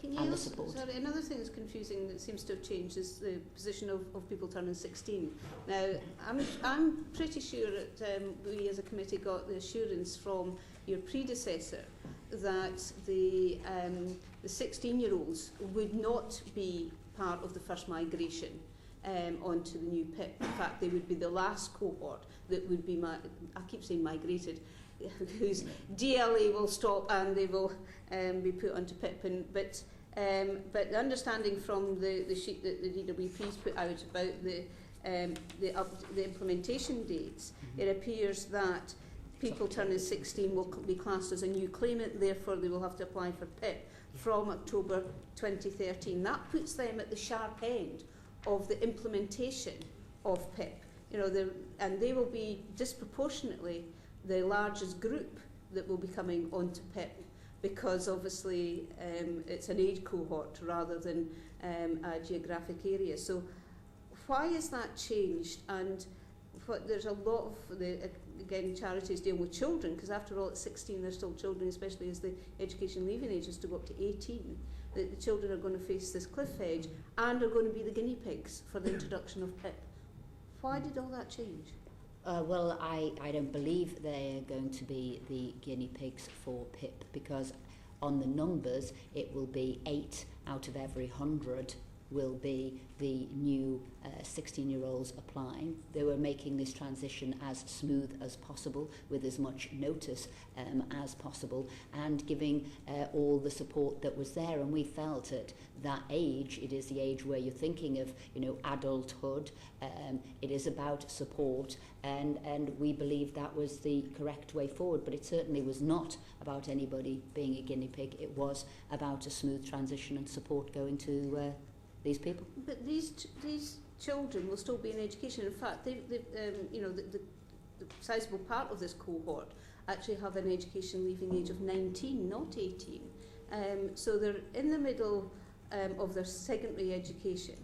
Can and the also, support. sorry, another thing that's confusing that seems to have changed is the position of people turning 16. Now, I'm pretty sure that we as a committee got the assurance from your predecessor that the 16-year-olds would not be part of the first migration onto the new PIP. In fact, they would be the last cohort that would be, I keep saying migrated, whose DLA will stop and they will be put onto PIP. But the understanding from the sheet that the DWP's put out about the implementation dates, it appears that people turning 16 will be classed as a new claimant, therefore they will have to apply for PIP from October 2013. That puts them at the sharp end of the implementation of PIP. You know, and they will be disproportionately the largest group that will be coming onto PIP, because obviously it's an age cohort rather than a geographic area. So why is that changed? And there's a lot of again, charities deal with children, because after all at 16 they're still children, especially as the education leaving age is to go up to 18, that the children are going to face this cliff edge and are going to be the guinea pigs for the introduction of PIP. Why did all that change? Well, I don't believe they're going to be the guinea pigs for PIP, because on the numbers it will be 8 out of every 100 will be the new 16-year-olds applying. They were making this transition as smooth as possible, with as much notice as possible, and giving all the support that was there. And we felt at that age, it is the age where you're thinking of, you know, adulthood. It is about support, and we believe that was the correct way forward. But it certainly was not about anybody being a guinea pig. It was about a smooth transition and support going to these people. But these children will still be in education. In fact, you know, the sizable part of this cohort actually have an education leaving age of 19, not 18. So they're in the middle of their secondary education,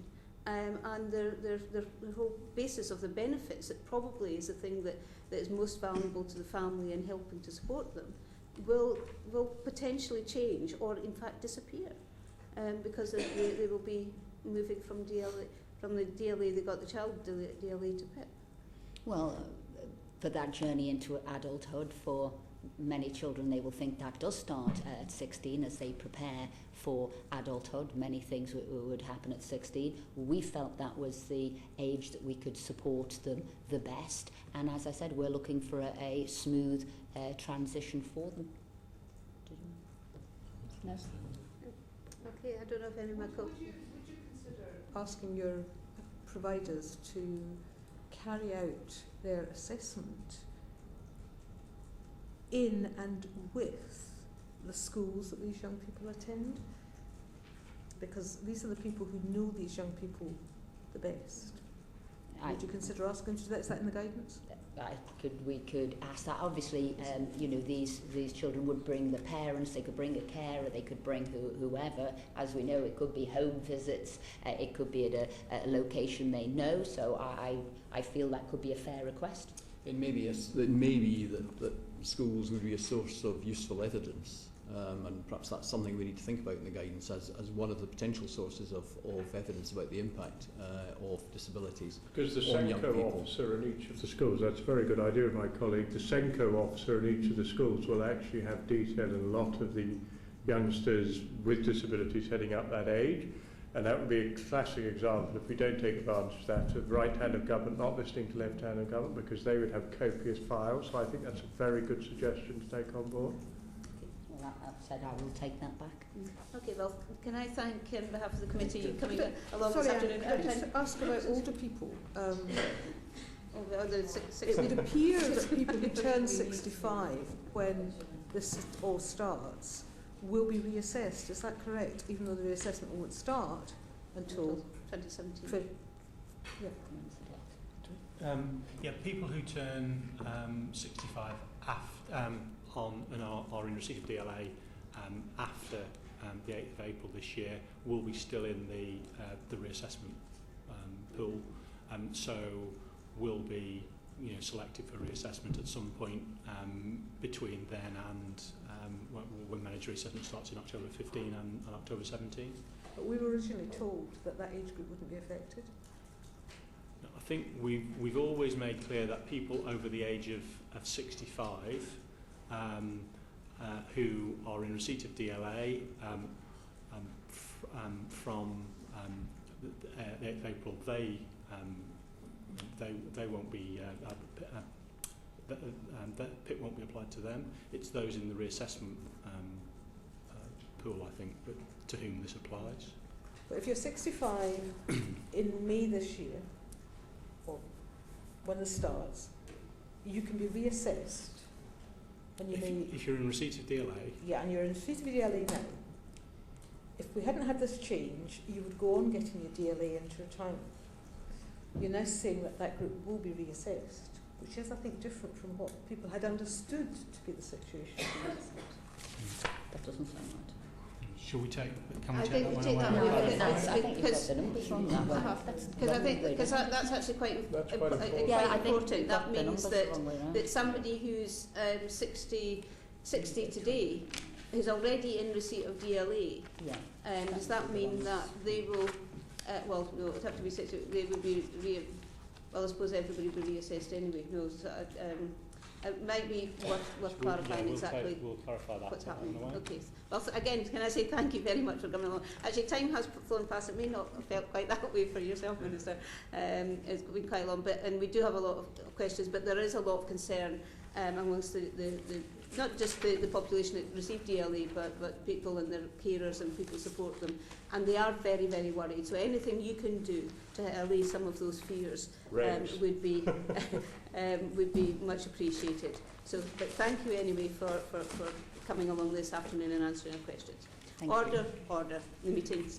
and their whole basis of the benefits, that probably is the thing that is most valuable to the family and helping to support them, will potentially change or in fact disappear, because they will be moving from the DLA they got the child DLA to PIP. Well, for that journey into adulthood, for many children, they will think that does start at 16 as they prepare for adulthood. Many things would happen at 16. We felt that was the age that we could support them the best, and as I said, we're looking for a smooth transition for them. No? Okay, I don't know if anyone would you consider asking your providers to carry out their assessment in and with the schools that these young people attend? Because these are the people who know these young people the best. Would you consider asking to do that? Is that in the guidance? We could ask that. Obviously, you know, these children would bring the parents, they could bring a carer, they could bring whoever. As we know, it could be home visits, it could be at a location they know. So I feel that could be a fair request. It may be that schools would be a source of useful evidence, and perhaps that's something we need to think about in the guidance as one of the potential sources of evidence about the impact of disabilities. Because the SENCO officer in each of the schools, that's a very good idea of my colleague, the SENCO officer in each of the schools will actually have detail in a lot of the youngsters with disabilities heading up that age. And that would be a classic example, if we don't take advantage of that, of right hand of government not listening to left hand of government, because they would have copious files. So I think that's a very good suggestion to take on board. Okay. Well, that said, I will take that back. Okay, well, can I thank on behalf of the committee you coming along Sorry, this afternoon? Can I just ask about older people? It would appear that people who turn 65 when this all starts will be reassessed. Is that correct? Even though the reassessment won't start until 2017. Yeah, people who turn 65 on and are in receipt of DLA after the 8th of April this year will be still in the reassessment pool, so will be selected for reassessment at some point between then and when mandatory assessment starts in October 15 and October 17. But we were originally told that that age group wouldn't be affected. I think we've always made clear that people over the age of 65 who are in receipt of DLA from the 8th of April, they won't be that PIP won't be applied to them. It's those in the reassessment pool, I think, but to whom this applies. But if you're 65 in May this year, or when this starts, you can be reassessed. And If you're in receipt of DLA? Yeah, and you're in receipt of DLA now. If we hadn't had this change, you would go on getting your DLA into retirement. You're now saying that that group will be reassessed, which is, I think, different from what people had understood to be the situation. That doesn't sound right. Shall we take? Can we I take think that we one take away? that one away. I think you've got the numbers wrong that way. Because I think that's actually quite important. Yeah, I think important. That means that somebody who's 60 today who's already in receipt of DLA. Yeah. Does that mean that they will? Well, no, it would have to be 60. They would be well, I suppose everybody would be reassessed anyway. No, so, it might be worth clarifying exactly we'll clarify that what's happening. Okay. Well, so again, can I say thank you very much for coming along. Actually, time has flown past. It may not have felt quite that way for yourself, Minister. It's been quite long, and we do have a lot of questions, but there is a lot of concern amongst the not just the population that receive DLA, but people and their carers and people who support them. And they are very, very worried. So anything you can do to allay some of those fears would be much appreciated. So, but thank you anyway for coming along this afternoon and answering our questions. Order. The meeting is now.